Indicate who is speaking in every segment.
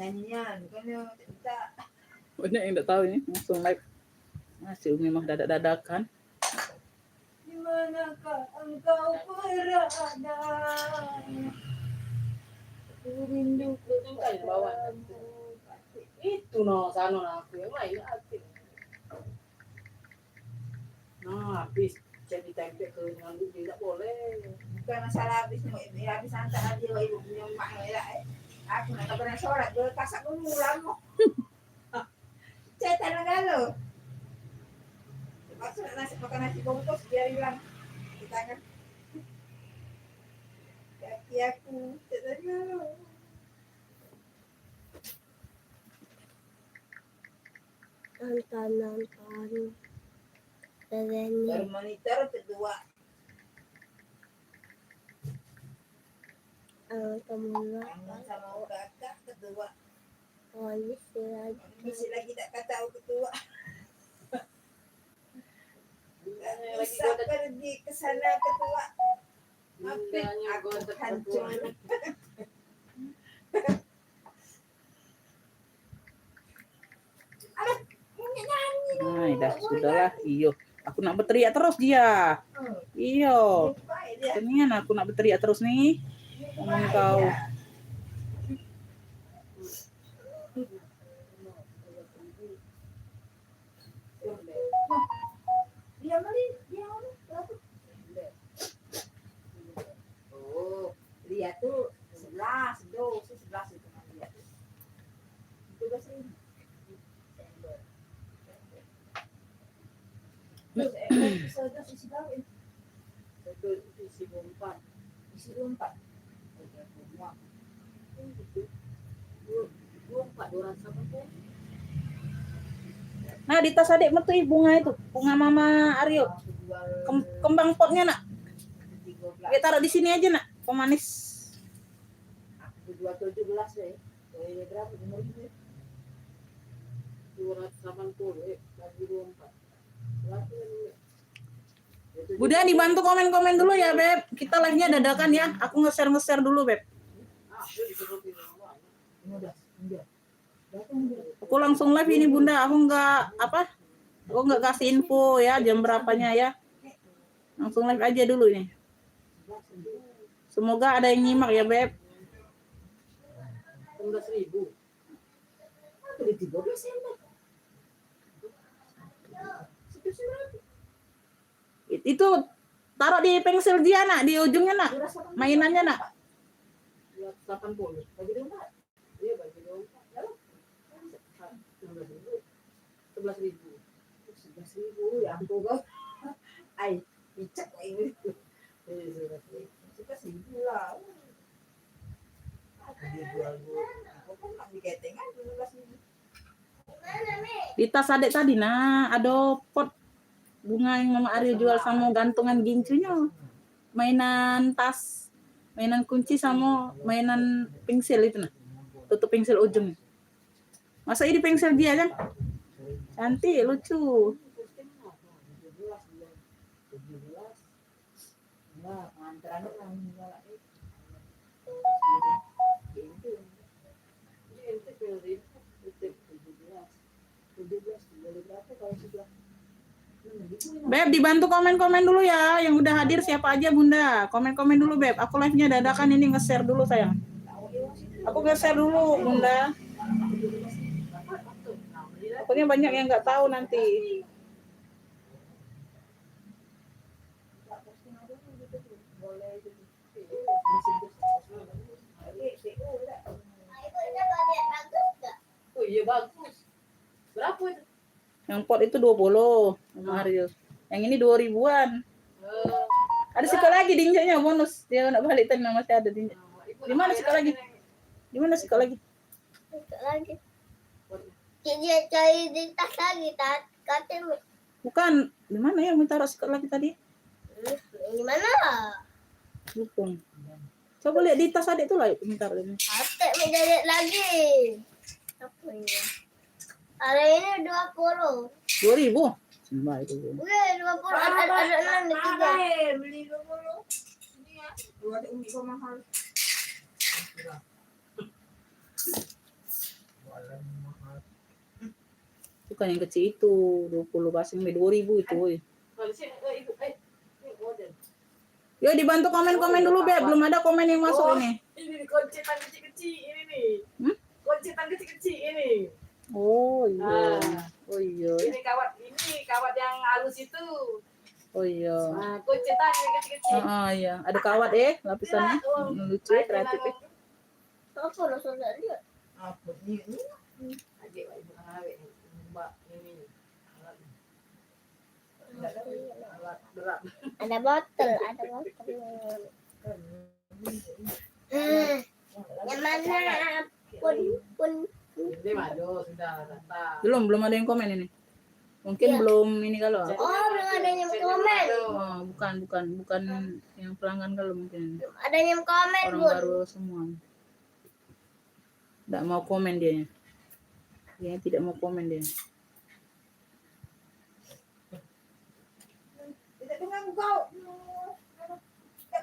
Speaker 1: nyanyian kan ya cerita.
Speaker 2: Banyak yang enggak tahu ini langsung live. Si Umi mah dadak-dadakan.
Speaker 1: Di manakah engkau berada? Rindu kepadamu.
Speaker 3: Itu no sana aku yang lain hati. Nah, habis jadi tempe ke ngandung tidak boleh.
Speaker 1: Bukan masalah habis ya habis antar aja ibu punya mak ya. Aku nak pernah sholat gue kasak dulu lama. Cetan galo. Maksud nasi makan nasi bungkus biar hilang. Kita kan kaki aku cetan galo.
Speaker 4: Nonton Sereni
Speaker 1: Bermonitor kedua.
Speaker 4: Kemudian
Speaker 1: Kangen sama kakak kedua.
Speaker 4: polisi lagi
Speaker 1: Masih lagi tak kata kedua. Bisa pergi ke sana kedua. Tapi aku hancur. Alah, mau nyanyi dong.
Speaker 2: Nah, dah sudahlah. Iyo, aku nak berteriak terus dia. Iyo.
Speaker 1: Baik dia.
Speaker 2: Kenian aku nak berteriak terus nih. Ngomong kau.
Speaker 1: Dia mali, dia mana? Oh, dia tuh 11, do, 11 itu kan dia. Itu bahasa ini. Terus saya isi kawin,
Speaker 3: Itu isi bompat.
Speaker 1: isi 4.
Speaker 3: Bompat 280.
Speaker 2: Nah, di tas adik metu bunga itu. Bunga Mama Aryo. Kembang potnya, Nak. Kita taruh di sini aja, Nak. Pemanis.
Speaker 1: Aku 217 ya. Ini berapa umur ini?
Speaker 3: 280 bagi 24.
Speaker 2: Bunda dibantu komen-komen dulu ya, Beb. Kita live-nya dadakan ya. Aku nge-share dulu, Beb. Aku langsung live ini, Bunda. Aku nggak kasih info ya jam berapanya ya. Langsung live aja dulu ini. Semoga ada yang nyimak ya, Beb.
Speaker 3: 16.000.
Speaker 1: Beli 13 ya, Mbak.
Speaker 2: Itu taruh di pensil dia, Nak, di ujungnya, Nak. Mainannya, Nak.
Speaker 3: 80. Bagi 24. Iya, bagi 24. Lalu 11.000.
Speaker 1: 11.000 ya ampun kok. Ai, dicek ini. 11.000 lah. Aku dia jual gua. Aku kan nggak diketengan 12.000.
Speaker 2: Di tas adik tadi, nah, ada pot bunga yang Mama Aryo jual sama gantungan gincunya. Mainan tas, mainan kunci sama mainan pensil itu, nah. Tutup pensil ujung. Masa ini pensil dia kan? Cantik, lucu.
Speaker 1: Nah, antara orang jual itu.
Speaker 2: Beb, dibantu komen-komen dulu ya. Yang udah hadir siapa aja, Bunda. Komen-komen dulu, Beb. Aku live-nya dadakan ini nge-share dulu, sayang. Aku nge-share dulu, Bunda. Pokoknya banyak yang nggak tahu nanti.
Speaker 3: Oh iya bagus. Berapa itu?
Speaker 2: Yang pot itu 20, Mama Aryo. Yang ini 2.000-an. Ada sikit lagi dinjanya bonus. Dia nak balik tadi masih ada dinja. Di mana sikit lagi? Di mana sikit lagi?
Speaker 4: lagi. Dia cari di tas lagi, katanya.
Speaker 2: Bukan, di mana ya minta taruh sikit lagi tadi?
Speaker 4: Gimana?
Speaker 2: Dukung. Coba lihat di tas adik tuh lah, minta taruh ini.
Speaker 4: Atek menjadi lagi. Apa ini? Hari ini 20.
Speaker 2: 2.000. Sembah itu.
Speaker 4: Udah 20 ada 6 tiga.
Speaker 1: Beli 20. Ini ya. Dua ada umi kok mahal.
Speaker 2: Bukan yang kecil itu, 20 basing 2.000 itu. Woy.
Speaker 3: Kalau di sini, ibu, ini model.
Speaker 2: Yuk dibantu komen-komen dulu Beb, belum ada komen yang masuk
Speaker 3: Oh,
Speaker 2: ini.
Speaker 3: Ini nih, koncetan kecil-kecil ini nih.
Speaker 2: Hmm?
Speaker 3: Koncetan kecil-kecil ini.
Speaker 2: Oh iya.
Speaker 3: Ah.
Speaker 2: Oh iya.
Speaker 3: Ini kawat yang halus itu.
Speaker 2: Oh iya.
Speaker 3: Nah, koncetan yang kecil-kecil.
Speaker 2: Iya, ada kawat lapisannya. Lucu kreatif.
Speaker 4: Apa rasanya dia?
Speaker 1: Apa ni?
Speaker 3: Adik ibu awet mbak ini. Alat berat.
Speaker 4: Ada botol. Yang mana pun.
Speaker 3: Ini maju sudah datang.
Speaker 2: Belum ada yang komen ini. Mungkin
Speaker 4: Iya.
Speaker 2: belum ini kalau.
Speaker 4: Oh, belum ada yang komen.
Speaker 2: Oh, bukan yang pelanggan kalau mungkin.
Speaker 4: Belum ada yang komen,
Speaker 2: Orang
Speaker 4: Bun.
Speaker 2: baru semua. Tidak mau komen dia. Dia tidak mau komen dia.
Speaker 1: Tidak dengan kau. Tak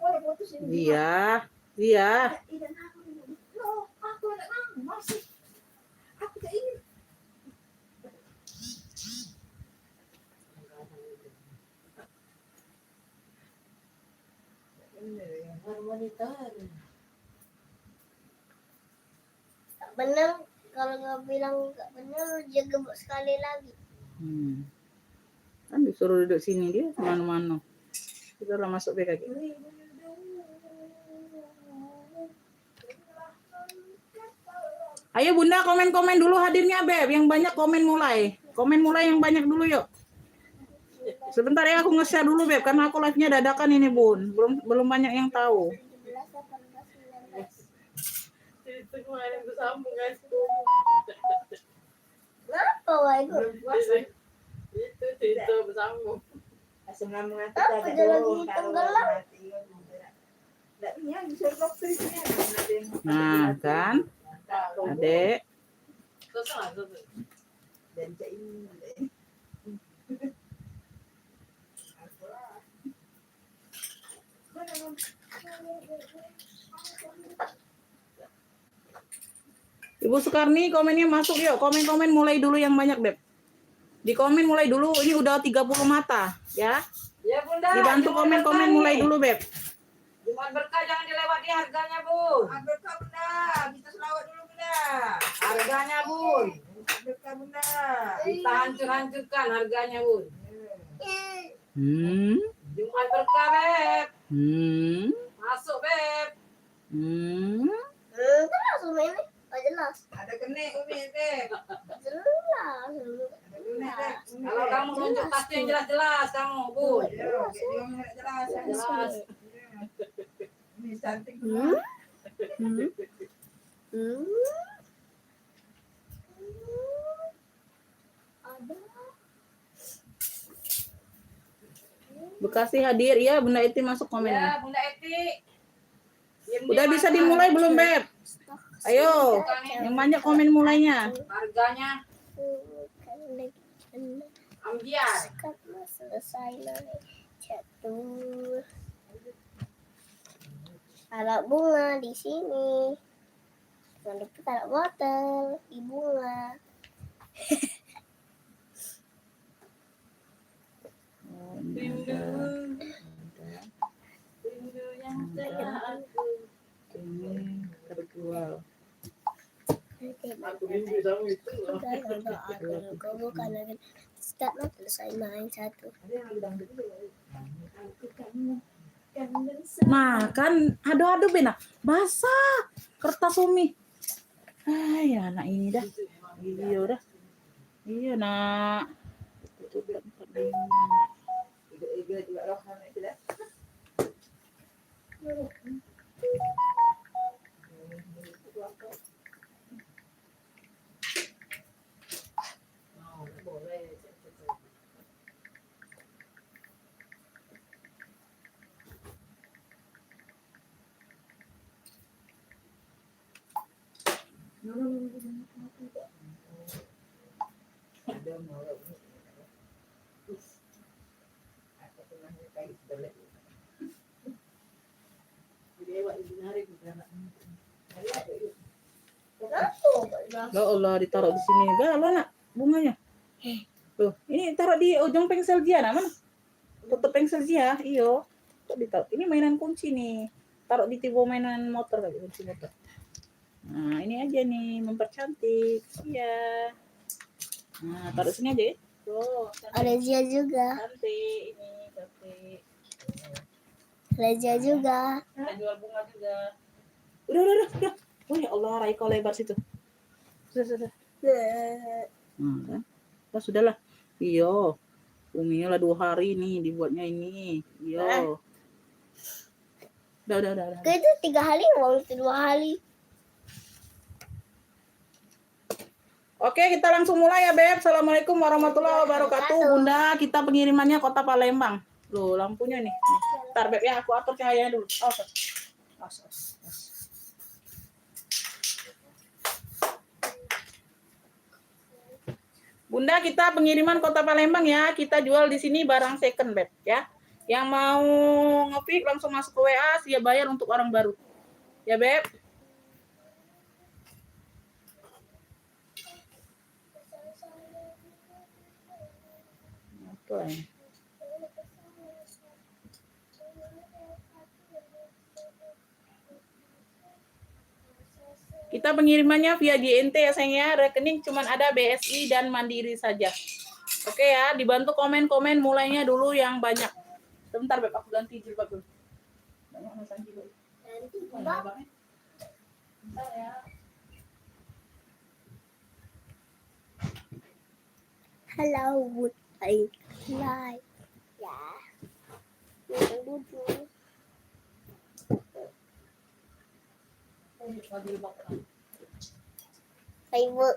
Speaker 1: boleh putus ini.
Speaker 2: Iya.
Speaker 1: Idan aku ini. No, aku nak masih. Aku tak ingin.
Speaker 3: Monitor.
Speaker 4: Tak benar. Kalau nggak bilang nggak benar, dia gebuk sekali lagi.
Speaker 2: Kan disuruh duduk sini dia mana-mana. Kita lah masuk BKG. Ayo Bunda komen-komen dulu hadirnya Beb. Yang banyak komen mulai. Komen mulai yang banyak dulu yuk. Sebentar ya aku nge-share dulu Beb. Karena aku live-nya dadakan ini Bun. Belum banyak yang tahu.
Speaker 4: 17, 18, 19.
Speaker 3: Itu kemarin bersambung guys.
Speaker 4: Kenapa, Wai?
Speaker 1: Belum puas.
Speaker 3: Itu bersambung.
Speaker 1: Asam lambung aku
Speaker 4: Apa
Speaker 1: tak
Speaker 4: dia
Speaker 1: ada.
Speaker 4: lagi tenggelam?
Speaker 1: Tak punya disuruh dokter ini.
Speaker 2: Nah kan. Adek.
Speaker 3: Selesai.
Speaker 1: Dan cak ini.
Speaker 2: Ibu Sukarni komennya masuk yuk. Komen-komen mulai dulu yang banyak Beb. Di komen mulai dulu. Ini udah 30 mata ya.
Speaker 3: Ya Bunda.
Speaker 2: Dibantu
Speaker 3: Jumat
Speaker 2: komen-komen
Speaker 3: berkah
Speaker 2: mulai
Speaker 3: nih.
Speaker 2: dulu Beb.
Speaker 3: Jumat berkah jangan dilewati harganya Bun.
Speaker 1: Berkah bunda, kita selawat dulu bunda.
Speaker 3: Harganya Bun.
Speaker 1: Berkah bunda.
Speaker 3: Kita hancur-hancurkan harganya Bun.
Speaker 2: Hmm.
Speaker 3: Jumat berkah Beb.
Speaker 2: Hmm.
Speaker 3: Masuk Beb.
Speaker 2: Hmm.
Speaker 4: Jelas, Umi ini. Oh, jelas.
Speaker 1: Ada kenek umi deh.
Speaker 4: Jelas.
Speaker 1: Ada kenek deh.
Speaker 3: Kalau kamu tunjuk tasnya yang jelas-jelas kamu Bun.
Speaker 1: Ya, dia nggak jelas.
Speaker 3: Jelas.
Speaker 1: Ini cantik.
Speaker 4: Ada.
Speaker 2: Bekasi hadir ya Bunda Eti masuk komennya.
Speaker 3: Ya Bunda Eti.
Speaker 2: Udah bisa dimulai belum Beb? Ayo, yang banyak komen mulainya.
Speaker 3: Harganya ambiar.
Speaker 4: Selesai naik jatuh. Taruh bunga di sini. Jangan lupa taruh botol di bunga.
Speaker 3: Rindu yang telah aku.
Speaker 2: Ini terjual.
Speaker 3: Aku mimpi sama itu.
Speaker 4: Kau bukan lagi. Sekarang selesai main satu.
Speaker 1: Ada yang lagi dangdut juga.
Speaker 2: Nah kan, aduh Bena, basah kertas Umi. Ya anak ini dah. Iya dah. Iya nak.
Speaker 1: Iga juga roh anak itu dah.
Speaker 3: Boleh.
Speaker 1: Ada mau. Aku pernah kayak balik.
Speaker 3: Jadi awak ini hari kita nak.
Speaker 2: Ya Allah ditaruh di sini. Galau nak. bunganya. Tuh, ini taruh di ujung pensel dia, nah mana? Tutup pensel dia, iyo. Tuh ditaruh. Ini mainan kunci nih. Taruh di tibo mainan motor kali, kunci motor. Nah, ini aja nih mempercantik. Iya. Nah, taruh sini aja ya. Tuh,
Speaker 4: Ada Zia juga.
Speaker 2: cantik ini, cantik.
Speaker 4: Ada Zia juga.
Speaker 2: Kita jual bunga juga. Udah. Oh ya Allah, Raiko lebar situ. Sudah. Kan? Oh, sudahlah. Iyo. Uminya lah 2 hari nih dibuatnya ini. Iyo. Udah.
Speaker 4: Itu 3 hari, uang itu 2 hari.
Speaker 2: Oke, kita langsung mulai ya, Beb. Assalamualaikum warahmatullahi wabarakatuh. Bunda, kita pengirimannya Kota Palembang. Loh, lampunya nih. Ntar, Beb, ya aku atur cahayanya dulu. Bunda, kita pengiriman Kota Palembang ya. Kita jual di sini barang second, Beb, ya. Yang mau nge-pick langsung masuk ke WA, siap bayar untuk orang baru. Ya, Beb. Oke. Kita pengirimannya via JNT ya sayang ya. Rekening cuman ada BSI dan Mandiri saja. Oke ya, dibantu komen-komen mulainya dulu yang banyak. Sebentar Beb, aku ganti jilbab dulu. Banyak masang jilbab. Bentar ya.
Speaker 4: Hello, would I like? Ya. Duduk. Ibu.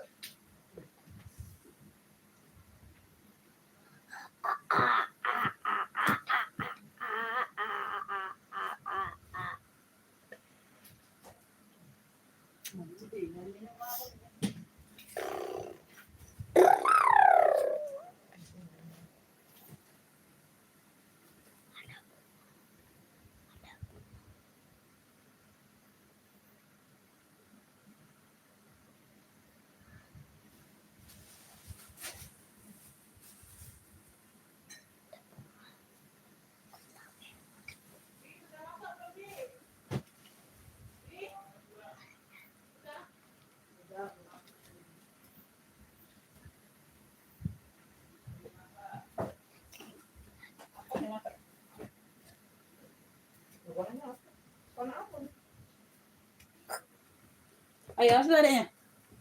Speaker 2: Ayo, sudah adanya.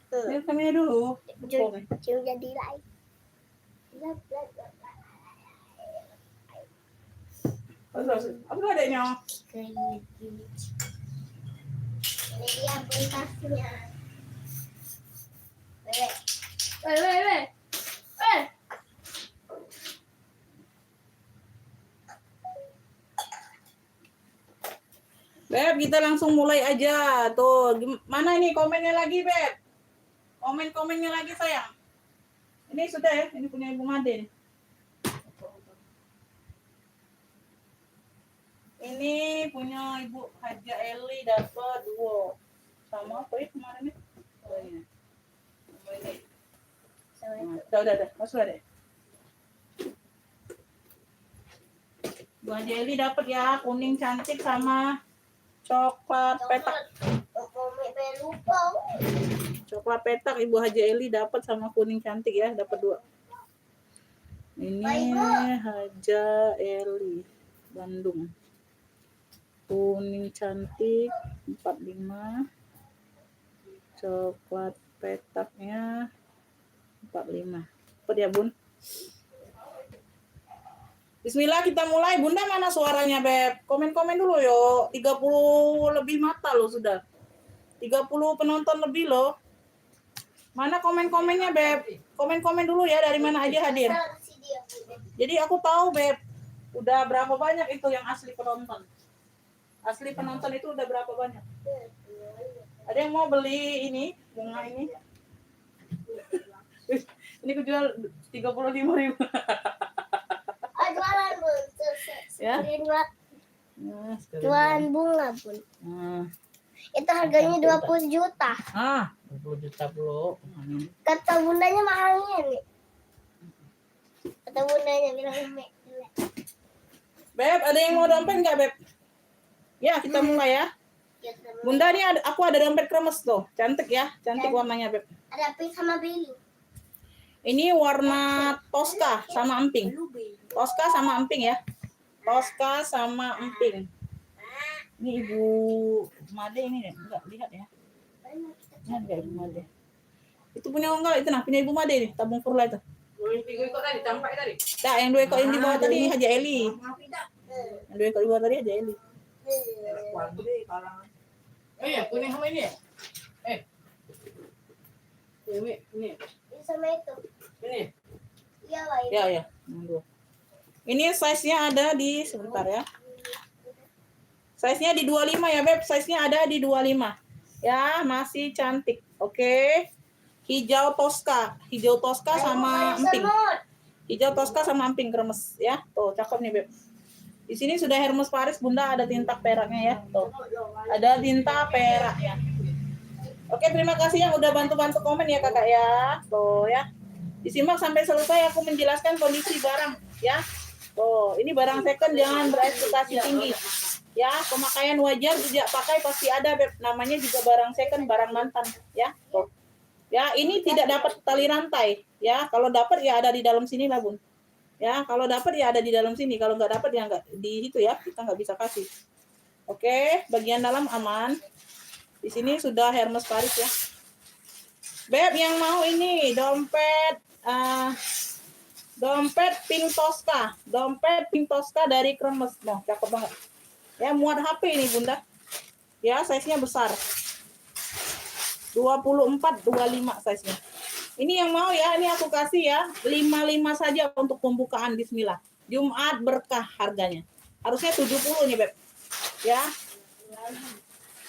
Speaker 2: Lihat kami dulu.
Speaker 4: Cium jadi lain.
Speaker 2: Apa adanya?
Speaker 4: Ini dia pentasnya. Weh.
Speaker 2: Beb, kita langsung mulai aja. Tuh, mana ini komennya lagi, Beb? Komen-komennya lagi, sayang. Ini sudah ya, ini punya Ibu Made nih. Ini punya Ibu Haja Eli dapat 2. Sama apa ya kemarin nih? Oh, ini. Udah. Masuk deh. Bu Haja Eli dapat ya, kuning cantik sama coklat petak. Coklat petak Ibu Haja Eli dapat sama kuning cantik ya, dapat 2. Ini Haja Eli Bandung. Kuning cantik 45. Coklat petaknya 45. Dapat ya, Bun? Bismillah, kita mulai. Bunda mana suaranya, Beb? Komen-komen dulu yuk. 30 lebih mata loh sudah. 30 penonton lebih loh. Mana komen-komennya, Beb? Komen-komen dulu ya, dari mana aja hadir. Jadi aku tahu, Beb. Udah berapa banyak itu yang asli penonton. Asli penonton itu udah berapa banyak. Ada yang mau beli ini, bunga ini? Ini aku jual 35.000.
Speaker 4: Jualan Bun.
Speaker 2: Ya?
Speaker 4: Jualan bunga Bun. Itu harganya 20 juta.
Speaker 2: 20 juta puluh.
Speaker 4: Kata bundanya mahalnya nih. Kata bundanya bilang Mek.
Speaker 2: Beb, ada yang mau dompet nggak, Beb? Ya, kita mulai ya.
Speaker 4: Ya, sama.
Speaker 2: Bunda nih aku ada dompet kremes tuh. Cantik ya, cantik warnanya, Beb.
Speaker 4: Ada pink sama biru.
Speaker 2: Ini warna Tosca sama emping. Tosca sama emping ya. Tosca sama emping. Ini Ibu Made ini enggak lihat ya. Lihat enggak Ibu Made? Itu punya enggak itu nah, punya Ibu Made nih, tabung purla itu.
Speaker 3: Yang 3 ekor tadi, campak tadi.
Speaker 2: Nah, yang 2 ekor yang di bawah tadi Haji Eli. Yang 2 ekor di bawah tadi Haji Eli.
Speaker 3: Ya, kuning sama ini ya? Ini.
Speaker 4: Ini sama itu.
Speaker 3: Ini.
Speaker 4: Iya, Wak.
Speaker 2: Ya, ya. Ini size-nya ada di sebentar ya. Size-nya di 25 ya, Beb. Size-nya ada di 25. Ya, masih cantik. Oke. Hijau Tosca sama emping. Hijau Tosca sama emping kremes ya. Tuh, cakep nih, Beb. Di sini sudah Hermes Paris, Bunda ada tinta peraknya ya. Tuh. Ada tinta peraknya. Oke, terima kasih yang udah bantu-bantu komen ya, Kakak ya. Tuh ya. Disimak sampai selesai aku menjelaskan kondisi barang ya. Tuh, ini barang second jangan berekspektasi tinggi. Ya, pemakaian wajar tidak pakai pasti ada, Beb. Namanya juga barang second, barang mantan ya. Tuh. Ya, ini tidak dapat tali rantai ya. Kalau dapat ya ada di dalam sini lah, Bun. Ya, kalau dapat ya ada di dalam sini. Kalau nggak dapat ya nggak di situ ya. Kita nggak bisa kasih. Oke, bagian dalam aman. Di sini sudah Hermes Paris ya. Beb yang mau ini dompet pink Tosca. Dompet pink Tosca dari Kremes. Nah, cakep banget. Ya, muat HP ini, Bunda. Ya, size-nya besar. 24-25 size-nya. Ini yang mau ya, ini aku kasih ya. 55 saja untuk pembukaan bismillah. Jumat berkah harganya. Harusnya 70 nih, Beb. Ya.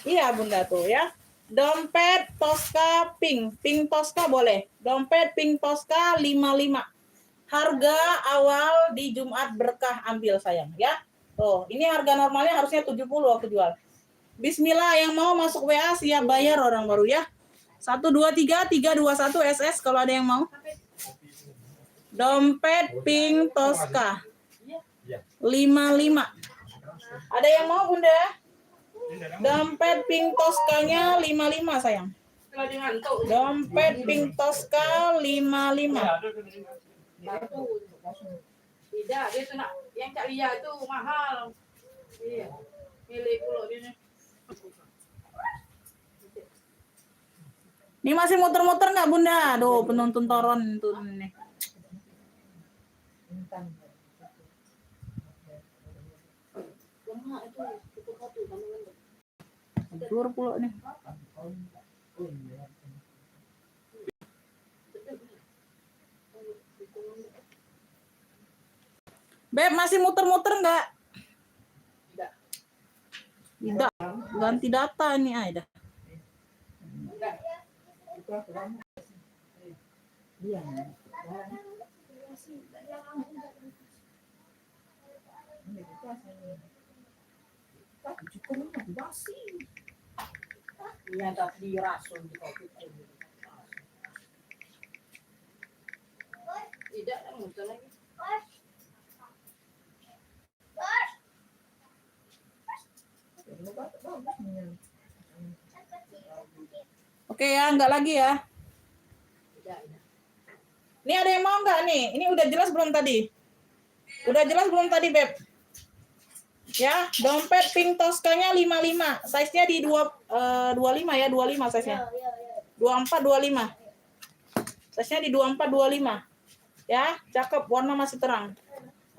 Speaker 2: Iya, Bunda tuh ya. Dompet Tosca pink. Pink Tosca boleh. Dompet pink Tosca 55. Harga awal di Jumat berkah ambil sayang ya. Tuh, ini harga normalnya harusnya 70 aku jual. Bismillah yang mau masuk WA siap bayar orang baru ya. 123-321 SS kalau ada yang mau. Dompet pink Tosca 55. Ada yang mau, Bunda? Dompet pink Toscanya 55 sayang.
Speaker 3: Lagi ngantuk.
Speaker 2: Dompet pink Tosca 55.
Speaker 3: Tidak, dia tuh nak yang Cak Lia itu mahal. Iya. Pilih pula dia nih.
Speaker 2: Ini masih muter-muter nggak, Bunda? Aduh, penonton toron tuh nih. Tidur pula nih. Beb, masih muter-muter nggak? Tidak. Ganti data ini ada.
Speaker 3: Iya, tapi dirasul di kopi. Tidak, muter lagi.
Speaker 2: Oke ya, enggak lagi ya. Ini ada yang mau enggak nih? Ini udah jelas belum tadi? Udah jelas belum tadi, Beb? Ya, dompet pink Toscanya 55. Size-nya di 25 ya, 25 size-nya. 24-25. Size-nya di 24-25. Ya, cakep, warna masih terang.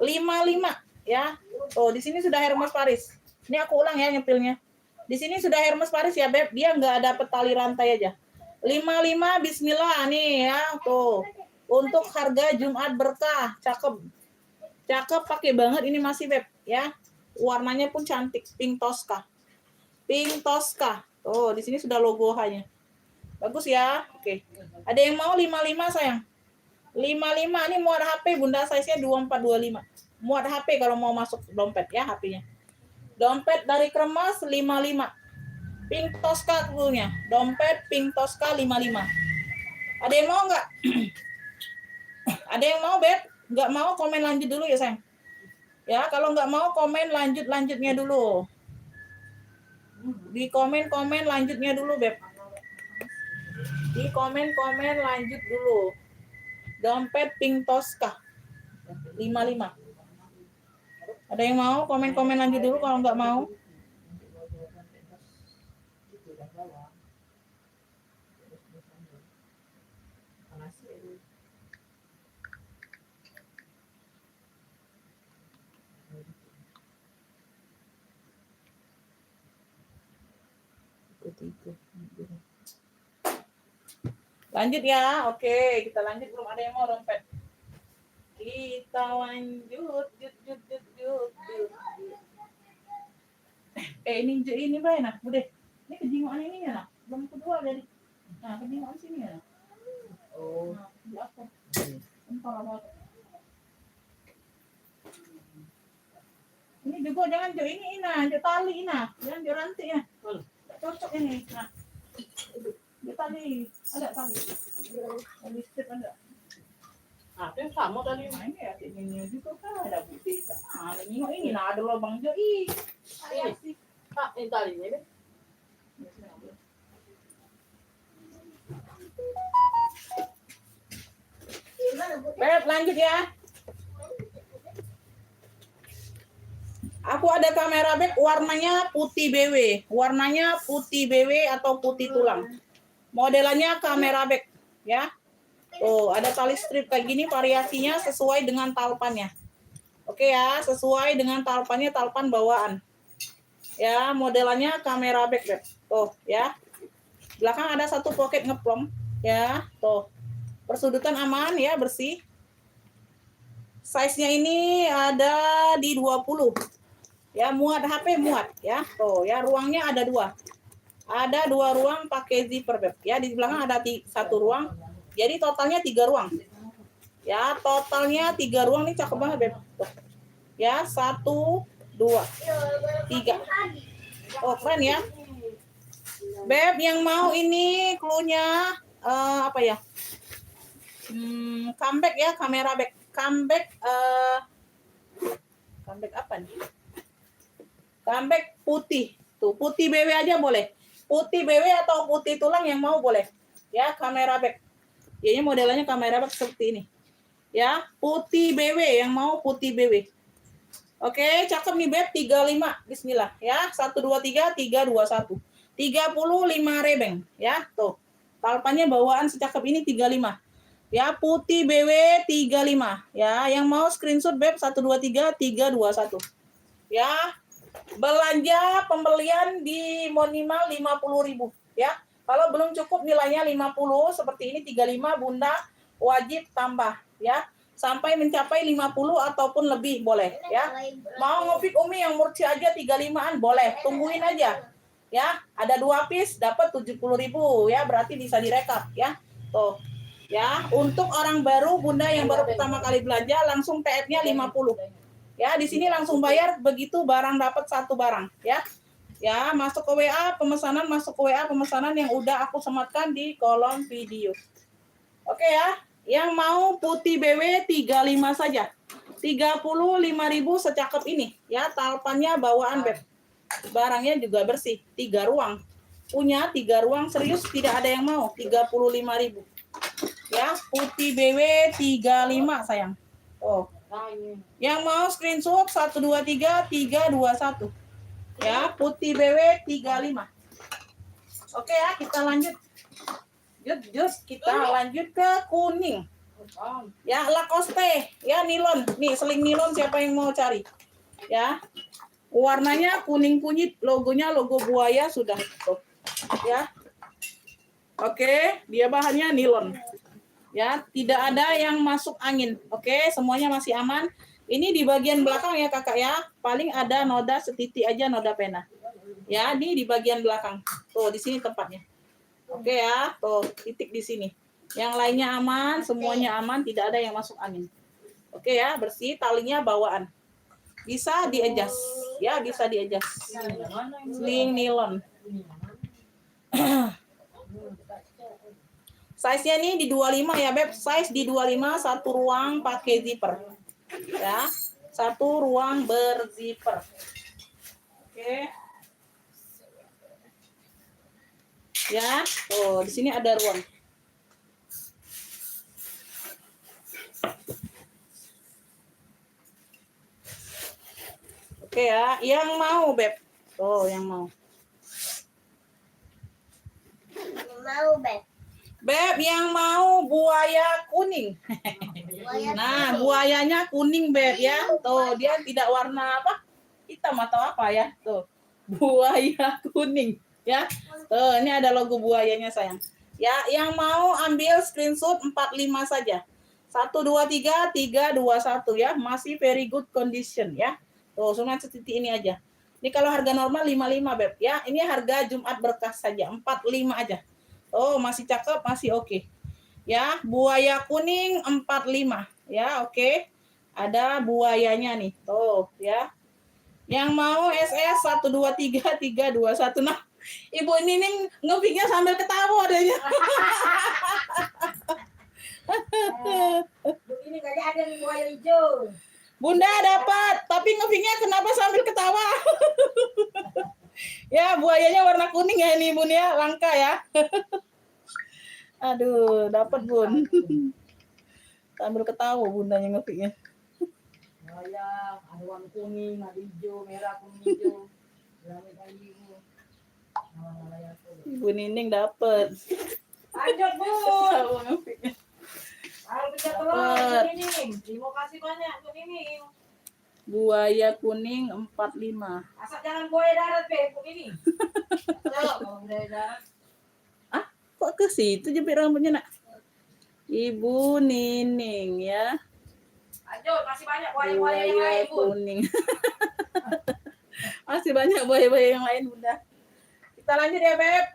Speaker 2: 55 ya. Oh, di sini sudah Hermes Paris. Ini aku ulang ya nyepilnya. Di sini sudah Hermes Paris ya, Beb. Dia nggak ada tali rantai aja. 55 bismillah nih ya. Tuh. Untuk harga Jumat berkah. Cakep. Cakep pakai banget ini masih, Beb, ya. Warnanya pun cantik, pink Tosca. Pink Tosca. Tuh, di sini sudah logo H-nya. Bagus ya. Oke. Ada yang mau 55 sayang? 55 ini muat HP, Bunda, size-nya 24-25. Muat HP kalau mau masuk dompet ya HP-nya. Dompet dari Kremes 55. Pink Tosca cluenya. Dompet Pink Tosca 55. Ada yang mau nggak? Ada yang mau, Beb? Nggak mau, komen lanjut dulu ya, sayang. Ya, kalau nggak mau komen lanjutnya dulu. Di komen lanjutnya dulu, Beb. Di komen lanjut dulu. Dompet Pink Tosca 55. Ada yang mau komen lanjut dulu, kalau nggak mau? Lanjut ya, oke, kita lanjut. Belum ada yang mau dompet. Kita lanjut, jut. Ini baik nah, udah. Ini kejingoan ini ya nah, belum kedua dari. Nah, kejingoan sini ya.
Speaker 1: Oh.
Speaker 2: Nah, di apa? Entah apa. Ini juga jangan jo ini nah, jo tali nah, jangan jo rantai ya. Cocok ini. Nah. Jo tali, ada tali. Tali strip ada.
Speaker 3: Ah, itu sama tadi.
Speaker 2: Nah, ini ya ini juga kan ada putih. Ah, ini nah ada lubang jo ih.
Speaker 3: Ini. Ah, ini talinya deh.
Speaker 2: Beb, lanjut ya. Aku ada kamera bag warnanya putih BW. Warnanya putih BW atau putih tulang. Modelannya kamera bag ya. Oh, ada tali strip kayak gini, variasinya sesuai dengan talpannya. Oke ya, sesuai dengan talpannya, talpan bawaan. Ya, modelannya kamera bag, Beb. Tuh, ya. Belakang ada satu pocket ngeplong, ya. Tuh. Persudutan aman ya, bersih. Size-nya ini ada di 20. Ya, muat HP muat ya. Tuh, ya, ruangnya ada 2. Ada 2 ruang pakai zipper, Beb. Ya, di belakang ada 1 ruang. Jadi totalnya 3 ruang. Ya, totalnya 3 ruang nih, cakep banget, Beb. Tuh. Ya, 1 2 3. Oh, keren ya. Beb, yang mau ini cluenya apa ya? Comeback ya, kamera back. Comeback apa nih? Comeback putih. Tuh, putih BW aja boleh. Putih BW atau putih tulang yang mau boleh. Ya, kamera back. Ini modelnya kamera back seperti ini. Ya, putih BW yang mau putih BW. Oke, cakep nih Beb, 35. Bismillah ya. 1 2 3 3 2 1. 35 rebeng ya. Tuh. Talpannya bawaan secakep ini 35. Ya, putih BW 35. Ya, yang mau screenshot Beb 1 2 3 3 2 1. Ya. Belanja pembelian di minimal 50.000 ya. Kalau belum cukup nilainya 50 seperti ini 35 Bunda wajib tambah ya. Sampai mencapai 50 ataupun lebih boleh ya. Mau ngopik Umi yang murci aja 35-an boleh, tungguin aja. Ya, ada 2 piece dapat 70.000 ya, berarti bisa direkap ya. Tuh. Ya, untuk orang baru Bunda yang baru pertama kali belanja langsung TF-nya 50. Ya, di sini langsung bayar begitu barang dapat 1 barang ya. Ya, masuk ke WA pemesanan yang udah aku sematkan di kolom video. Oke ya. Yang mau putih BW 35 saja. 35.000 secakep ini ya, talpannya bawaan Beb. Barangnya juga bersih, 3 ruang. Punya 3 ruang, serius tidak ada yang mau. 35.000. Ya, putih BW 35 sayang. Oh. Yang mau screenshot 1 2 3 3 2 1. Ya, putih BW 35. Oke ya, kita lanjut. Kita lanjut ke kuning. Ya, Lacoste, ya nilon. Nih, seling nilon siapa yang mau cari? Ya. Warnanya kuning kunyit, logonya logo buaya sudah. Tuh. Ya. Oke, dia bahannya nilon. Ya, tidak ada yang masuk angin. Oke, semuanya masih aman. Ini di bagian belakang ya, Kakak ya. Paling ada noda setitik aja, noda pena. Ya, ini di bagian belakang. Tuh, di sini tempatnya. Oke ya, tuh titik di sini. Yang lainnya aman, semuanya aman, tidak ada yang masuk angin. Oke ya, bersih, talinya bawaan. Bisa di-adjust, ya bisa di-adjust. Sling nilon. Size-nya nih di 25 ya, Beb. Size di 25, satu ruang pakai zipper. Ya. Satu ruang berzipper. Oke. Ya. Oh, di sini ada ruang. Oke ya, yang mau, Beb. Oh, yang mau.
Speaker 4: Mau, Beb.
Speaker 2: Beb, yang mau buaya kuning. Nah, buayanya kuning, Beb ya. Tuh, dia tidak warna apa? Hitam atau apa ya? Tuh. Buaya kuning, ya. Tuh, ini ada logo buayanya, sayang. Ya, yang mau ambil screenshot 45 saja. 1 2 3 3 2 1 ya. Masih very good condition ya. Tuh, cuma setitik ini aja. Ini kalau harga normal 55, Beb ya. Ini harga Jumat berkah saja, 45 aja. Oh, masih cakep, masih oke. Ya, buaya kuning 45. Ya, oke. Ada buayanya nih. Tuh, ya. Yang mau SS 1 2 3 3 2 1. Nah, Ibu Nining ngepiknya sambil ketawa adanya.
Speaker 1: Begini kali ada nih buaya hijau.
Speaker 2: Bunda dapat, tapi ngepiknya kenapa sambil ketawa? Ya, buayanya warna kuning ya ini, Bun ya. Langka ya. Aduh, dapat, Bun. Sambil ketawa bundanya ngepiknya.
Speaker 1: Buaya, ada warna kuning, ada hijau, merah, kuning, hijau. Langit biru.
Speaker 2: Ibu Nining dapat.
Speaker 1: Lanjut, Bu.
Speaker 2: Ketawa ngepiknya.
Speaker 1: Harus pecah telur ini. Terima kasih banyak Bu Nining.
Speaker 2: Buaya kuning 45.
Speaker 1: Asal jangan buaya darat, Be, Bu ini. Kalau buaya darat.
Speaker 2: Kok ke situ jepit rambutnya, Nak? Ibu Nining ya.
Speaker 1: Lanjut, masih banyak buaya-buaya yang lain, Bu.
Speaker 2: Kuning. Masih banyak buaya-buaya yang lain, Bunda. Kita lanjut ya, Beb.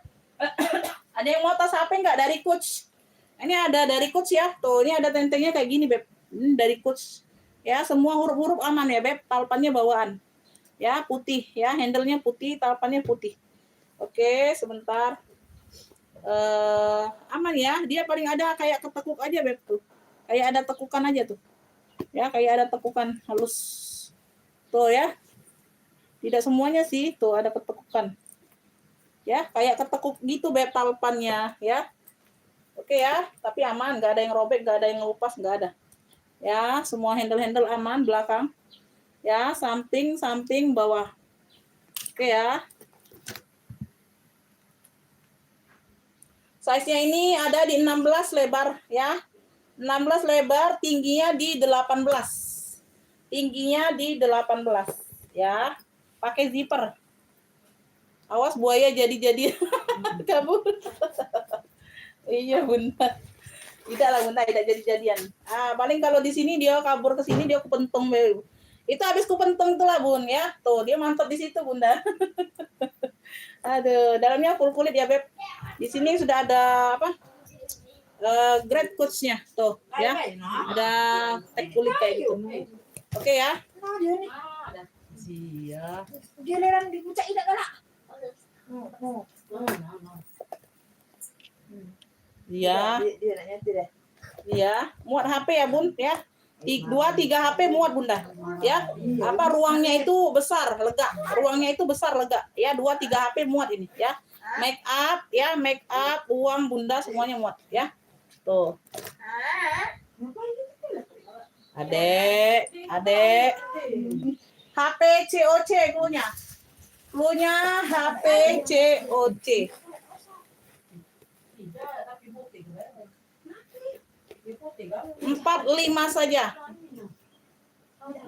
Speaker 2: Ada yang mau tas HP nggak dari Coach? Ini ada dari Coach ya. Tuh, ini ada tentengnya kayak gini, Beb. Ini dari Coach. Ya, semua huruf-huruf aman ya, Beb. Talpannya bawaan. Ya, putih ya. Handle-nya putih, talpannya putih. Oke, sebentar. Aman ya. Dia paling ada kayak ketekuk aja, Beb tuh. Kayak ada tekukan aja tuh. Ya, kayak ada tekukan halus. Tuh ya. Tidak semuanya sih, tuh ada ketekukan. Ya, kayak ketekuk gitu, Beb, talpannya ya. Oke ya, tapi aman, nggak ada yang robek, nggak ada yang ngelupas, nggak ada. Ya, semua handle-handle aman belakang. Ya, samping bawah. Oke ya. Size-nya ini ada di 16 lebar ya. 16 lebar, tingginya di 18. Tingginya di 18 ya. Pakai zipper. Awas buaya jadi kabur. Iya, Bunda. Tidak lah, Bunda, tidak jadi-jadian. Paling kalau di sini dia kabur ke sini, dia kepentung. Itu habis kepentung tuh lah, Bun ya. Tuh, dia mantap di situ, Bunda. Aduh, dalamnya full kulit ya, Beb. Di sini sudah ada apa? Grade coach-nya tuh ya. Ada tag kulit kayak gitu. Oke ya.
Speaker 1: Ada.
Speaker 2: Iya.
Speaker 1: Giliran dibucak tidak galak.
Speaker 2: Iya.
Speaker 1: Dia nak nyanyi deh.
Speaker 2: Iya, muat HP ya, Bun ya. 2-3 HP muat, Bunda. Ya. Apa ruangnya itu besar, lega. Ruangnya itu besar, lega. Ya, 2-3 HP muat ini ya. Make up ya, make up, uang Bunda semuanya muat ya. Tuh. Adek. HP COC cluenya. Cluenya HP COC.
Speaker 1: Tidak, tapi putih.
Speaker 2: 45 saja.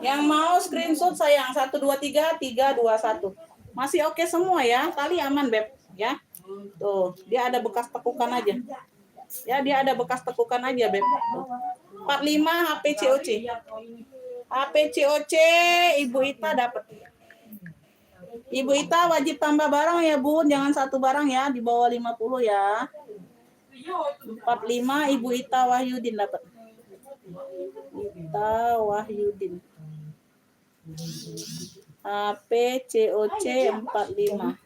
Speaker 2: Yang mau screenshot sayang 1 2 3 3 2 1. Masih oke semua ya. Tali aman, Beb ya. Tuh, dia ada bekas tekukan aja. Ya, dia ada bekas tekukan aja, Beb. Tuh. 45 HP COC. HP COC Ibu Ita dapat. Ibu Ita wajib tambah barang ya, Bun. Jangan satu barang ya, di bawah 50 ya. 45 Ibu Ita Wahyudin dapat. Ita Wahyudin. HP COC 45.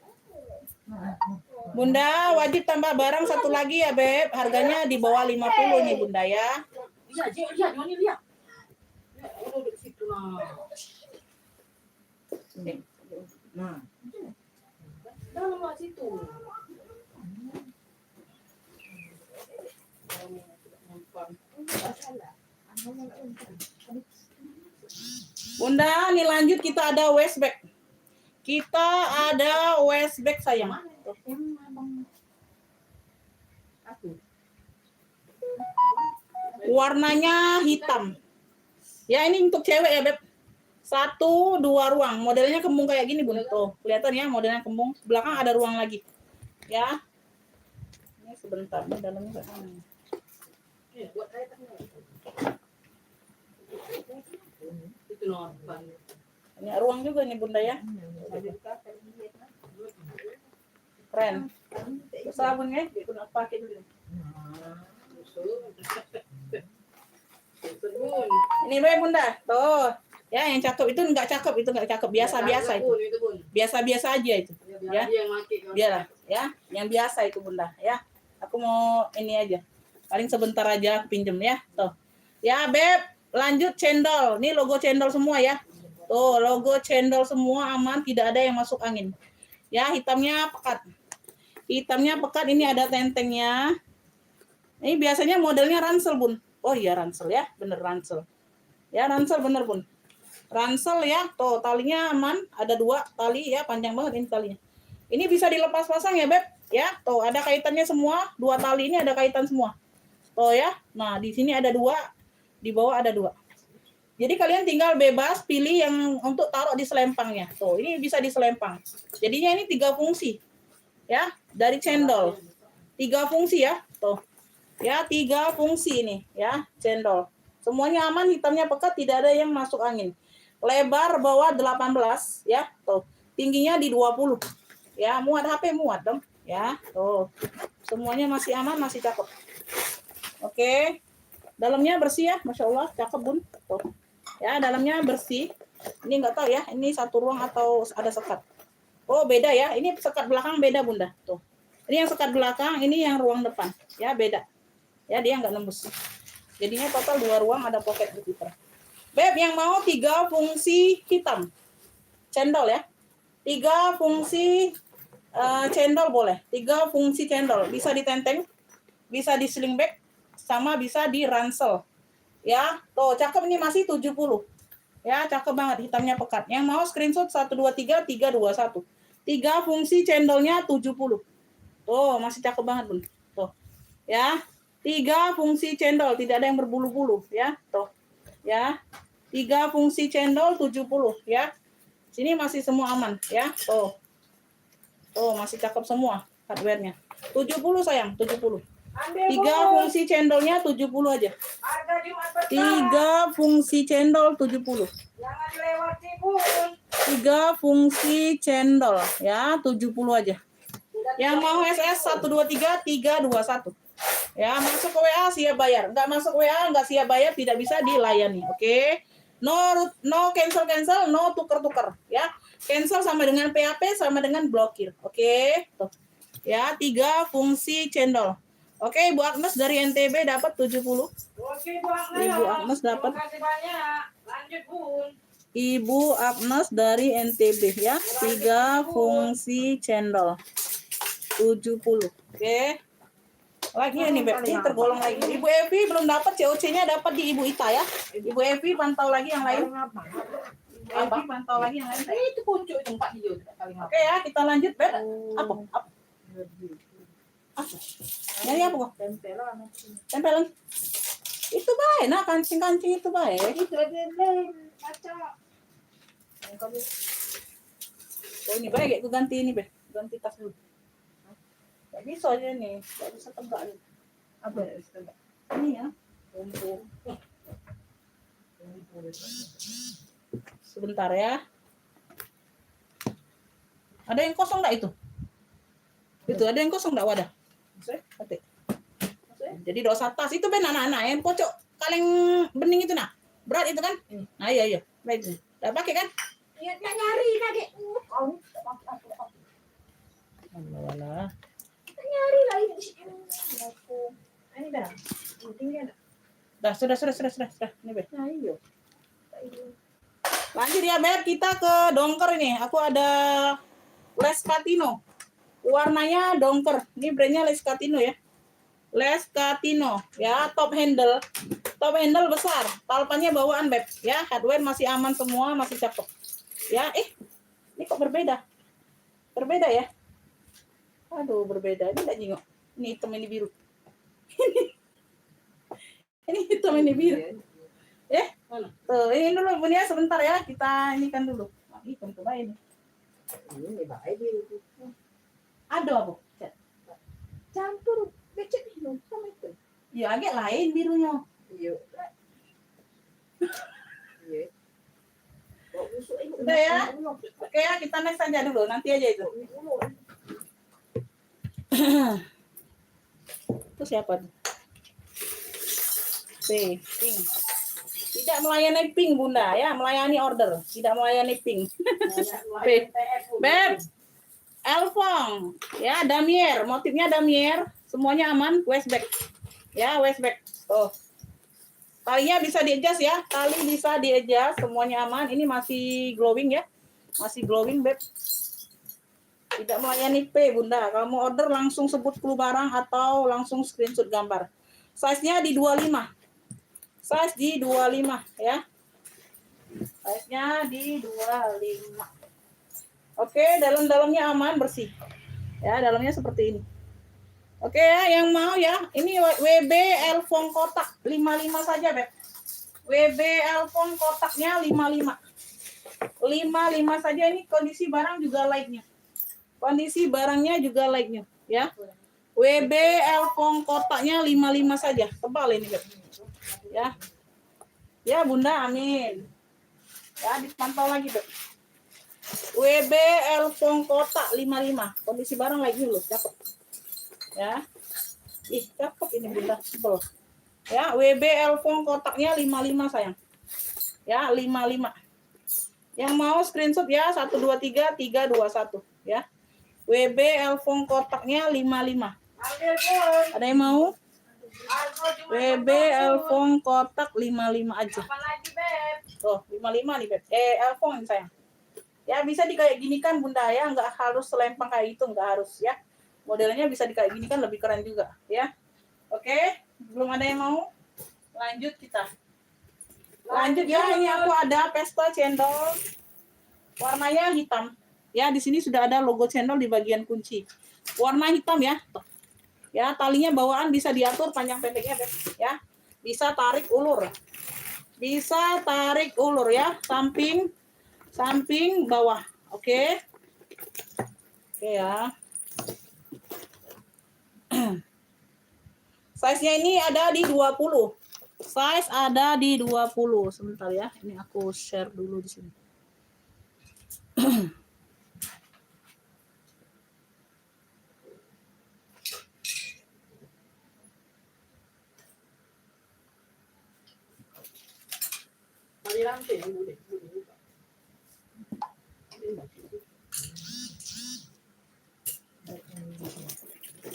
Speaker 2: Bunda, wajib tambah barang satu lagi ya, Beb. Harganya di bawah 50 nih, Bunda ya.
Speaker 3: Lihat, Joni lihat. Ya, udah di situ nah.
Speaker 2: Nah,
Speaker 3: Dalam lah situ.
Speaker 2: Bunda, nih lanjut kita ada waist bag. Kita ada waist bag sayang. Warnanya hitam. Ya ini untuk cewek ya, Beb. 1, 2 ruang. Modelnya kembung kayak gini, Bun. Tuh, kelihatan ya modelnya kembung. Belakang ada ruang lagi. Ya. Ini sebentar, ini dalamnya enggak.
Speaker 3: Buat saya itu noh.
Speaker 2: Ini ruang juga nih, Bunda ya. Keren. Sabun ya, kita pakai dulu. Ini Beb, Bunda. Tuh. Ya, yang cakep itu enggak cakep, itu enggak cakep. Biasa-biasa itu. Biasa-biasa aja itu. Ya. Biarlah, ya. Yang biasa itu, Bunda, ya. Aku mau ini aja. Paling sebentar aja aku pinjem ya. Tuh. Ya, Beb, lanjut cendol. Ini logo cendol semua ya. Tuh, logo cendol semua aman, tidak ada yang masuk angin. Ya, hitamnya pekat. Hitamnya pekat, ini ada tentengnya. Ini biasanya modelnya ransel, Bun. Oh iya, ransel ya. Bener ransel. Ya, ransel bener, Bun. Ransel ya, tuh talinya aman, ada 2 tali ya, panjang banget ini talinya. Ini bisa dilepas pasang ya, Beb, ya. Tuh ada kaitannya semua, 2 tali ini ada kaitan semua. Tuh ya. Nah, di sini ada 2, di bawah ada 2. Jadi kalian tinggal bebas pilih yang untuk taruh di selempangnya. Tuh, ini bisa di selempang. Jadinya ini 3 fungsi. Ya, dari cendol. 3 fungsi ya, tuh. Ya, 3 fungsi ini ya, cendol. Semuanya aman, hitamnya pekat, tidak ada yang masuk angin. Lebar bawah 18 ya, tuh. Tingginya di 20. Ya, muat HP muat dong, ya. Tuh. Semuanya masih aman, masih cakep. Oke. Dalamnya bersih ya, Masya Allah, cakep, Bun. Tuh. Ya, dalamnya bersih. Ini enggak tahu ya, ini 1 ruang atau ada sekat. Oh, beda ya. Ini sekat belakang beda, Bunda. Tuh. Ini yang sekat belakang, ini yang ruang depan. Ya, beda. Ya, dia enggak nembus. Jadinya total 2 ruang, ada pocket di situ. Beb, yang mau 3 fungsi hitam. Cendol ya. 3 fungsi cendol boleh. 3 fungsi cendol. Bisa ditenteng, bisa di sling bag, sama bisa di ransel. Ya, tuh cakep ini masih 70. Ya, cakep banget, hitamnya pekat. Yang mau screenshot 123 321. 3 fungsi cendolnya 70. Tuh, masih cakep banget, Bun. Tuh. Ya. 3 fungsi cendol, tidak ada yang berbulu-bulu ya. Tuh. Ya. 3 fungsi cendol 70 ya. Sini masih semua aman ya. Tuh. Tuh, masih cakep semua hardware-nya. 70 sayang, 70. 3 fungsi cendolnya 70 aja. 3 fungsi cendol 70.
Speaker 3: Jangan dilewati, Bun.
Speaker 2: 3 fungsi cendol ya, 70 aja. Yang mau SS 123 321. Ya, masuk ke WA siap bayar. Enggak masuk WA, enggak siap bayar, tidak bisa dilayani. Oke. No cancel, no tuker-tuker ya. Cancel sama dengan PHP sama dengan blokir. Oke. Tuh. Ya, 3 fungsi cendol. Oke, Ibu Agnes dari NTB dapat 70.
Speaker 3: Oke, Bu Agnes.
Speaker 2: Ibu Agnes dapat.
Speaker 3: Terima kasih banyak. Lanjut, Bun.
Speaker 2: Ibu Agnes dari NTB ya. 3 fungsi cendol. 70. Oke. Lagi ini Beb, ini tergolong lagi. Ibu Evi belum dapat COC-nya, dapat di Ibu Ita ya. Ibu Evi pantau lagi yang lain. Ibu Evi pantau lagi yang lain.
Speaker 3: Itu pucuk itu 4 hijau.
Speaker 2: Oke ya, kita lanjut Beb. Apa? Nyari apa kok? Tempelan. Itu baik, nah kancing-kancing itu baik.
Speaker 3: Itu ada kaca.
Speaker 2: Oh ini baik, aku ganti ini Beb. Ganti tas dulu. Gak bisa aja nih, gak bisa tegak nih. Apa ya, bisa tegak? Ini ya. Sebentar ya. Ada yang kosong gak itu? Itu ada yang kosong gak wadah? Oke. Jadi dosa tas itu ben anak-anak yang pocok kaleng bening itu nah. Berat itu kan? Nah iya. Baik. Udah pakai kan?
Speaker 1: Iya, nyari tadi.
Speaker 2: Alah.
Speaker 1: Nyari lagi di sini. Aku. Ini dah. Tinggal.
Speaker 2: Dah, sudah. Ini, Beb.
Speaker 1: Nah, iya.
Speaker 2: Lanjut ya, Beb. Kita ke dongker ini. Aku ada Lescatino. Warnanya dongker. Ini brandnya Lescatino ya. Lescatino ya, top handle besar, talpannya bawaan Beb ya, hardware masih aman semua, masih cakep ya. Ini kok berbeda ya, aduh berbeda, ini enggak jengok, ini hitam ini biru. Ini hitam ini biru ya. Tuh, ini dulu Bun ya, sebentar ya, kita ini kan dulu hitam coba ini.
Speaker 1: Ini baik biru.
Speaker 2: Ada apa?
Speaker 1: Campur becek itu sama itu.
Speaker 2: Ya agak lain birunya.
Speaker 1: Iya. Iya.
Speaker 2: Udah ya. Oke ya, kita next aja dulu, nanti aja itu. Itu siapa tuh? Pink. Tidak melayani pink Bunda ya, melayani order, tidak melayani pink. Beb, Elfong ya, damier, motifnya damier, semuanya aman, waistback ya, waistback. Oh, talinya bisa di-adjust ya, tali bisa di-adjust, semuanya aman. Ini masih glowing ya, masih glowing Beb. Tidak melayani P Bunda, kamu order langsung sebut clue barang atau langsung screenshot gambar. Size-nya di 25, size di 25 ya, size-nya di 25. Oke, dalamnya aman, bersih. Ya, dalamnya seperti ini. Oke ya, yang mau ya, ini WB Elfong kotak 55 saja, Beb. WB Elfong kotaknya 55. 55 saja, ini kondisi barang juga like-nya. Kondisi barangnya juga like-nya, ya. WB Elfong kotaknya 55 saja. Tebal ini, Beb. Ya. Ya, Bunda, amin. Ya, dipantau lagi, Beb. WB Elfong kotak 55. Kondisi barang lagi dulu, cakep. Ya. Cakep ini Bunda, sebel. Ya, WB Elfong kotaknya 55 sayang. Ya, 55. Yang mau screenshot ya 123 321 ya. WB Elfong kotaknya 55. Ada yang mau? WB Elfong kotak 55 aja.
Speaker 3: Apa lagi, Beb?
Speaker 2: Oh, 55 nih, Beb. Elfong ini sayang. Ya bisa dikayak gini kan Bunda ya, nggak harus selempang kayak itu, nggak harus ya. Modelnya bisa dikayak gini kan lebih keren juga ya. Oke, belum ada yang mau? Lanjut kita. Lanjut ya, ini aku ada pesta cendol. Warnanya hitam. Ya, di sini sudah ada logo cendol di bagian kunci. Warna hitam ya. Tuh. Ya, talinya bawaan bisa diatur panjang pendeknya ya. Bisa tarik ulur. Bisa tarik ulur ya, samping bawah. Oke ya. Size-nya ini ada di 20. Size ada di 20. Sebentar ya, ini aku share dulu di sini.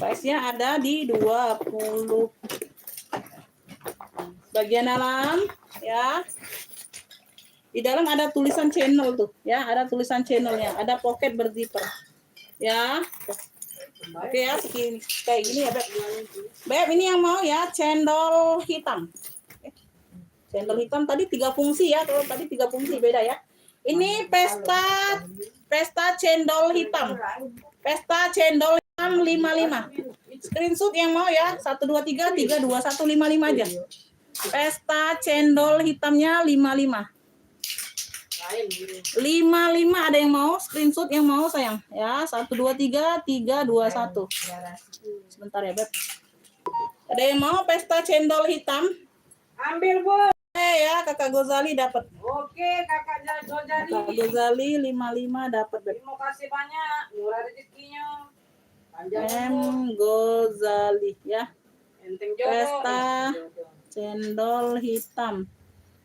Speaker 2: Size-nya ada di 20. Bagian dalam ya. Di dalam ada tulisan channel tuh ya, ada tulisan channelnya, ada pocket berzipper. Ya. Oke ya, segini kayak gini ya, Beb. Beb, ini yang mau ya cendol hitam. Cendol hitam tadi 3 fungsi ya, kalau tadi 3 fungsi beda ya. Ini pesta cendol hitam. Pesta cendol hitam 55. Screenshot yang mau ya, 123 321 55 aja. Pesta cendol hitamnya 55. 55 ada yang mau? Screenshot yang mau sayang. Ya, 123 321. Sebentar ya, Beb. Ada yang mau pesta cendol hitam?
Speaker 3: Ambil, Bu.
Speaker 2: Ya, Kakak Gozali dapat.
Speaker 3: Oke, Kakak Gozali.
Speaker 2: Kakak Gozali 55 dapat, Beb.
Speaker 3: Terima kasih banyak. Murah rezekinya. Panjang
Speaker 2: Gozali ya.
Speaker 3: Enteng jodoh.
Speaker 2: Pesta cendol hitam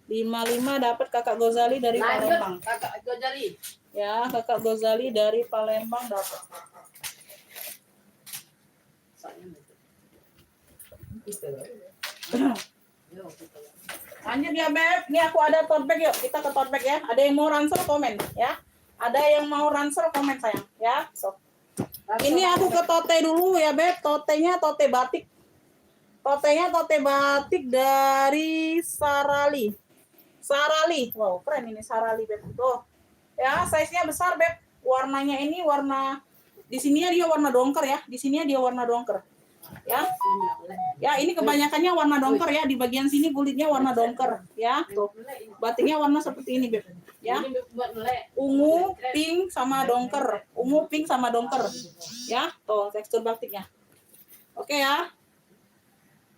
Speaker 2: 55 dapat Kakak Gozali dari Palembang.
Speaker 3: Kakak Gozali.
Speaker 2: Ya, Kakak Gozali dari Palembang dapat. Lanjut ya Beb, ini aku ada tote bag, yuk kita ke tote bag ya. Ada yang mau ransel komen ya. Ada yang mau ransel komen sayang ya. So. Ini aku ke tote dulu ya Beb. Totenya tote batik. Totenya tote batik dari Sarali. Sarali. Wow, keren ini Sarali Beb. Tuh. Ya, size-nya besar Beb. Warnanya ini warna di sini dia warna dongker ya. Di sini dia warna dongker. Ya. Ya, ini kebanyakannya warna dongker ya. Di bagian sini kulitnya warna dongker ya. Tuh. Batiknya warna seperti ini Beb. Ya. Ungu, pink sama dongker. Ungu, pink sama dongker. Ya, tuh tekstur batiknya. Oke ya.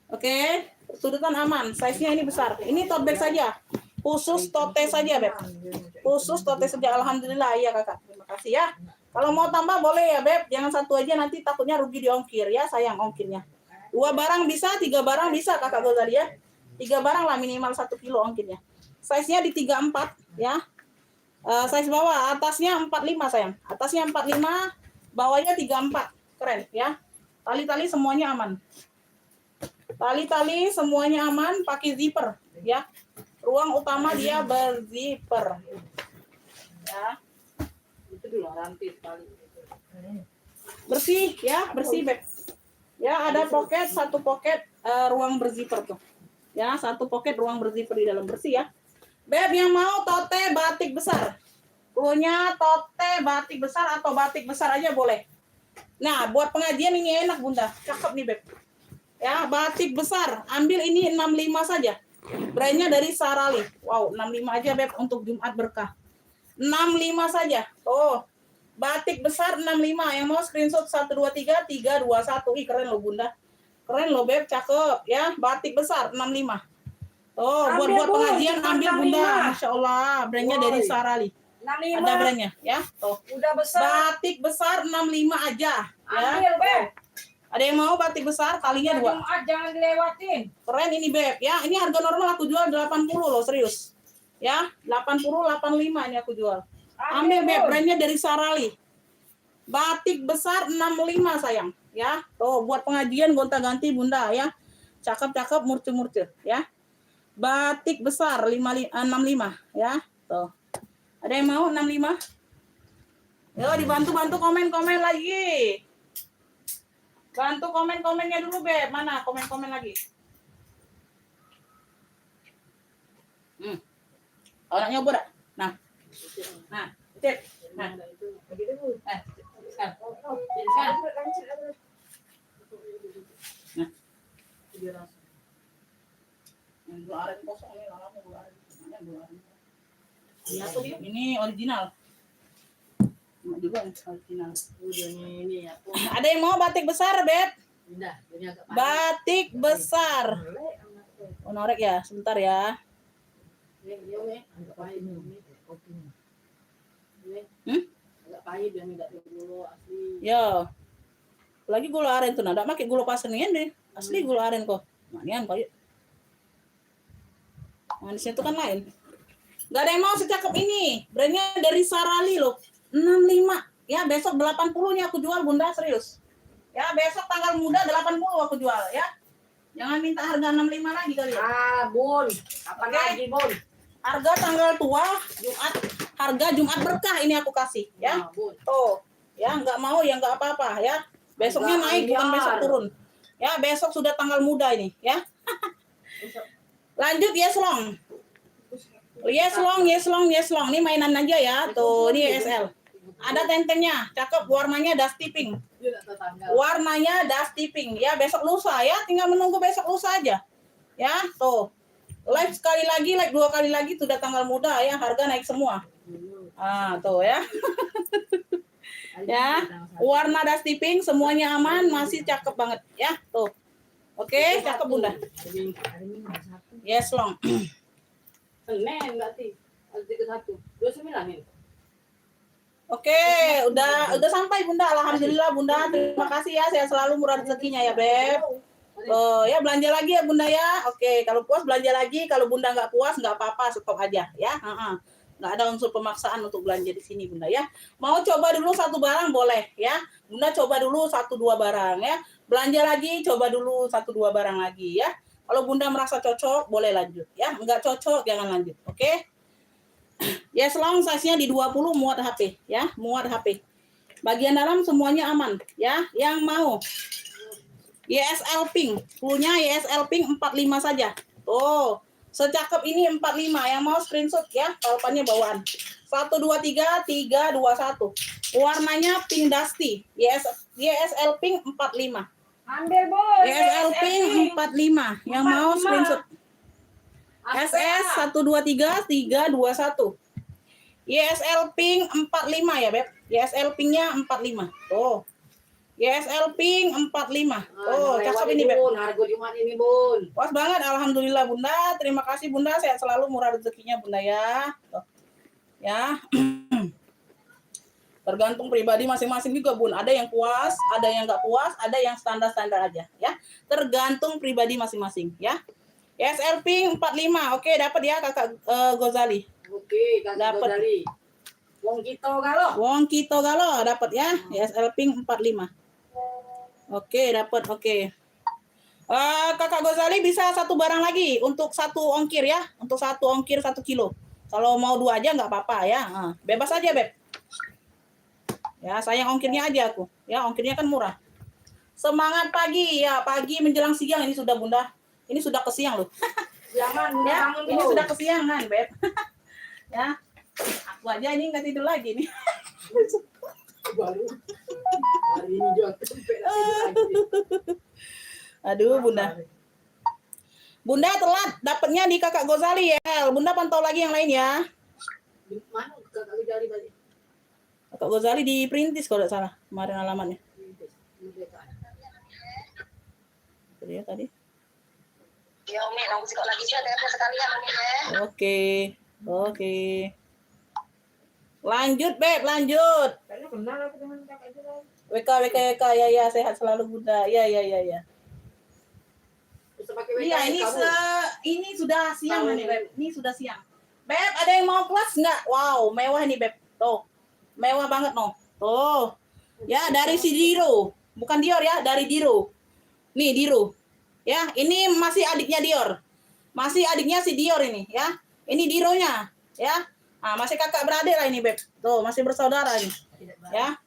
Speaker 2: Oke, sudutan aman. Size-nya ini besar. Ini tote bag saja. Khusus tote saja, Beb. Khusus tote saja. Alhamdulillah ya, Kakak. Terima kasih ya. Kalau mau tambah boleh ya, Beb. Jangan satu aja nanti takutnya rugi di ongkir ya, sayang ongkirnya. 2 barang bisa, 3 barang bisa, Kakak Gozali ya. 3 barang lah minimal 1 kilo ongkirnya. Size-nya di 34 ya. Size bawah, atasnya 45 sayang. Atasnya 45, bawahnya 34. Keren ya. Tali-tali semuanya aman. Tali-tali semuanya aman, pakai zipper ya. Ruang utama dia berzipper. Ya.
Speaker 3: Itu dulu rantai tali.
Speaker 2: Bersih ya, bersih Beb. Ya, ada pocket, 1 pocket ruang berzipper tuh. Ya, 1 pocket ruang berzipper di dalam, bersih ya. Beb yang mau tote batik besar. Punya tote batik besar atau batik besar aja boleh. Nah, buat pengajian ini enak Bunda. Cakep nih Beb. Ya, batik besar. Ambil ini 65 saja. Brandnya dari Sarali. Wow, 65 aja Beb untuk Jumat berkah. 65 saja. Oh, batik besar 65. Yang mau screenshot 123 321. Ih, keren loh Bunda. Keren loh Beb, cakep ya. Batik besar 65. Oh, buat pengajian ambil Bunda. Masya Allah, brandnya dari Sarali.
Speaker 3: 65.
Speaker 2: Ada brandnya ya. Tuh.
Speaker 3: Udah besar.
Speaker 2: Batik besar 65 aja ya.
Speaker 3: Ambil, Beb.
Speaker 2: Ada yang mau batik besar, talinya 2.
Speaker 3: Jumat jangan dilewatin.
Speaker 2: Keren ini Beb ya. Ini harga normal aku jual 80 loh, serius. Ya, 80 85 ini aku jual. Ambil Beb, brandnya dari Sarali. Batik besar 65 sayang, ya. Tuh, buat pengajian gonta-ganti Bunda ya. Cakep-cakep murce-murce ya. Batik besar 65 ya. Tuh. Ada yang mau 65? Yo, dibantu-bantu komen-komen lagi. Bantu komen-komennya dulu, Beb. Mana komen-komen lagi? Orang nyoba dah. Nah. Cek. Nah.
Speaker 3: Begitu, Bu.
Speaker 2: Sekarang. Nah. Yang dua aren kosong ini lama dua aren. Mana dua aren? Ini original. Juga original.
Speaker 3: Ini aku.
Speaker 2: Ada yang mau batik besar, Beb?
Speaker 3: Pindah, ini agak
Speaker 2: Batik besar. Oh, norek ya, sebentar ya.
Speaker 3: Agak pahit ini. Agak pahit dan enggak dulu asli.
Speaker 2: Yo. Lagi gula aren tuh, nah, ndak pakai gula pasenian deh. Asli gula aren kok. Manian kok. Manisnya itu kan lain. Gak ada yang mau secakep ini. Brandnya dari Sarali loh. 65. Ya, besok 80 nya aku jual Bunda, serius. Ya, besok tanggal muda 80 aku jual ya. Jangan minta harga 65 lagi kali ya.
Speaker 3: Bun. Kapan lagi, Bun?
Speaker 2: Harga tanggal tua Jumat, harga Jumat berkah ini aku kasih ya.
Speaker 3: Bun.
Speaker 2: Tuh. Ya, nggak mau ya nggak apa-apa ya. Besoknya naik bukan besok turun. Ya, besok sudah tanggal muda ini ya. Lanjut yes long. Yes long. Ini mainan aja ya. Tuh, ini SL. Ada tentengnya, cakep, warnanya dusty pink. Warnanya dusty pink. Ya, besok lusa ya, tinggal menunggu besok lusa aja. Ya, tuh. Live sekali lagi, live 2 kali lagi sudah tanggal muda ya, harga naik semua. Tuh ya. Ya, warna dusty pink semuanya aman, masih cakep banget ya, tuh. Oke, cakep Bunda. Yes long.
Speaker 3: Senin berarti. 31. 29 ini.
Speaker 2: Oke, udah sampai Bunda. Alhamdulillah Bunda. Terima kasih ya. Saya selalu murah rezekinya ya, Beb. Ya belanja lagi ya Bunda ya. Oke, kalau puas belanja lagi. Kalau Bunda nggak puas nggak apa-apa, stop aja ya. nggak ada unsur pemaksaan untuk belanja di sini Bunda ya. Mau coba dulu satu barang boleh ya. Bunda coba dulu 1-2 barang ya. Belanja lagi, coba dulu 1-2 barang lagi ya. Kalau Bunda merasa cocok, boleh lanjut ya. Enggak cocok, jangan lanjut. Oke? Ya, selang size-nya di 20 muat HP ya, muat HP. Bagian dalam semuanya aman ya. Yang mau YSL pink, fullnya YSL pink 45 saja. Tuh, secakep ini 45. Yang mau screenshot ya, palpannya bawaan. 1 2 3 3 2 1. Warnanya pink dusty. YSL pink 45.
Speaker 3: Ambil Bu.
Speaker 2: YSL pink 45. Yang mau screenshot. SS 1 2 3 3 2 1. YSL pink 45 ya, Beb. YSL pinknya 45. Tuh. YSL pink 45. Oh, cakep ini, Beb.
Speaker 3: Harga cuma ini, Bun.
Speaker 2: Puas banget, alhamdulillah Bunda. Terima kasih Bunda, sehat selalu, murah rezekinya Bunda ya. Tuh. Ya. Tergantung pribadi masing-masing juga Bun. Ada yang puas, ada yang nggak puas, ada yang standar-standar aja ya. Tergantung pribadi masing-masing ya. YSL pink 45. Oke, dapat ya Kakak Gozali.
Speaker 3: Oke, Kakak Gozali. Wong Kito Galo dapat ya. YSL pink 45. Oke, dapat. Oke. Kakak Gozali bisa satu barang lagi untuk satu ongkir ya. Untuk satu ongkir 1 kilo. Kalau mau 2 aja nggak apa-apa ya. Bebas aja, Beb. Ya, sayang ongkirnya aja aku. Ya, ongkirnya kan murah. Semangat pagi ya, pagi menjelang siang ini sudah Bunda. Ini sudah ke siang loh. Jangan
Speaker 2: Ya,
Speaker 3: bangun
Speaker 2: ini
Speaker 3: Bu.
Speaker 2: sudah kesiangan, Beb. Ya. Aku aja ini nggak tidur lagi nih.
Speaker 3: Baru hari ini juga sampai lagi.
Speaker 2: Aduh, Bunda. Bunda telat dapatnya di Kakak Gozali ya. Bunda pantau lagi yang lain ya.
Speaker 3: Mana Kakak Gozali balik?
Speaker 2: Kakak Gozali di Perintis kalau tidak salah kemarin alamatnya. Tadi ya tadi.
Speaker 4: Ya Umi, nunggu sikok lagi sih, telepon sekalian Umi ya.
Speaker 2: Oke. Lanjut, Beb, lanjut.
Speaker 3: Kayaknya kenal aku dengan Kakak Gozali.
Speaker 2: WK ya sehat selalu Bunda. Ya.
Speaker 3: Bisa pakai WK.
Speaker 2: Iya, ini sudah siang nih, Beb. Ini sudah siang. Beb, ada yang mau kelas nggak? Wow, mewah nih, Beb. Tuh. Mewah banget, no. Tuh. Ya, dari si Diro. Bukan Dior ya, dari Diro. Nih, Diro. Ya, ini masih adiknya Dior. Masih adiknya si Dior ini, ya. Ini Dironya, ya. Nah, masih kakak beradik lah ini, Beb. Tuh, masih bersaudara nih. Ya.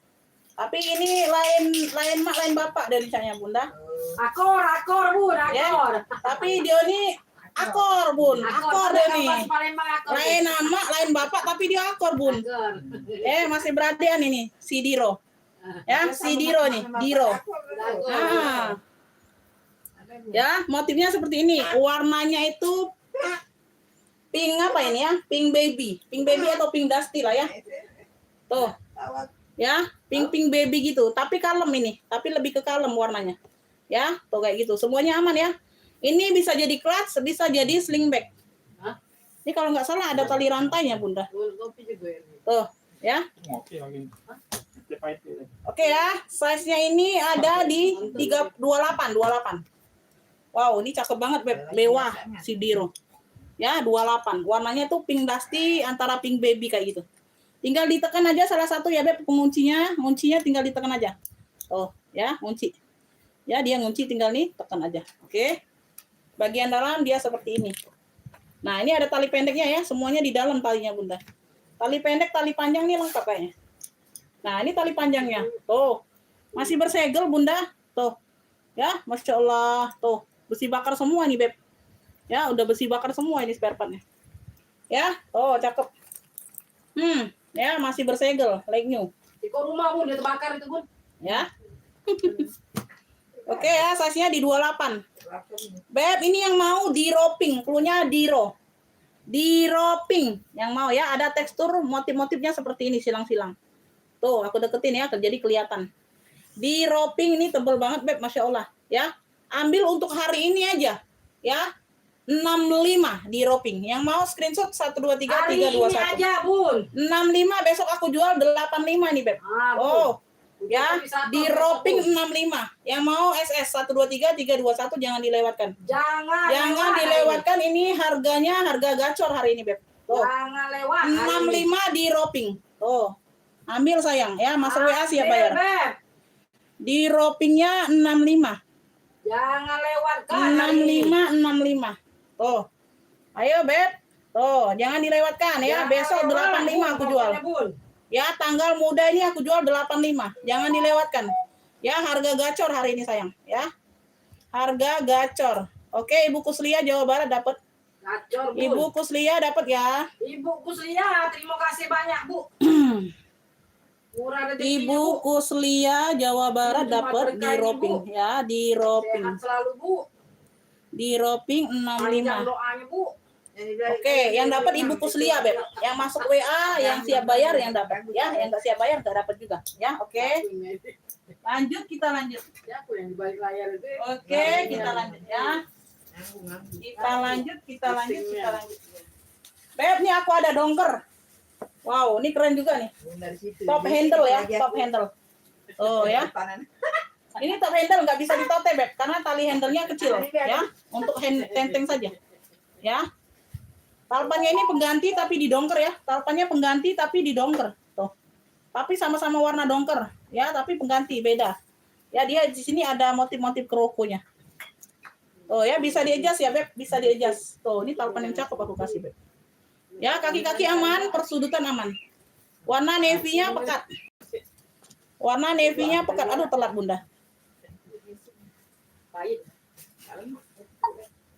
Speaker 2: Tapi ini lain mak, lain bapak dari caknya, Bunda.
Speaker 3: Akor Bun, akor.
Speaker 2: Ya. Tapi dia ini akor, Bun. Akor dia nih. Lain nama, lain bapak, tapi dia akor, Bun. Masih beradian ini, si Diro. Ya, si Diro nih, Diro. Nah. Ya, motifnya seperti ini. Warnanya itu pink apa ini ya? Pink baby. Pink baby atau pink dusty lah ya. Tuh. Ya, pink baby gitu. Tapi kalem ini. Tapi lebih ke kalem warnanya. Ya, tuh kayak gitu. Semuanya aman ya. Ini bisa jadi clutch, bisa jadi sling bag. Ini kalau nggak salah ada tali rantainya, Bunda. Tuh, ya. Oke ya, size-nya ini ada di 28. Wow, ini cakep banget, Beb. Mewah si Diro. Ya, 28. Warnanya tuh pink dusty antara pink baby kayak gitu. Tinggal ditekan aja salah satu ya, Beb, penguncinya. Nguncinya tinggal ditekan aja. Oh, ya, ngunci. Ya, dia ngunci tinggal nih, tekan aja. Oke. Bagian dalam dia seperti ini. Nah, ini ada tali pendeknya ya. Semuanya di dalam talinya, Bunda. Tali pendek, tali panjang nih lengkap kayaknya. Nah, ini tali panjangnya. Tuh. Masih bersegel, Bunda. Tuh. Ya, Masya Allah. Tuh. Besi bakar semua nih, Beb. Ya, udah besi bakar semua ini spare part-nya. Ya, oh cakep. Ya, masih bersegel, like new.
Speaker 3: Di rumah Bun, dia terbakar itu Bun.
Speaker 2: Ya. Oke ya, size-nya di 28. Beb, ini yang mau Diro pink, cluenya Diro. Diro pink yang mau ya, ada tekstur motif-motifnya seperti ini, silang-silang. Tuh, aku deketin ya, jadi kelihatan. Diro pink ini tebel banget, Beb, Masya Allah. Ya. Ambil untuk hari ini aja, ya. 65 di roping. Yang mau screenshot 1 2 3 3 2 1.
Speaker 3: Hari ini aja, Bun.
Speaker 2: 65 besok aku jual 85 nih, Beb. Oh. Ya, di roping 65. Yang mau SS 1 2 3 3 2 1 jangan dilewatkan.
Speaker 3: Jangan
Speaker 2: Jangan dilewatkan, ini harganya harga gacor hari ini, Beb.
Speaker 3: Tuh.
Speaker 1: Jangan lewat.
Speaker 3: 65 di roping. Tuh. Ambil sayang ya, masuk WA siap bayar.
Speaker 1: Beb.
Speaker 3: Di ropingnya 65.
Speaker 1: Jangan lewatkan.
Speaker 3: 65. Tuh. Ayo, Beb. Tuh, jangan dilewatkan ya. Besok 85 aku jual. Ya, tanggal muda ini aku jual 85. Jangan dilewatkan. Ya, harga gacor hari ini sayang, ya. Harga gacor. Oke, Ibu Kuslia Jawa Barat dapat.
Speaker 1: Gacor, Bun.
Speaker 3: Ibu Kuslia dapat ya.
Speaker 1: Ibu Kuslia, terima kasih banyak, Bu. Murah rezekinya,
Speaker 3: Ibu
Speaker 1: Bu.
Speaker 3: Kuslia Jawa Barat
Speaker 1: Cuma
Speaker 3: dapat di
Speaker 1: berkah ini,
Speaker 3: roping
Speaker 1: Bu.
Speaker 3: ya, di roping.
Speaker 1: Sehat selalu, Bu.
Speaker 3: Di roping
Speaker 1: Panjang
Speaker 3: 65.
Speaker 1: doanya, Bu.
Speaker 3: Oke, yang dapat Ibu Kuslia, Beb. Yang masuk WA, yang siap bayar yang dapat ya, yang enggak siap bayar enggak dapat juga. Ya, oke. Lanjut, kita lanjut.
Speaker 1: Siapa yang di balik layar itu?
Speaker 3: Oke, kita lanjut ya. Kita lanjut. Beb, nih aku ada dongker. Wow, ini keren juga nih. Top handle ya, top handle. Oh ya. Ini top handle nggak bisa ditote, Beb, karena tali handle-nya kecil ya. Untuk tenteng saja. Ya. Talpannya ini pengganti tapi didongker ya. Talpannya pengganti tapi didongker. Tuh. Tapi sama-sama warna dongker ya, tapi pengganti beda. Ya, dia di sini ada motif-motif krokonya. Tuh ya, bisa di-adjust ya, Beb, bisa di-adjust. Tuh, ini talpan yang cakep aku kasih, Beb. Ya, kaki-kaki aman, persudutan aman. Warna navy-nya pekat. Warna navy-nya pekat. Aduh, telat, Bunda.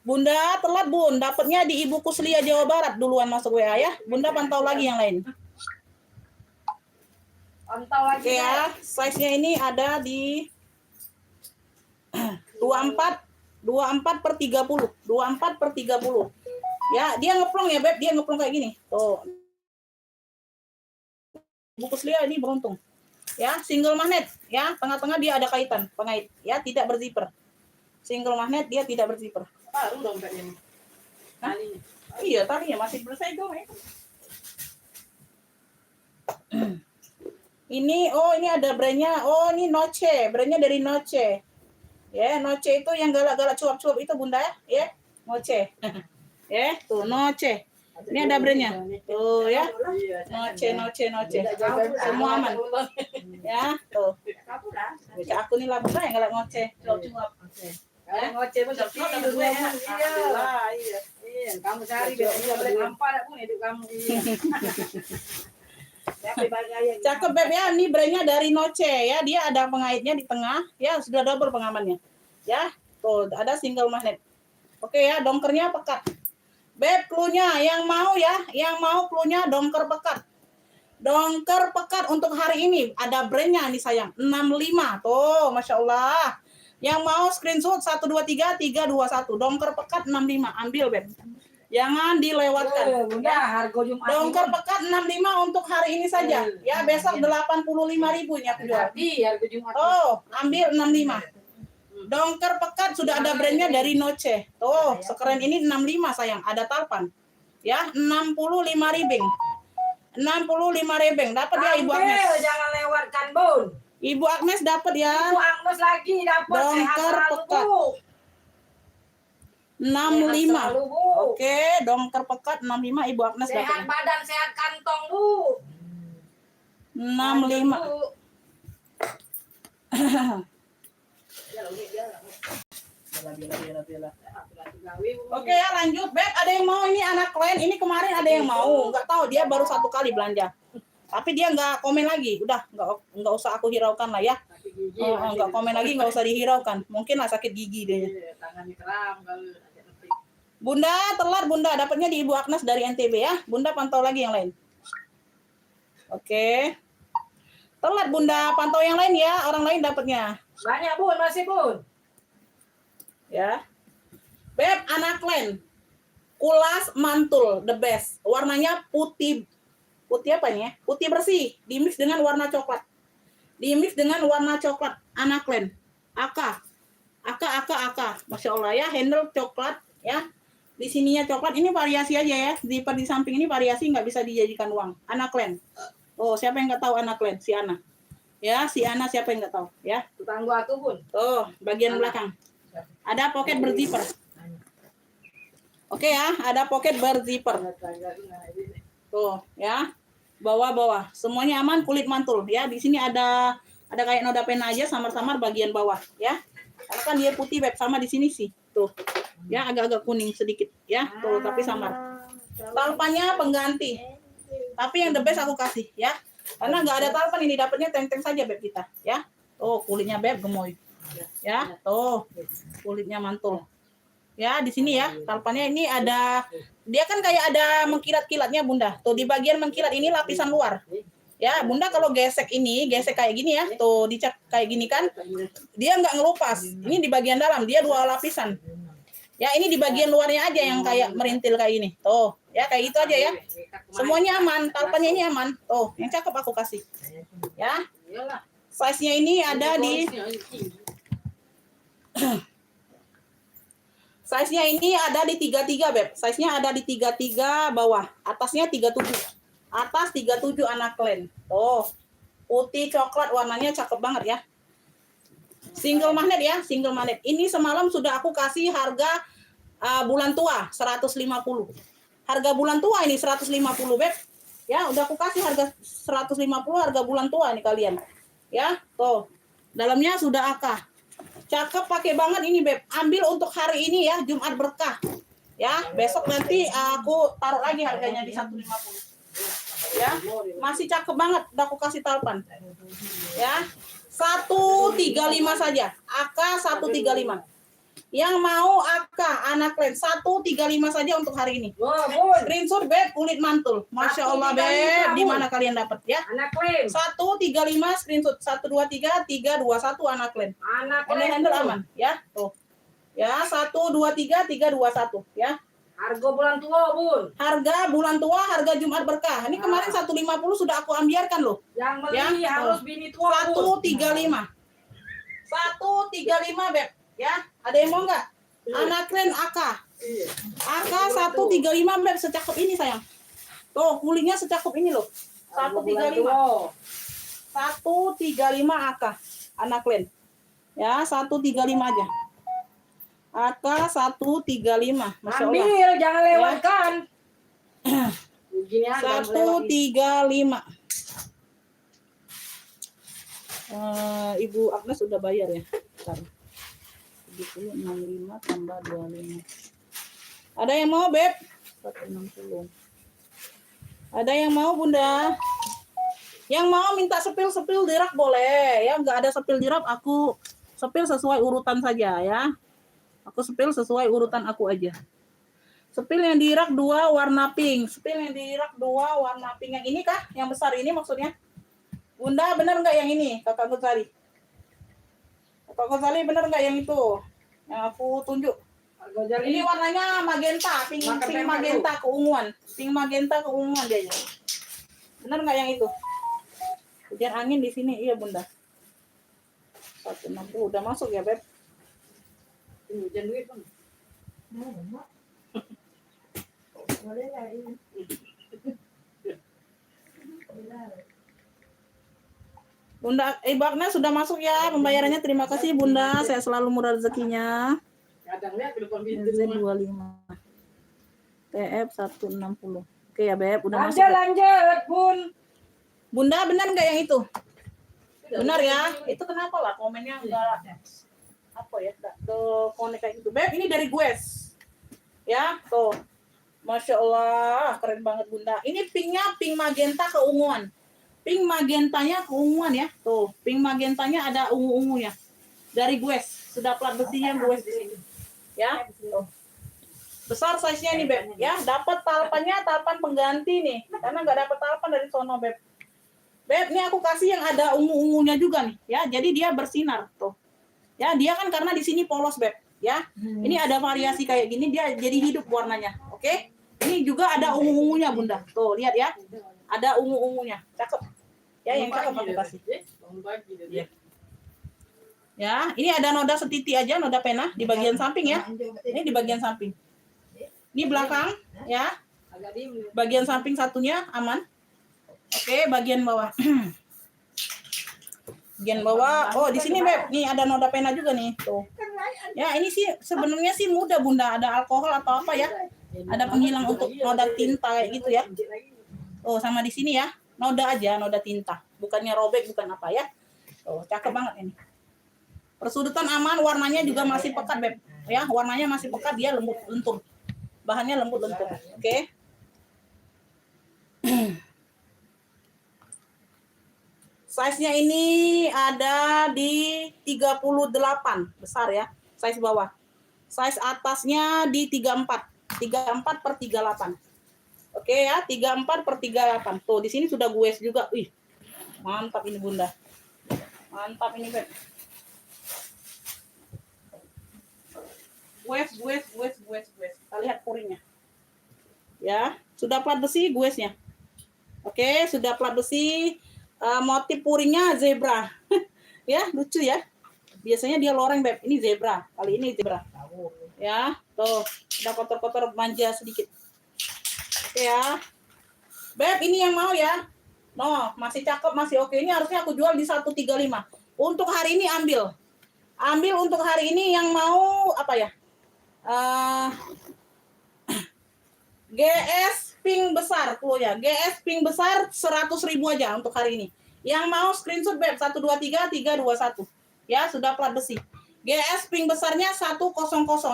Speaker 3: Bunda telat, Bun. Dapatnya di Ibu Kuslia Jawa Barat duluan masuk WA ya. Bunda pantau lagi yang lain.
Speaker 1: Pantau lagi.
Speaker 3: Oke ya, size-nya ini ada di 24/30. 24/30. Ya, dia ngeplong ya, Beb. Dia ngeplong kayak gini. Tuh. Ibu Kuslia ini beruntung. Ya, single magnet. Ya, tengah-tengah dia ada kaitan pengait. Ya, tidak berzipper. Single magnet, dia tidak berzipper.
Speaker 1: Baru dompetnya nih. Talinya.
Speaker 3: Iya, talinya masih bersegel ya. Ini, ini ada brandnya. Oh, ini Noce. Brandnya dari Noce. Ya, Noce itu yang galak-galak cuap-cuap itu, Bunda ya. Ya, Noce. Ya, tuh Noce. Ini ada brandnya. Tuh ya. Noce. Semua aman. Ya, tuh. Aku nih lah, Bunda yang galak Noce. Cuap-cuap.
Speaker 1: Ngoceh pun tapi iya. Kamu cari biar boleh nampak pun hidup kamu.
Speaker 3: Cakep, Beb ya. Ini brandnya dari Noce ya. Dia ada pengaitnya di tengah. Ya, sudah double pengamannya. Ya, tuh ada single magnet. Oke ya, dongkernya pekat. Beb, cluenya yang mau ya, yang mau cluenya dongker pekat. Dongker pekat untuk hari ini ada brandnya nih sayang. 65. Tuh, Masya Allah. Yang mau screenshot 123-321. Dongker pekat 65. Ambil, Beb. Jangan dilewatkan.
Speaker 1: Bunda, harga Jumat.
Speaker 3: Dongker pekat 65 untuk hari ini saja. Ya, besok 85.000 ini aku jual.
Speaker 1: Harga Jumat.
Speaker 3: Oh, ambil 65. Dongker pekat sudah ada brandnya dari Noce. Tuh, sekeren ini 65 sayang. Ada talpan. Ya, 65 ribbing. 65 ribbing. Dapat ya Ibu Agnes.
Speaker 1: Jangan lewatkan, Bun.
Speaker 3: Ibu Agnes dapat ya.
Speaker 1: Ibu Agnes lagi dapat.
Speaker 3: Dongker pekat. 65. Oke, dongker pekat 65 Ibu Agnes dapat.
Speaker 1: Sehat badan, sehat kantong, Bu.
Speaker 3: 65. Oke ya, lanjut, Beb. Ada yang mau ini anak klien? Ini kemarin ada yang mau. Nggak tahu, dia baru 1 kali belanja. Tapi dia nggak komen lagi. Udah, nggak usah aku hiraukan lah ya. Nggak komen lagi, nggak usah dihiraukan. Mungkin lah sakit gigi deh.
Speaker 1: Tangannya kram kalau
Speaker 3: Bunda telat, Bunda. Dapatnya di Ibu Agnes dari NTB ya. Bunda pantau lagi yang lain. Oke. Telat, Bunda. Pantau yang lain ya. Orang lain dapatnya.
Speaker 1: banyak, Bun, masih, Bun.
Speaker 3: Ya. Beb, anak klien. Kulas mantul, the best. Warnanya putih. Putih apa nih ya? Putih bersih. Dimix dengan warna coklat. Dimix dengan warna coklat. Anak klien. Aka. Masya Allah ya. Handle coklat ya. Di sininya coklat. Ini variasi aja ya. Di samping ini variasi nggak bisa dijadikan uang. Anak klien. Oh, siapa yang nggak tahu anak klien? Si Ana. Ya, si Ana siapa yang nggak tahu? Ya.
Speaker 1: Tukang gua tuh, Bun.
Speaker 3: Oh, bagian belakang. Ada pocket berzipper. Oke ya, ada pocket berzipper. Tuh ya, bawah-bawah semuanya aman, kulit mantul ya. Di sini ada kayak noda pena aja samar-samar bagian bawah ya. Karena kan dia putih beb, sama di sini sih. Tuh. Ya agak-agak kuning sedikit ya. Tuh tapi samar. Talpannya pengganti. Tapi yang the best aku kasih ya. Karena nggak ada talpan ini, dapatnya teng-teng saja beb kita ya. Tuh kulitnya beb gemoy. Ya, tuh. Kulitnya mantul. Ya, di sini ya. Talpannya ini ada, dia kan kayak ada mengkilat-kilatnya Bunda. Tuh di bagian mengkilat ini lapisan luar. Ya, Bunda kalau gesek kayak gini ya. Tuh dicek kayak gini kan. Dia nggak ngelupas. Ini di bagian dalam, dia 2 lapisan. Ya, ini di bagian luarnya aja yang kayak merintil kayak ini. Tuh, ya kayak gitu aja ya. Semuanya aman, talpannya ini aman. Tuh, yang cakep aku kasih. Ya. Size-nya ini ada di size-nya ini ada di 33 beb. Size-nya ada di 33 bawah. Atasnya 37. Atas 37 anak klen. Tuh. Putih coklat warnanya cakep banget ya. Single magnet ya, single magnet. Ini semalam sudah aku kasih harga bulan tua 150. Harga bulan tua ini 150 beb. Ya, udah aku kasih harga 150 harga bulan tua ini kalian. Ya, tuh. Dalamnya sudah akah. Cakep pakai banget ini beb. Ambil untuk hari ini ya, Jumat berkah. Ya, besok nanti aku taruh lagi harganya di 150. Ya, masih cakep banget. Udah aku kasih talpan. Ya. 135 saja. AK 135. Yang mau AK anak klen 135 saja untuk hari ini. Screenshot beb kulit mantul. Masya Allah beb. Di mana kalian dapat ya?
Speaker 1: Anak klen.
Speaker 3: 135 screenshot 123 321 anak klen.
Speaker 1: Anak klen.
Speaker 3: Handle aman ya. Tuh. Ya 123 321 ya.
Speaker 1: Harga bulan tua, Bun.
Speaker 3: Harga bulan tua, harga Jumat berkah. Ini kemarin 150 sudah aku ambiarkan loh.
Speaker 1: Yang beli
Speaker 3: Ya,
Speaker 1: harus bini tua, Bun.
Speaker 3: 135. 135 beb. Ya, ada yang mau nggak? Anak klen AK. AK 135 beb, secakep ini sayang. Tuh, kulitnya secakep ini loh. 135. 135 AK. Anak klen. Ya, 135 aja. AK 135. Masya Allah.
Speaker 1: Ambil, jangan lewatkan. Begini aja,
Speaker 3: 135. Ibu Agnes sudah bayar ya. Bentar. 70, 65 tambah 25. Ada yang mau beb? 160. Ada yang mau Bunda? Yang mau minta sepil di rak boleh ya. Nggak ada sepil di rak, aku sepil sesuai urutan saja ya. Aku sepil sesuai urutan aku aja. Sepil yang di rak 2 warna pink. Sepil yang di rak 2 warna pink. Yang ini kah? Yang besar ini maksudnya? Bunda bener nggak yang ini? Kakak Gozali. Kakak Gozali bener nggak yang itu? Yang aku tunjuk. Ini warnanya magenta. Pink magenta keunguan. Pink magenta keunguan dia. Bener nggak yang itu? Hujan angin di sini. Iya Bunda. 160 udah masuk ya Beb?
Speaker 1: Hujan duit, Bang. Boleh lah ini.
Speaker 3: Bunda, Ibu Agnes sudah masuk ya pembayarannya. Terima kasih Bunda. Saya selalu murah rezekinya.
Speaker 1: Kadang lihat di depan pintu.
Speaker 3: Z25. TF 160. Oke ya Beb, udah masuk.
Speaker 1: Lanjut, Bun.
Speaker 3: Bunda benar nggak yang itu? Benar ya? Itu kenapa lah komennya enggak apa ya? Tuh konek kayak gitu. Beb, ini dari Gues. Ya, tuh. Masya Allah, keren banget Bunda. Ini pinknya pink magenta keunguan. Pink magentanya keunguan ya. Tuh, pink magentanya ada ungu-ungunya. Dari Gues. Sudah plat besinya Gues di sini. Ya, tuh. Besar size-nya nih Beb. Ya, dapat talpannya, talpan pengganti nih. Karena nggak dapat talpan dari sono Beb. Beb, ini aku kasih yang ada ungu-ungunya juga nih. Ya, jadi dia bersinar tuh. Ya, dia kan karena di sini polos Beb. Ya, ini ada variasi kayak gini, dia jadi hidup warnanya. Oke? Ini juga ada ungu-ungunya Bunda. Tuh, lihat ya. Ada ungu-ungunya. Cakep. Ya, yang cakep aku kasih. Ya. Ya, ini ada noda setiti aja, noda pena di bagian samping ya. Ini di bagian samping. Ini belakang ya. Bagian samping satunya aman. Oke, bagian bawah. Bagian bawah. Oh, di sini Beb. Nih ada noda pena juga nih. Tuh. Ya, ini sih sebenarnya sih mudah Bunda. Ada alkohol atau apa ya. Ada penghilang untuk noda tinta kayak gitu ya. Oh, sama di sini ya. Noda aja, noda tinta. Bukannya robek, bukan apa ya. Oh, cakep banget ini. Persudutan aman, warnanya juga masih pekat, Beb. Ya, warnanya masih pekat, dia lembut lentur. Bahannya lembut lentur. Oke. Size-nya ini ada di 38, besar ya. Size bawah. Size atasnya di 34. 34/38. Oke ya, 34/38. Tuh, di sini sudah gues juga. Wih, mantap ini Bunda. Mantap ini, Beb. Gues. Kita lihat puringnya. Ya, sudah plat besi guesnya. Oke, sudah plat besi. Motif puringnya zebra. Ya, lucu ya. Biasanya dia loreng, Beb. Ini zebra. Kali ini zebra. Ya, tuh. Udah kotor-kotor manja sedikit. Oke ya. Beb, ini yang mau ya. No, masih cakep, masih oke. Ini harusnya aku jual di 135. Untuk hari ini ambil. Ambil untuk hari ini yang mau apa ya? GS pink besar ya. GS pink besar 100.000 aja untuk hari ini. Yang mau screenshot Beb 123-321. Ya, sudah plat besi. GS pink besarnya 100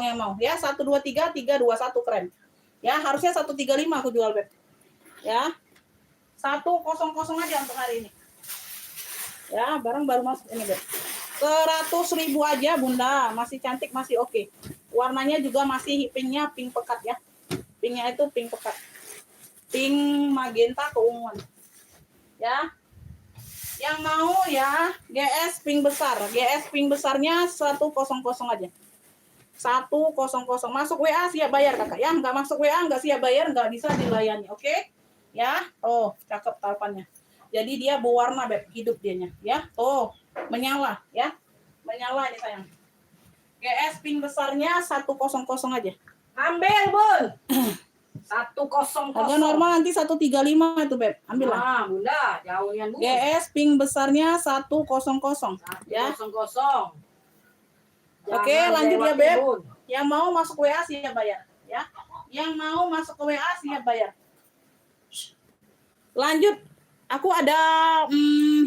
Speaker 3: yang mau. Ya, 123-321 keren. Ya, harusnya 135 aku jual, Beb. Ya. 100 aja untuk hari ini. Ya, barang baru masuk ini, Beb. 100.000 aja, Bunda. Masih cantik, masih oke. Warnanya juga masih pinknya pink pekat ya. Pinknya itu pink pekat. Pink magenta keunguan. Ya. Yang mau ya, GS pink besar. GS pink besarnya 100 aja. 100. Masuk WA siap bayar, Kakak. Ya, nggak masuk WA nggak siap bayar, nggak bisa dilayani. Oke? Ya. Oh, cakep talpannya. Jadi dia berwarna, Beb, hidup dianya. Ya. Oh, menyala ya. Menyala ini sayang. GS pink besarnya 100 aja.
Speaker 1: Ambil, Bun. 100.
Speaker 3: Harga normal nanti 135 itu, Beb. Ambil lah.
Speaker 1: Nah, Bunda, jauhnya Bu.
Speaker 3: GS pink besarnya 100. Ya.
Speaker 1: 100.
Speaker 3: Oke, lanjut ya, Beb. Yang mau masuk WA siap bayar, ya. Yang mau masuk ke WA siap bayar. Lanjut. Aku ada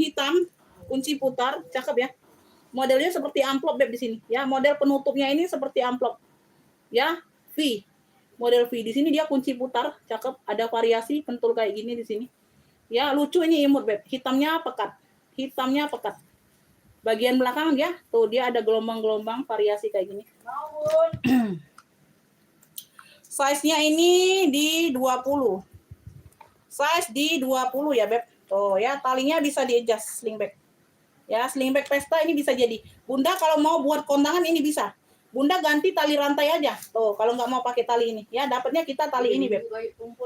Speaker 3: hitam kunci putar, cakep ya. Modelnya seperti amplop, Beb, di sini. Ya, model penutupnya ini seperti amplop. Ya, V. Model V. Di sini dia kunci putar, cakep. Ada variasi pentul kayak gini di sini. Ya, lucu ini imut, Beb. Hitamnya pekat. Hitamnya pekat. Bagian belakang ya, tuh dia ada gelombang-gelombang variasi kayak gini. Size-nya ini di 20. Size di 20 ya, Beb. Tuh ya, talinya bisa di-adjust sling bag. Ya, sling bag pesta ini bisa jadi. Bunda kalau mau buat kondangan ini bisa. Bunda ganti tali rantai aja. Tuh, kalau nggak mau pakai tali ini. Ya, dapatnya kita tali ini, Beb.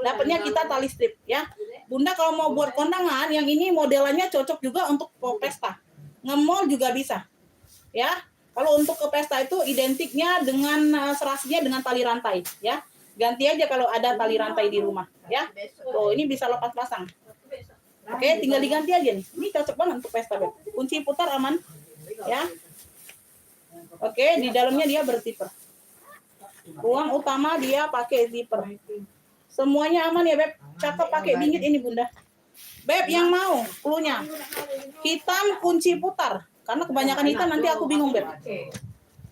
Speaker 3: Dapatnya kita tali strip. Ya. Bunda kalau mau buat kondangan, yang ini modelannya cocok juga untuk pesta. Nge-mall juga bisa. Ya. Kalau untuk ke pesta itu identiknya dengan serasinya dengan tali rantai. Ya. Ganti aja kalau ada tali rantai di rumah. Ya. Tuh, ini bisa lepas pasang. Oke, tinggal diganti aja nih. Ini cocok banget untuk pesta, Beb. Kunci putar aman. Ya. Oke, di dalamnya dia berzipper. Ruang utama dia pakai zipper. Semuanya aman ya, Beb. Cakep pakai bingit ini, Bunda. Beb, yang mau cluenya. Hitam kunci putar. Karena kebanyakan hitam nanti aku bingung, Beb.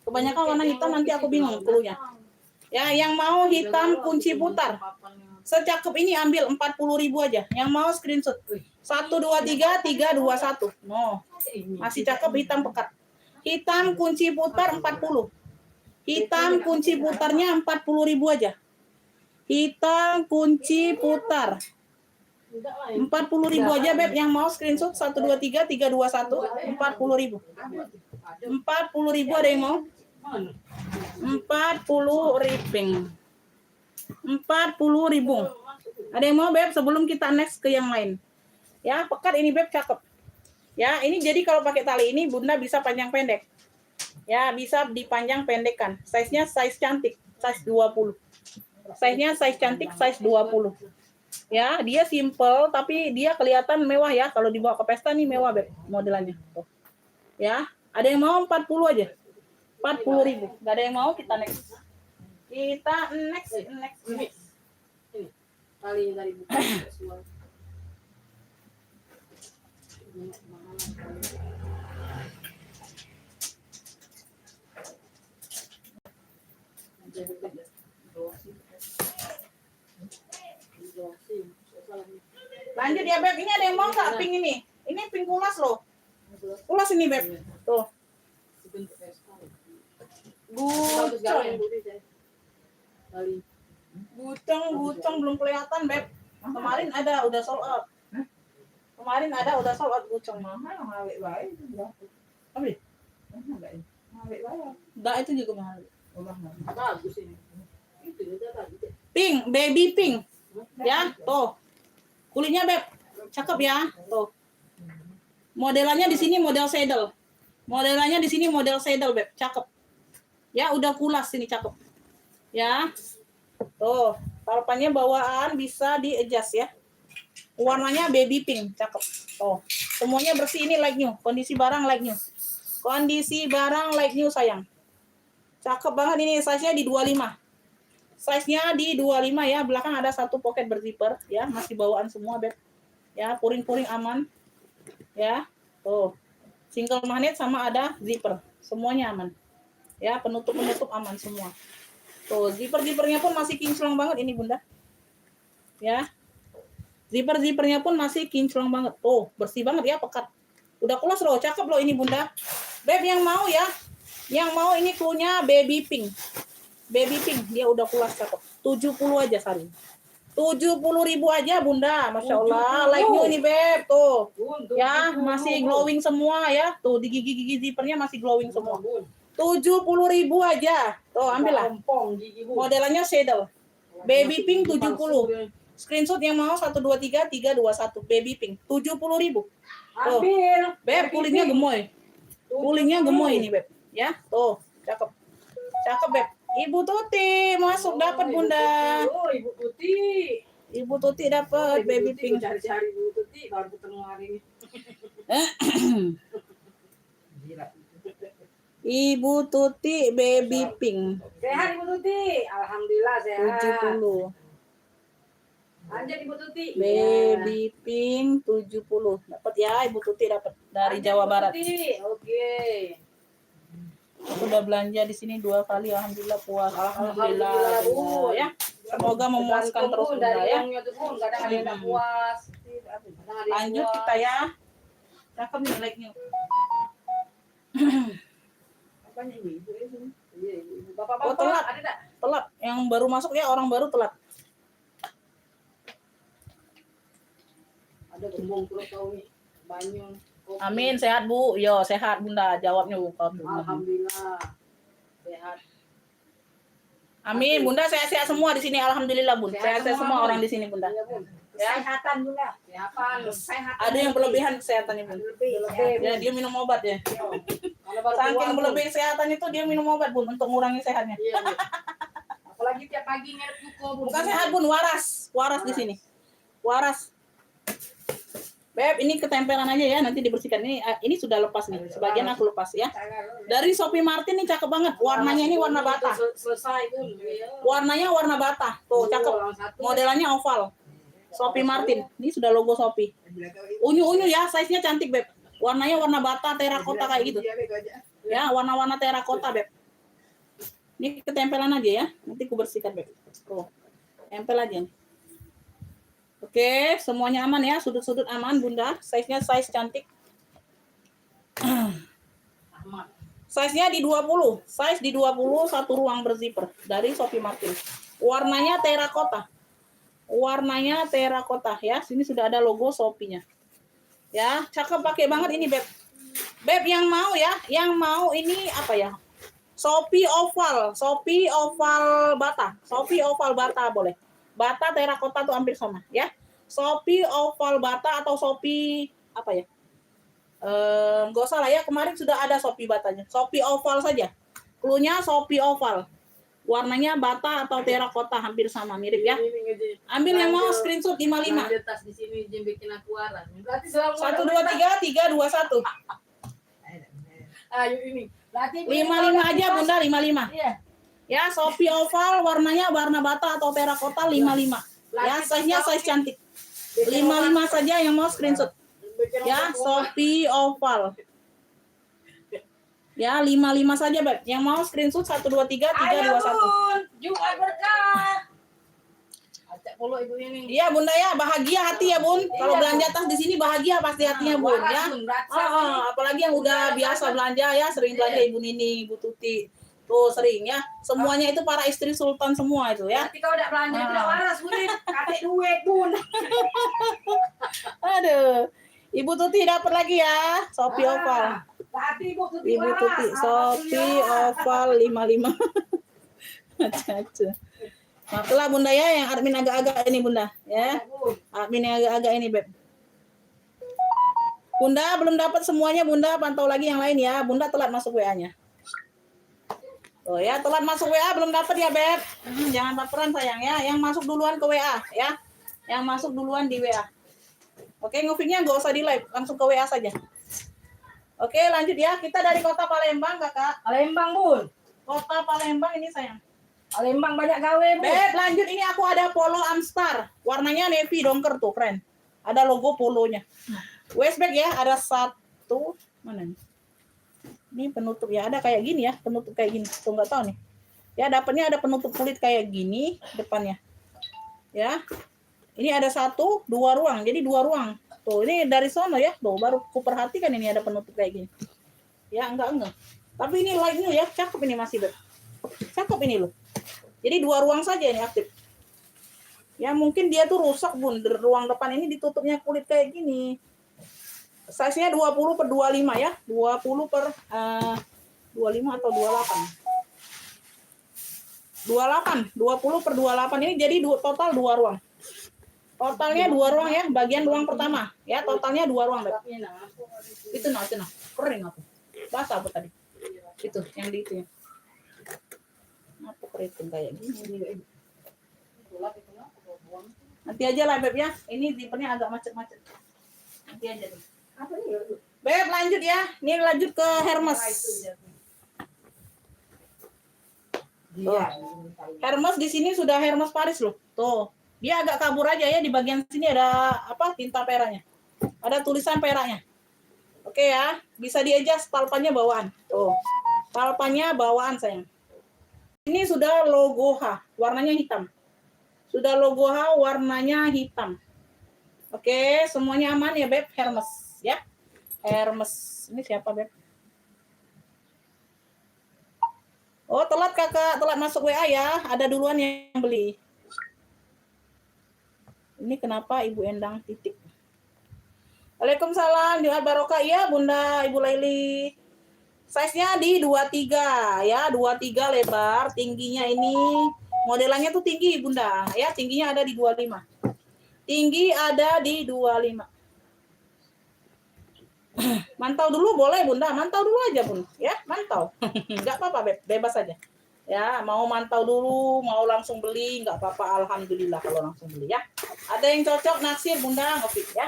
Speaker 3: Kebanyakan warna hitam nanti aku bingung cluenya. Ya, yang mau hitam kunci putar. Secakep ini ambil 40.000 aja. Yang mau screenshot. 123-321. No. Masih cakep hitam pekat. Hitam kunci putar 40. Hitam kunci putarnya 40.000 aja. Hitam kunci putar 40.000 aja, Beb. Yang mau screenshot 123-321 40.000. 40.000 ada yang mau? 40 ripping. 40.000. Ada yang mau, Beb, sebelum kita next ke yang lain. Ya, pekat ini, Beb, cakep. Ya, ini jadi kalau pakai tali ini Bunda bisa panjang pendek. Ya, bisa dipanjang pendekkan. Size-nya size cantik, size 20. Size-nya size cantik, size 20. Ya, dia simple tapi dia kelihatan mewah ya. Kalau dibawa ke pesta nih mewah, Beb, modelannya. Tuh. Ya, ada yang mau 40 aja. 40.000. Enggak ada yang mau, kita next. Kita next.
Speaker 1: Ini. Kali dari buku semua.
Speaker 3: Lanjut ya Beb, ini ada yang mau nggak pink ini? Ini pink kulas loh. Kulas ini Beb. Tuh. Gucong belum kelihatan Beb. Kemarin ada udah sold out. Gucong mah. Apa? Enggak, itu juga mahal.
Speaker 1: Bagus ini. Itu juga tadi.
Speaker 3: Pink, baby pink. Ya, tuh. Kulitnya Beb. Cakep ya. Tuh. Modelannya di sini model saddle. Beb. Cakep. Ya, udah kulas ini cakep. Ya. Tuh, palpannya bawaan bisa di-adjust ya. Warnanya baby pink, cakep. Tuh. Semuanya bersih ini like new. Kondisi barang like new sayang. Cakep banget ini, size-nya di 25. Ya, belakang ada satu pocket berzipper ya, masih bawaan semua Beb. Ya, puring-puring aman. Ya. Tuh. Single magnet sama ada zipper. Semuanya aman. Ya, penutup aman semua. Tuh, zipper-zippernya pun masih kinclong banget ini Bunda. Ya. Zipper-zippernya pun masih kinclong banget. Tuh, bersih banget ya, pekat. Udah kulas loh, cakep loh ini Bunda. Beb yang mau ya. Yang mau ini cluenya baby pink. Dia udah kulas cakep. 70 aja Sari. 70.000 aja Bunda. Masya Allah. Like new ini Beb. Tuh. Ya, masih glowing semua ya. Tuh, di gigi-gigi zippernya masih glowing semua. 70.000 aja. Tuh, ambil lah. Modelannya saddle. Baby pink 70. Screenshot yang mau 123321 baby pink 70.000.
Speaker 1: Ambil.
Speaker 3: Beb, kulitnya gemoy. Ini Beb. Ya, tuh, cakep. Beb. Ibu Tuti masuk dapat Bunda. Ibu Tuti dapat baby pink.
Speaker 1: Cari-cari Ibu Tuti baru ketemu hari ini.
Speaker 3: Ibu Tuti baby pink.
Speaker 1: Sehat Ibu Tuti. Alhamdulillah sehat.
Speaker 3: 70.
Speaker 1: Lanjut Ibu Tuti.
Speaker 3: Baby pink 70. Dapat ya Ibu Tuti dapat dari Jawa Barat.
Speaker 1: Oke.
Speaker 3: Aku udah belanja di sini 2 kali, alhamdulillah puas.
Speaker 1: Alhamdulillah Bu
Speaker 3: ya. Semoga memuaskan terus Bunda ya.
Speaker 1: Kadang ada yang puas.
Speaker 3: Lanjut kita ya. Cakep nih like-nya.
Speaker 1: Apanya ini? Iya,
Speaker 3: Oh, telat.
Speaker 1: ada enggak?
Speaker 3: Telat. Yang baru masuk ya, orang baru telat.
Speaker 1: Ada gembong terus tahu nih. Banyak.
Speaker 3: Amin, sehat Bu. Yo, sehat Bunda. Jawabnya Bu.
Speaker 1: Alhamdulillah. Sehat.
Speaker 3: Amin, Bunda sehat-sehat semua di sini. Alhamdulillah Bun. Sehat-sehat semua orang di sini Bunda.
Speaker 1: Iya, Bun.
Speaker 3: Ya.
Speaker 1: Kesehatan Bunda. Kesehatan.
Speaker 3: Ada yang berlebihan kesehatannya Bun. Ya, dia minum obat ya. Saking berlebih kesehatan itu dia minum obat Bun untuk mengurangi sehatnya.
Speaker 1: Iya, Bu. Apalagi tiap pagi ngerep kuko Bun.
Speaker 3: Bukan sehat Bun, waras. Waras di sini. Waras. Beb, ini ketempelan aja ya, nanti dibersihkan. Ini sudah lepas nih, sebagian aku lepas ya. Dari Sophie Martin nih cakep banget. Warnanya ini warna bata.
Speaker 1: Selesai Bun.
Speaker 3: Warnanya warna bata. Tuh, cakep. Modelannya oval. Sophie Martin. Ini sudah logo Sophie. Unyu-unyu ya, size-nya cantik, Beb. Warnanya warna bata, terakota kayak gitu. Ya, warna-warna terakota, Beb. Ini ketempelan aja ya. Nanti aku bersihkan, Beb. Tuh. Tempel aja nih. Oke, semuanya aman ya, sudut-sudut aman Bunda. Size-nya size cantik. Size-nya di 20. Size di 20, satu ruang berzipper dari Sophie Martin. Warnanya terakota. Ya. Sini sudah ada logo Sophie-nya. Ya, cakep pakai banget ini, Beb. Beb yang mau ya, yang mau ini apa ya? Sophie oval bata. Sophie oval bata boleh. Bata terakota tuh hampir sama ya. Sophie oval bata atau Sophie apa ya? Nggak usah lah ya. Kemarin sudah ada Sophie batanya. Sophie oval saja. Cluenya Sophie oval. Warnanya bata atau terakota hampir sama, mirip ya. Ambil yang mau screenshot 55.
Speaker 1: Ada tas di sini yang bikin aku waras. Berarti selama
Speaker 3: 1 2 3 3 2 1.
Speaker 1: Ayo ini. Berarti
Speaker 3: 55 aja Bunda, 55.
Speaker 1: Iya.
Speaker 3: Ya, Shopee oval warnanya warna bata atau terakota 55. Ya, size-nya size cantik. 55 saja yang mau screenshot. Ya, Shopee oval. Ya, 55 saja, Beb. Yang mau screenshot 1 2 3 3 2 1.
Speaker 1: Bun, Jumat berkah. Ajak polo ibu ini.
Speaker 3: Iya, Bunda ya, bahagia hati ya, Bun. Kalau belanja tas di sini bahagia pasti hatinya, Bun, ya. Apalagi yang udah biasa belanja ya, sering belanja Ibu Nini, Ibu Tuti. Tuh sering ya. Semuanya itu para istri sultan semua itu ya.
Speaker 1: Nanti kau udah belanja tidak waras, Bun. Kakek duit, Bun.
Speaker 3: Aduh. Ibu Tuti dapat lagi ya, Shopee oval.
Speaker 1: Tadi Ibu Tuti
Speaker 3: Ibu Tuti, Shopee oval 55. Aca-aca. Maaflah Bunda ya, yang admin agak-agak ini Bunda ya. Admin yang agak-agak ini Beb. Bunda belum dapat semuanya Bunda, pantau lagi yang lain ya. Bunda telat masuk WA-nya. Oh ya, telat masuk WA belum dapat ya Beb. Jangan baperan sayang ya. Yang masuk duluan ke WA ya. Yang masuk duluan di WA. Oke, ngopinya nggak usah di live, langsung ke WA saja. Oke, lanjut ya. Kita dari kota Palembang, Kakak.
Speaker 1: Palembang, Bun.
Speaker 3: Kota Palembang ini sayang.
Speaker 1: Palembang banyak gawe, Bun.
Speaker 3: Beb, lanjut ini aku ada polo Amstar. Warnanya navy dongker tuh, keren. Ada logo polonya. Waistbag ya, ada satu. Mana nih? Ini penutup ya, ada kayak gini ya, penutup kayak gini. Tuh nggak tahu nih. Ya, dapatnya ada penutup kulit kayak gini depannya. Ya. Ini ada 1, 2 ruang. Jadi 2 ruang. Tuh, ini dari sono ya. Tuh, baru ku perhatikan ini ada penutup kayak gini. Ya, enggak. Tapi ini lightnya ya, cakep ini masih, Beb. Cakep ini loh. Jadi 2 ruang saja ini aktif. Ya, mungkin dia tuh rusak, Bun. Ruang depan ini ditutupnya kulit kayak gini. Size-nya 20 per 25 ya. 20 per 25 atau 28. 20 per 28 ini jadi total 2 ruang. Totalnya 2 ruang ya, bagian ruang pertama. Ya, totalnya 2 ruang, Beb. Itu nah. Kering aku. Basah apa tadi? Itu, yang di itu ya. Apa keriting kayak gini? Nanti aja lah, Beb ya. Ini zippernya agak macet-macet. Nanti aja deh.
Speaker 1: Apa nih?
Speaker 3: Beb, lanjut ya. Ini lanjut ke Hermes.
Speaker 1: Iya.
Speaker 3: Hermes di sini sudah Hermes Paris loh. Tuh. Dia agak kabur aja ya, di bagian sini ada apa? Tinta peraknya. Ada tulisan peraknya. Oke ya, bisa di-adjust talpannya bawaan. Tuh. Talpannya bawaan sayang. Ini sudah logo H, warnanya hitam. Sudah logo H, warnanya hitam. Oke, semuanya aman ya Beb, Hermes ya. Hermes. Ini siapa Beb? Oh, telat Kakak, telat masuk WA ya. Ada duluan yang beli. Ini kenapa Ibu Endang titik? Waalaikumsalam, Jumat barokah ya Bunda Ibu Laili. Size-nya di 23 ya, 23 lebar, tingginya ini modelannya tuh tinggi Bunda ya, tingginya ada di 25. Tinggi ada di 25. Mantau dulu boleh Bunda, mantau dulu aja Bun ya, mantau. Enggak apa-apa Beb, bebas aja. Ya, mau mantau dulu, mau langsung beli, nggak apa-apa, alhamdulillah kalau langsung beli ya. Ada yang cocok naksir Bunda ngepik ya.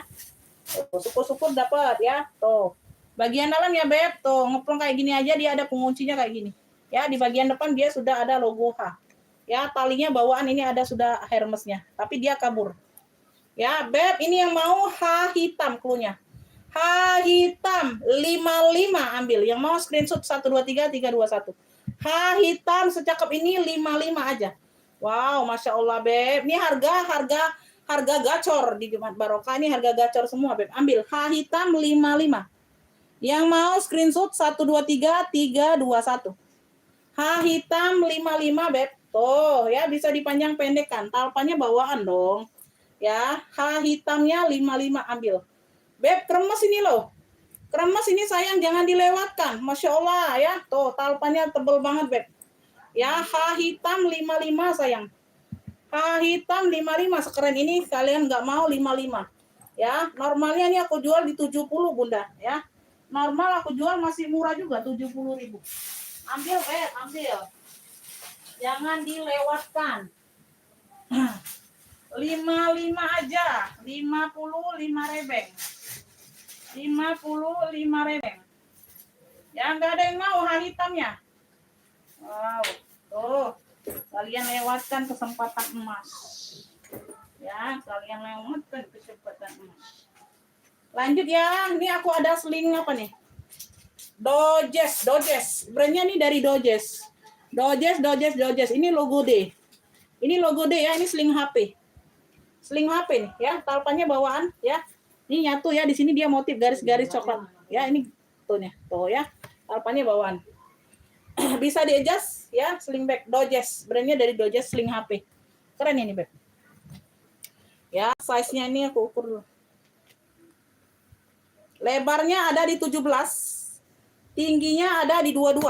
Speaker 3: Syukur-syukur dapat ya. Tuh. Bagian dalam ya Beb, tuh ngeplong kayak gini aja, dia ada penguncinya kayak gini. Ya, di bagian depan dia sudah ada logo H. Ya, talinya bawaan ini ada sudah Hermesnya, tapi dia kabur. Ya, Beb, ini yang mau H hitam cluenya. H hitam 55 ambil. Yang mau screenshot 1 2 3 3 2 1. H hitam secakep ini 55 aja. Wow, Masya Allah Beb. Ini harga gacor di Jumat Barokah. Ini harga gacor semua Beb. Ambil H hitam 55. Yang mau screenshot 1 2 3 3 2 1. H hitam 55 Beb. Tuh ya, bisa dipanjang pendekkan. Talpannya bawaan dong. Ya, H hitamnya 55 ambil. Beb, kremes ini loh. Kremes ini sayang jangan dilewatkan. Masya Allah ya. Tuh talpannya tebel banget Beb. Ya, H hitam 55 sayang. H hitam 55. Sekeren ini kalian nggak mau 55. Ya, normalnya ini aku jual di 70 Bunda ya. Normal aku jual masih murah juga 70.000. Ambil Beb, ambil. Jangan dilewatkan. 55 aja. 55 rebeng. 55 rebeng. Ya, nggak ada yang mau H hitamnya. Wow. Tuh, kalian lewatkan kesempatan emas. Ya, kalian lewatkan kesempatan emas. Lanjut ya, ini aku ada sling apa nih? Dojes. Brandnya nih dari Dojes. Dojes. Ini logo D. Ini logo D ya, ini sling HP. Sling HP nih ya, talpannya bawaan ya. Ini nyatu ya, di sini dia motif garis-garis coklat. Ya, ini tuh ya. Talpannya bawaan. Bisa di-adjust ya, sling bag Dojes. Brandnya dari Dojes, sling HP. Keren ini, Beb. Ya, size-nya ini aku ukur dulu. Lebarnya ada di 17. Tingginya ada di 22.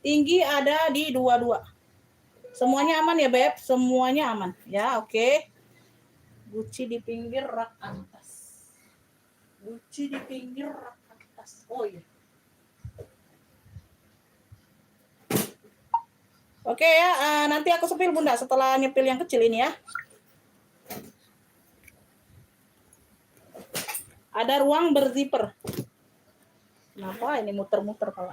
Speaker 3: Tinggi ada di 22. Semuanya aman ya, Beb? Semuanya aman. Ya, oke. Guci di pinggir rak atas. Guci di pinggir rak atas. Oh iya. Oke ya, nanti aku sepil Bunda setelah nyepil yang kecil ini ya. Ada ruang berzipper. Kenapa ini muter-muter kalau?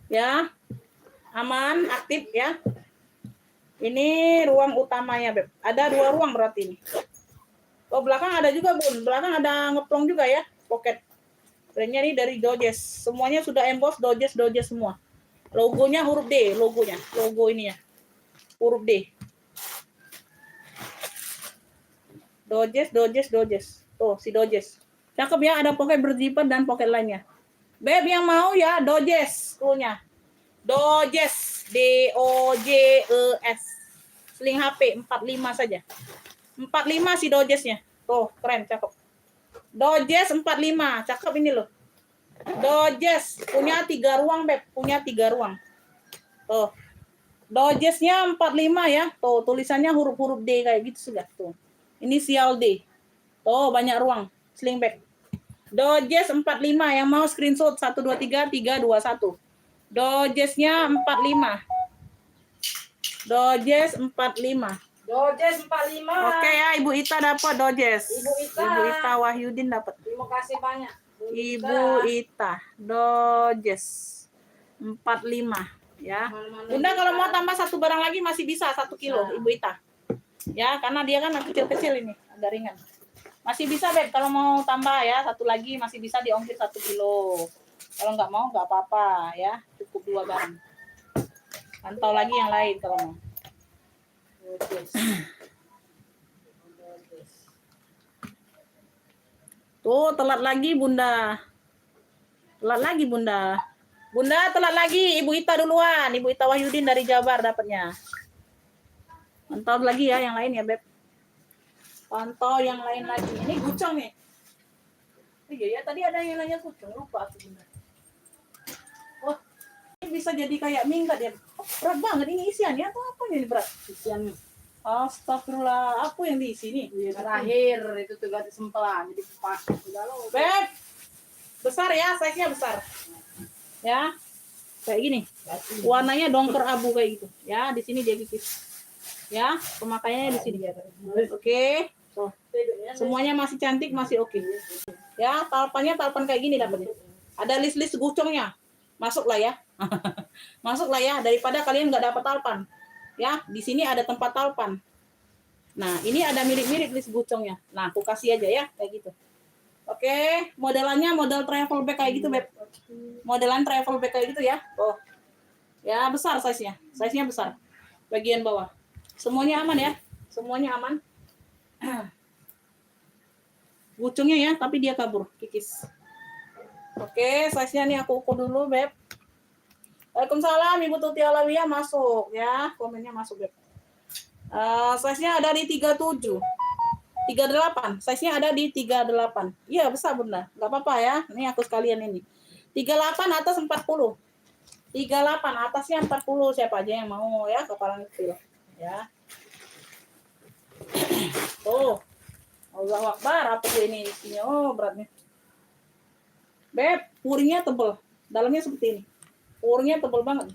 Speaker 3: Ya, aman, aktif ya. Ini ruang utamanya, Beb. Ada 2 ruang berarti ini. Oh, belakang ada juga, Bun. Belakang ada ngeplong juga ya, pocket. Brandnya ini dari Dojes. Semuanya sudah emboss Dojes semua. Logonya huruf D, logo ini ya. Huruf D. Dojes. Tuh, si Dojes. Cakep ya, ada pocket berzipper dan pocket lainnya. Beb yang mau ya, Dojes punya. Dojes, DOJES. Sling HP 45 saja. 45 si Dojesnya. Tuh, keren, cakep. Dojes 45, cakep ini loh. Dojes punya 3 ruang, Beb, punya 3 ruang. Tuh. Dojesnya 45 ya. Tuh, tulisannya huruf-huruf D kayak gitu sudah tuh. Inisial D. Tuh, banyak ruang. Sling bag. Dojes 45 yang mau screenshot 123 321. Dojesnya 45. Dojes 45.
Speaker 1: Dojes 45.
Speaker 3: Oke ya, Ibu Ita dapat Dojes.
Speaker 1: Ibu
Speaker 3: Ita Wahyudin dapat.
Speaker 1: Terima kasih banyak.
Speaker 3: Ibu Ita Dojes 45 ya. Bunda kalau mau tambah 1 barang lagi masih bisa 1 kilo Ibu Ita. Ya, karena dia kan kecil-kecil ini, agak ringan. Masih bisa, Beb, kalau mau tambah ya, 1 lagi masih bisa diongkir 1 kilo. Kalau nggak mau nggak apa-apa ya, cukup 2 barang. Pantau lagi yang lain kalau mau. Tuh, telat lagi Bunda. Bunda telat lagi, Ibu Ita duluan. Ibu Ita Wahyudin dari Jabar dapatnya. Pantau lagi ya yang lain ya, Beb. Pantau yang lain lagi. Ini gucong nih. Iya ya, tadi ada yang nanya gucong, lupa aku Bunda. Wah, ini bisa jadi kayak minggat ya. Oh, berat banget ini isiannya atau apa ini berat?
Speaker 1: Isian
Speaker 3: Astagfirullah, aku yang di sini.
Speaker 1: terakhir itu tuh gak disempelan jadi pas udah lo.
Speaker 3: Beb, besar ya, size-nya besar. Ya, kayak gini. Warnanya dongker abu kayak gitu. Ya, di sini dia kikis. Ya, pemakaiannya di sini. Oke. Tuh. Semuanya masih cantik, masih oke. Ya, talpannya talpan kayak gini dapatnya. Ada list-list gucongnya. Masuklah ya. Masuklah ya, daripada kalian nggak dapat talpan. Ya, di sini ada tempat talpan. Nah, ini ada mirip-mirip list gucongnya. Nah, aku kasih aja ya, kayak gitu. Oke, modelannya model travel bag kayak gitu, Beb. Modelan travel bag kayak gitu ya. Oh. Ya, besar size-nya. Size-nya besar. Bagian bawah. Semuanya aman ya. Semuanya aman. Gucungnya ya, tapi dia kabur, kikis. Oke, size-nya nih aku ukur dulu, Beb. Waalaikumsalam, Ibu Tuti Alawiyah masuk ya. Komennya masuk, Beb. Size-nya ada di 37. 38. Size-nya ada di 38. Iya, besar, Bunda. Enggak apa-apa ya. Ini aku sekalian ini. 38 atas 40. 38 atasnya 40. Siapa aja yang mau ya, kepala kecil. Ya. Tuh. Allahu Akbar, apa tuh ini isinya? Oh, beratnya. Beb, puringnya tebel. Dalamnya seperti ini. Puringnya tebel banget.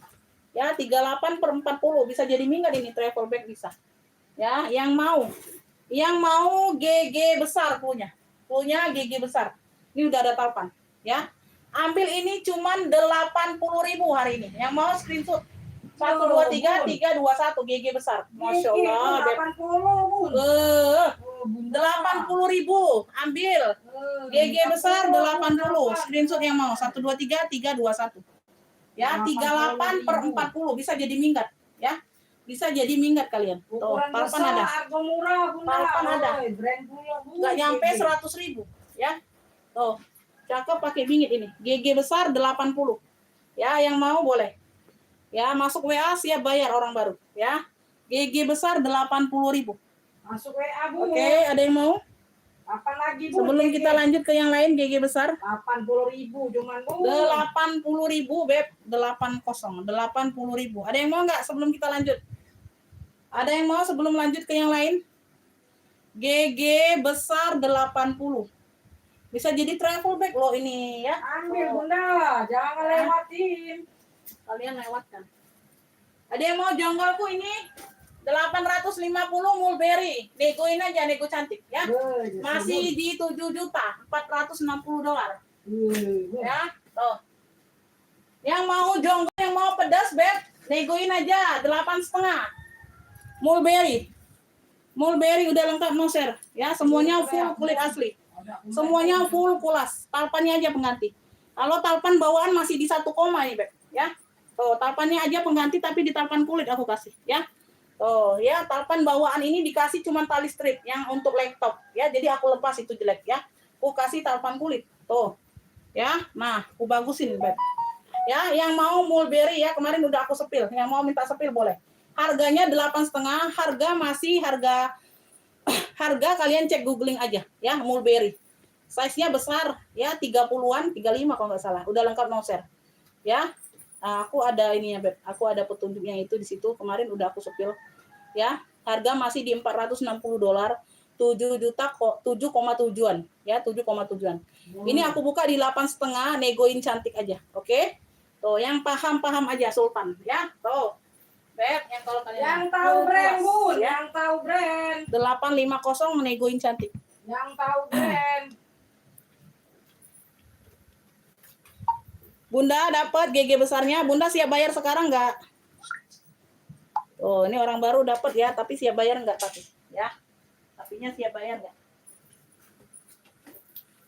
Speaker 3: Ya, 38/40 bisa jadi minggat ini travel bag bisa. Ya, yang mau GG besar punya GG besar. Ini udah ada talpan, ya. Ambil ini cuman 80.000 hari ini. Yang mau screenshot 123 321 GG besar. Masya Allah.
Speaker 1: 80, Bun.
Speaker 3: 80.000 ambil. GG besar 80. Screenshot yang mau 123 321. Ya 38 per 40 bisa jadi minggat ya. Bisa jadi minggat kalian. Tuh, tarpan ada.
Speaker 1: Harga murah, Bun.
Speaker 3: Tarpan ada.
Speaker 1: Brand pula, Bun.
Speaker 3: Nggak nyampe 100.000 ya. Tuh, cakep pakai bingit ini. GG besar 80. Ya, yang mau boleh. Ya, masuk WA siap bayar orang baru ya. GG besar 80.000.
Speaker 1: Masuk WA, Bun.
Speaker 3: Oke, ada yang mau?
Speaker 1: Apa lagi, Bun?
Speaker 3: Sebelum kita lanjut ke yang lain GG besar.
Speaker 1: 80.000 cuman, Bun.
Speaker 3: 80.000 beb, 80.000. Ada yang mau nggak sebelum kita lanjut? Ada yang mau sebelum lanjut ke yang lain? GG besar 80. Bisa jadi travel bag loh ini ya.
Speaker 1: Ambil, Bunda. Jangan lewatin.
Speaker 3: Kalian lewatkan. Ada yang mau jonggolku ini? 850 mulberry. Negoin aja, nego cantik ya. Masih di 7.460 dolar. Ya, tuh. Yang mau jonggol, yang mau pedas, beb, negoin aja 8,5. Mulberry. Mulberry udah lengkap noser. Ya, semuanya full kulit asli. Semuanya full kulas. Talpannya aja pengganti. Kalau talpan bawaan masih di 1 koma nih, beb. Ya. Tuh, talpannya aja pengganti tapi di talpan kulit aku kasih, ya. Tuh, ya, talpan bawaan ini dikasih cuma tali strip yang untuk laptop, ya. Jadi aku lepas itu jelek, ya. Aku kasih talpan kulit. Tuh. Ya. Nah, aku bagusin, beb. Ya, yang mau mulberry ya, kemarin udah aku sepil. Yang mau minta sepil boleh. Harganya 8,5, harga kalian cek googling aja ya, mulberry. Size-nya besar ya, 30-an, 35 kalau nggak salah. Udah lengkap noser. Ya. Nah, aku ada ini ya, beb. Aku ada petunjuknya itu di situ. Kemarin udah aku sepil. Ya, harga masih di 460 dolar. 7,7-an ya, 7,7-an. Ini aku buka di 8,5, negoin cantik aja. Oke? Tuh, yang paham-paham aja Sultan ya. Tuh. Beb, yang kalau kalian
Speaker 1: Yang tahu brand, Bun. Yang tahu brand.
Speaker 3: 850 negoin cantik.
Speaker 1: Yang tahu brand.
Speaker 3: Bunda dapat GG besarnya. Bunda siap bayar sekarang nggak? Oh, ini orang baru dapat ya, tapi siap bayar nggak tapi ya? Tapinya siap bayar nggak?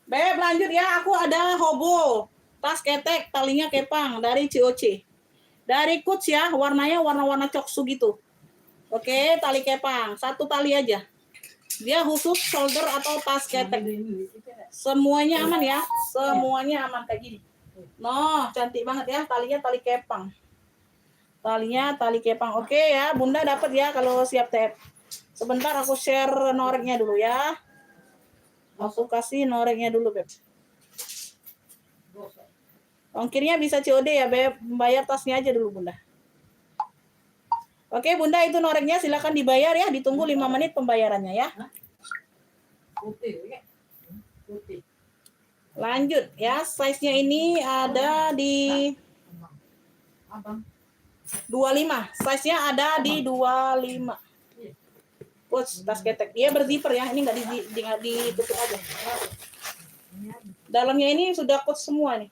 Speaker 3: Beb, lanjut ya. Aku ada hobo tas ketek, talinya kepang dari COC. Dari Kuts ya, warnanya warna-warna coksu gitu. Oke, tali kepang, 1 tali aja. Dia khusus shoulder atau tas ketek. Semuanya aman ya, semuanya aman kayak gini. Noh, cantik banget ya, talinya tali kepang. Talinya tali kepang. Oke ya, Bunda dapat ya kalau siap tap. Sebentar aku share noreknya dulu ya. Aku kasih noreknya dulu, Beb. Ongkirnya bisa COD ya, Beb. Bayar tasnya aja dulu, Bunda. Oke, Bunda, itu noreknya silakan dibayar ya. Ditunggu 5 menit pembayarannya ya. Lanjut ya, size-nya ini ada di 25. Size-nya ada di 25. Coach, tas ketek. Dia berzipper ya. Ini nggak ditutup aja. Dalamnya ini sudah coach semua nih.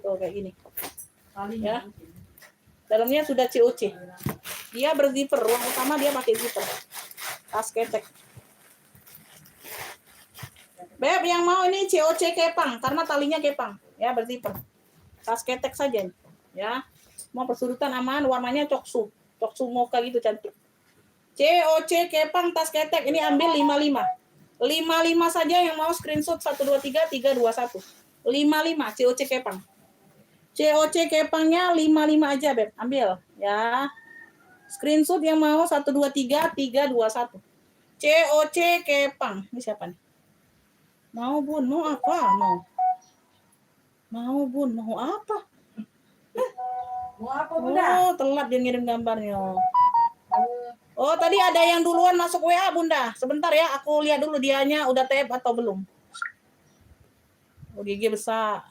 Speaker 3: Tuh kayak gini. Ya. Dalamnya sudah COC. Dia berzipper. Ruang utama dia pakai zipper. Tas ketek. Beb, yang mau ini COC kepang karena talinya kepang. Ya, berzipper. Tas ketek saja nih. Ya. Mau persudutan aman, warnanya coksu. Coksu mocha gitu cantik. COC kepang tas ketek ini ambil 55. 55 saja yang mau screenshot 123 321. 55 COC kepang. COC kepangnya 55 aja, Beb. Ambil ya. Screenshot yang mau 123 321. COC kepang. Ini siapa nih? Mau, Bun, mau apa? Mau, Bun, mau apa?
Speaker 1: Mau apa, Bunda?
Speaker 3: Oh, telat dia ngirim gambarnya. Oh, tadi ada yang duluan masuk WA, Bunda. Sebentar ya, aku lihat dulu dianya udah tap atau belum. Oh, gigi besar.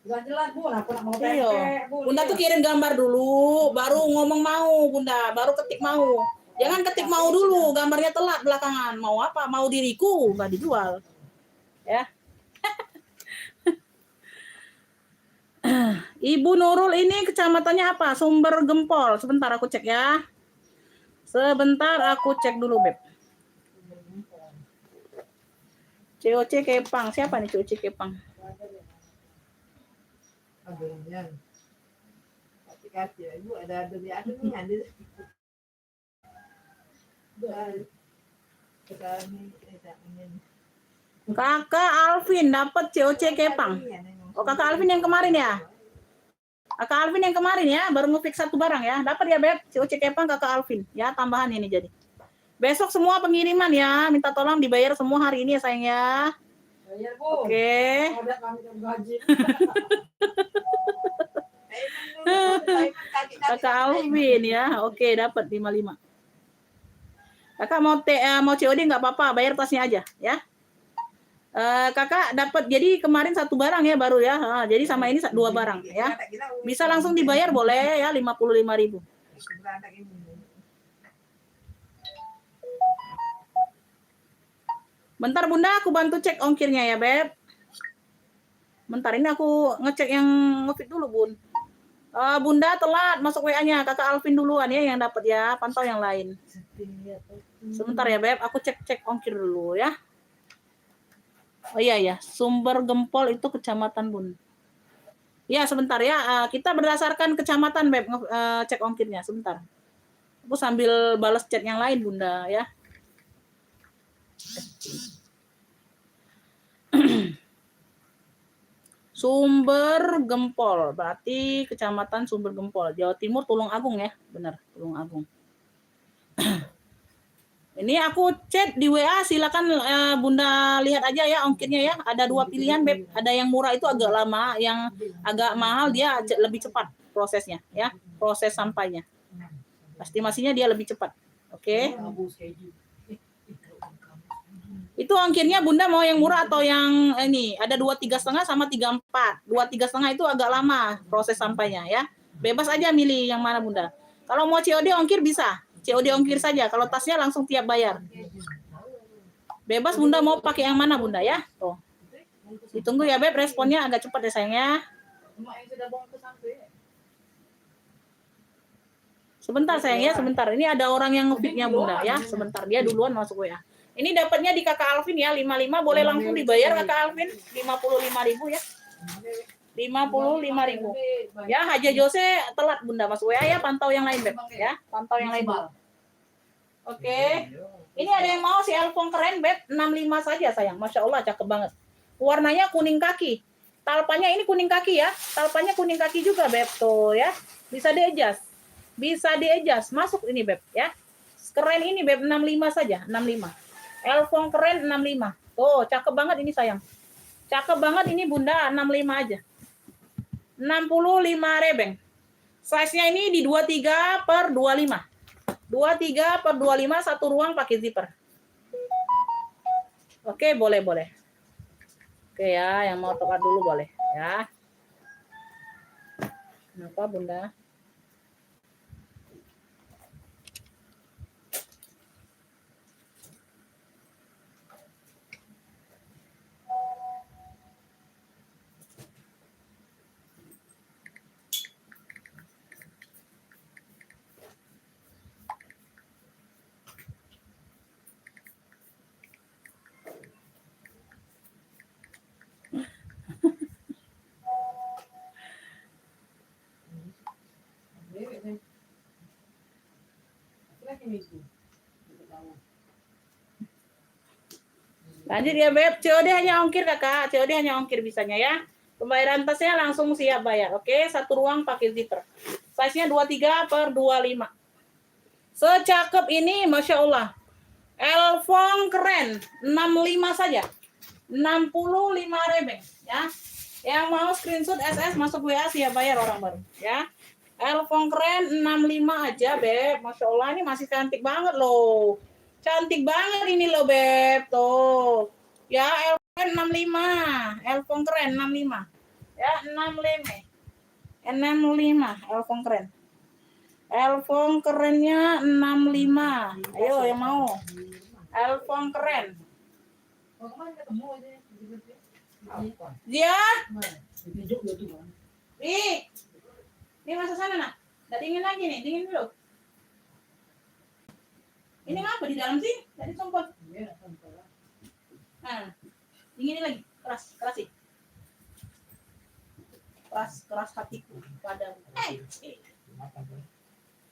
Speaker 1: Udah jelas, Bun. Aku nak mau
Speaker 3: Iya.
Speaker 1: tempe, Bun.
Speaker 3: Bunda tuh kirim gambar dulu, baru ngomong mau, Bunda. Baru ketik mau. Jangan ketik mau dulu, gambarnya telat belakangan. Mau apa? Mau diriku, nggak dijual. Ya. Ibu Nurul ini kecamatannya apa? Sumber Gempol. Sebentar aku cek ya. Sebentar aku cek dulu, Beb. COC Kepang. Siapa nih COC Kepang?
Speaker 1: Adonannya. Ibu ada di adonannya di.
Speaker 3: Kakak Alvin dapat COC Kepang. Oh, Kakak Alvin yang kemarin ya? Kakak Alvin yang kemarin ya, baru ngefix satu barang ya. Dapat ya, Beb, COC Kepang Kakak Alvin. Ya, tambahan ini jadi. Besok semua pengiriman ya, minta tolong dibayar semua hari ini ya, sayang ya.
Speaker 1: Bayar, Bu.
Speaker 3: Oke. Kakak Alvin ya. Oke, dapat 55. Kakak mau COD nggak apa-apa, bayar tasnya aja ya. Kakak dapat jadi kemarin satu barang ya baru ya. Jadi sama ini dua barang ya. Bisa langsung dibayar boleh ya 55.000. Bentar Bunda, aku bantu cek ongkirnya ya, Beb. Bentar ini aku ngecek yang ngefit dulu, Bun. Bunda telat masuk WA-nya. Kakak Alvin duluan ya yang dapat ya, pantau yang lain. Sebentar ya, Beb, aku cek ongkir dulu ya. Oh iya ya, Sumber Gempol itu kecamatan, Bun. Ya, sebentar ya. Kita berdasarkan kecamatan, Beb, cek ongkirnya sebentar. Aku sambil balas chat yang lain, Bunda ya. Sumber Gempol, berarti kecamatan Sumber Gempol, Jawa Timur, Tulung Agung ya, benar, Tulung Agung. Ini aku chat di WA, silakan Bunda lihat aja ya ongkirnya ya. Ada dua pilihan, Beb. Ada yang murah itu agak lama, yang agak mahal dia lebih cepat prosesnya ya, proses sampainya. Estimasinya dia lebih cepat. Oke. Itu ongkirnya Bunda mau yang murah atau yang ini? Ada 23,5 sama 34. 23,5 itu agak lama proses sampainya ya. Bebas aja milih yang mana Bunda. Kalau mau COD ongkir bisa. COD ongkir saja. Kalau tasnya langsung tiap bayar. Bebas Bunda mau pakai yang mana Bunda ya. Tuh. Ditunggu ya Beb, responnya agak cepat ya sayangnya. Sebentar sayangnya, sebentar. Ini ada orang yang nge-feed-nya Bunda ya. Sebentar, dia duluan masuk WA. Ini dapatnya di Kakak Alvin ya, 55 boleh langsung dibayar Kakak Alvin, 55.000 ya. 55.000. Ya, Haja Jose telat Bunda masuk WA ya, pantau yang lain Beb ya. Pantau yang lain. Oke. Ini ada yang mau si Alfong keren Beb, 65 saja sayang. Masya Allah cakep banget. Warnanya kuning kaki. Talpanya ini kuning kaki ya. Talpanya kuning kaki juga Beb tuh ya. Bisa di-adjust. Bisa di-adjust. Masuk ini Beb ya. Keren ini Beb 65 saja, 65. Elfong keren 65. Tuh, cakep banget ini sayang. Cakep banget ini Bunda 65 aja. 65 rebeng. Size-nya ini di 23/25. 23/25 satu ruang pakai zipper. Oke, boleh. Oke ya, yang mau tukar dulu boleh ya. Kenapa Bunda? Lanjut ya Beb, COD hanya ongkir Kakak, COD hanya ongkir bisanya ya. Pembayaran tasnya langsung siap bayar, oke? Satu ruang pakai zipper. Size-nya 23/25. Secakep ini, Masya Allah. Elfong keren, 65 saja. 65 rebeng ya. Yang mau screenshot SS masuk WA siap bayar orang baru ya. Elfong keren 65 aja Beb. Masya Allah ini masih cantik banget loh. Cantik banget ini loh Beb. Tuh. Ya Elfong keren 65. Elfong keren 65. Ya 65. 65 Elfong keren. Elfong kerennya 65. Ayo yang mau. Elfong keren. Ya. Ini masuk sana nak. Udah dingin lagi nih, dingin dulu. Ini ngapa di dalam sih? Tadi sempat. Nah, dinginin lagi, keras sih. Keras hatiku padamu.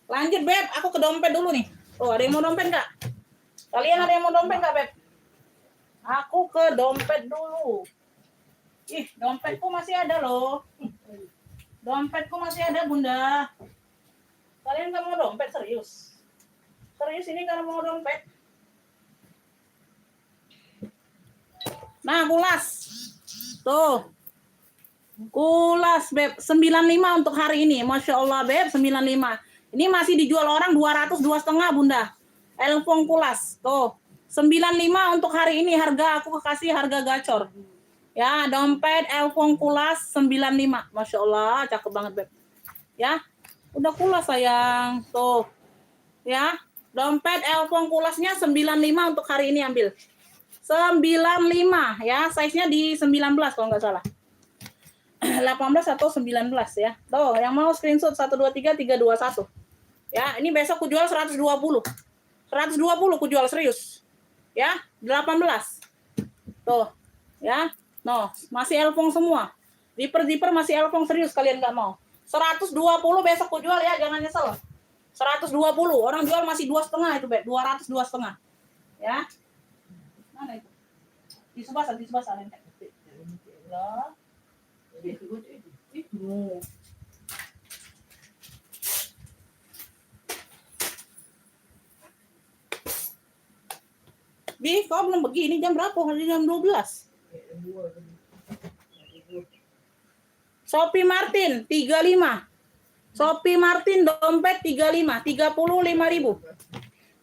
Speaker 3: Lanjut Beb, aku ke dompet dulu nih. Oh, ada yang mau dompet nggak? Kalian ada yang mau dompet nggak Beb? Aku ke dompet dulu. Ih, dompetku masih ada loh. Dompetku masih ada Bunda. Kalian nggak mau dompet serius? Serius ini kalau mau dompet? Nah, kulas. Tuh. Kulas Beb 95 untuk hari ini. Masya Allah Beb 95. Ini masih dijual orang 200 2,5 Bunda. Elfong kulas. Tuh. 95 untuk hari ini harga aku kasih harga gacor. Ya, dompet Elfong kulas 95. Masya Allah, cakep banget Beb. Ya. Udah kulas sayang. Tuh. Ya. Dompet Elfong kulasnya 95 untuk hari ini ambil. 95 ya, size-nya di 19 kalau nggak salah. 18 atau 19 ya. Tuh, yang mau screenshot 123 321. Ya, ini besok ku jual 120. 120 ku jual serius. Ya, 18. Tuh. Ya. No, masih Elfong semua. Diper masih Elfong serius kalian nggak mau. 120 besok ku jual ya, jangan nyesel. 120. Orang jual masih 2,5 itu, Beb. 200 2,5. Ya. Mana itu? Di sebelah sana. Lah. Bi, kau belum begini jam berapa? Hari jam 12. Shopee Martin 35. Shopee Martin dompet 35, 35.000.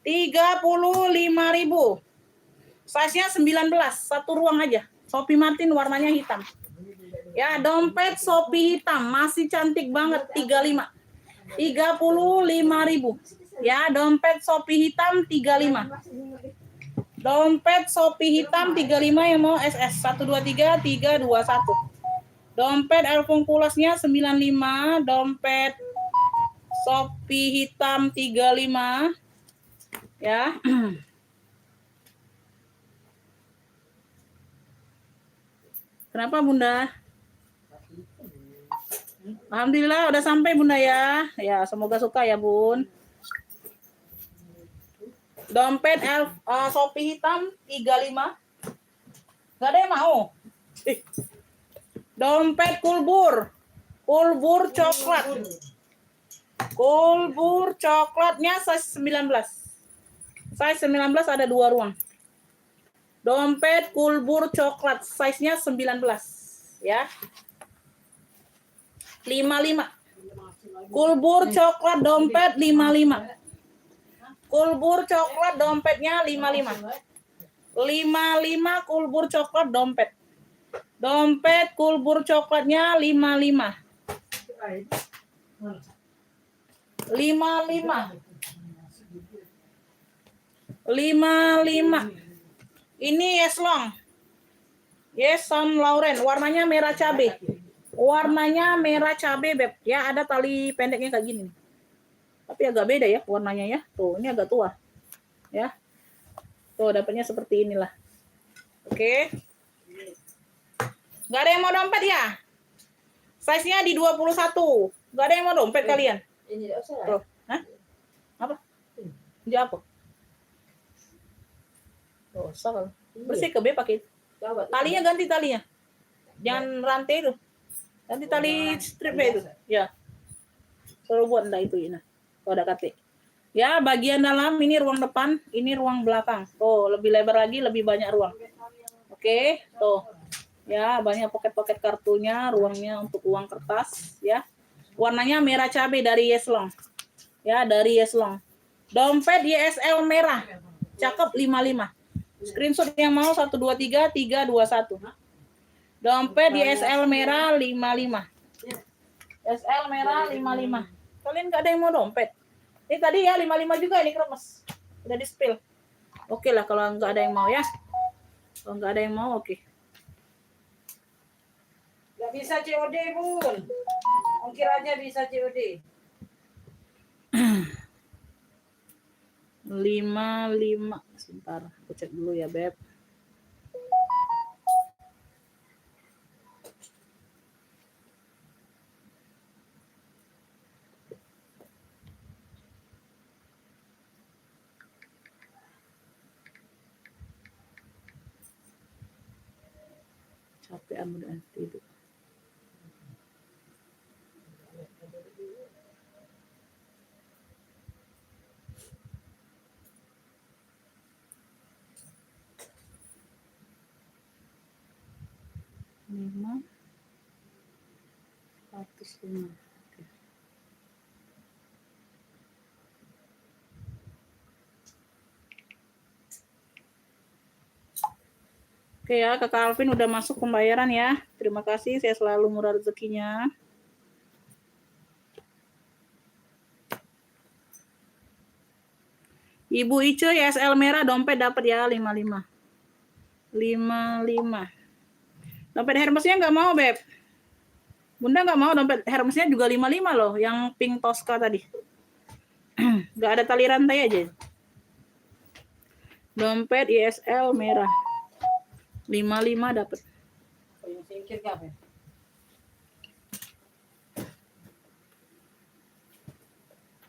Speaker 3: 35.000. Size-nya 19, satu ruang aja. Shopee Martin warnanya hitam. Ya, dompet Shopee hitam masih cantik banget 35. 35.000. Ya, dompet Shopee hitam 35. Dompet Shopee hitam 35 yang mau SS 123 321. Dompet Elfong kulasnya 95, dompet Shopee hitam 35. Ya. Kenapa Bunda? Alhamdulillah udah sampai Bunda ya. Ya, semoga suka ya Bun. Dompet Shopee hitam 35. Gak ada yang mau. Dompet kulbur coklat. Kulbur coklatnya size 19. Size 19 ada 2 ruang. Dompet kulbur coklat size-nya 19 ya. 55. Kulbur coklat dompet 55. Kulbur coklat dompetnya 55. 55 kulbur coklat dompet. Dompet kulbur coklatnya 55. 55. Ini Yeslong. Yes San Lauren, warnanya merah cabe. Warnanya merah cabe, Beb. Ya, ada tali pendeknya kayak gini. Tapi agak beda ya warnanya ya. Tuh, ini agak tua. Ya. Tuh, dapatnya seperti inilah. Oke. Gak ada yang mau dompet ya? Size-nya di 21. Gak ada yang mau dompet kalian?
Speaker 1: Ini tidak usah.
Speaker 3: Tuh. Hah? Apa? Ini apa? Oh, salah. Bersih ke B pakai. Talinya ganti talinya. Jangan rantai itu. Ganti tali stripnya itu. Ya. Suruh buat enggak itu ini. Kalau ada KT. Ya, bagian dalam ini ruang depan, ini ruang belakang. Tuh, lebih lebar lagi, lebih banyak ruang. Oke, tuh. Ya, banyak poket-poket kartunya, ruangnya untuk uang kertas, ya. Warnanya merah cabai dari Yeslong. Ya, dari Yeslong. Dompet YSL merah. Cakep 55. Screenshot yang mau 123 321. Dompet YSL merah 55. SL merah 55. Kalian nggak ada yang mau dompet? Ini tadi ya 55 juga ini kremes. Udah di spill. Oke lah kalau nggak ada yang mau ya. Kalau nggak ada yang mau oke. Gak bisa COD, Bun. Ongkir aja bisa COD.
Speaker 2: 55. Sebentar, aku cek dulu ya, Beb. Capek udah tidur. Lima 105. Oke ya, Kakak Alvin udah masuk pembayaran ya. Terima kasih, saya selalu murah rezekinya. Ibu Ice YSL merah dompet dapat ya 55. 55. Dompet Hermesnya nggak mau, Beb. Bunda nggak mau dompet Hermesnya juga 55 loh, yang pink Tosca tadi. Nggak ada tali rantai aja. Dompet YSL merah. 55 dapat.
Speaker 3: Singkir gak, Beb?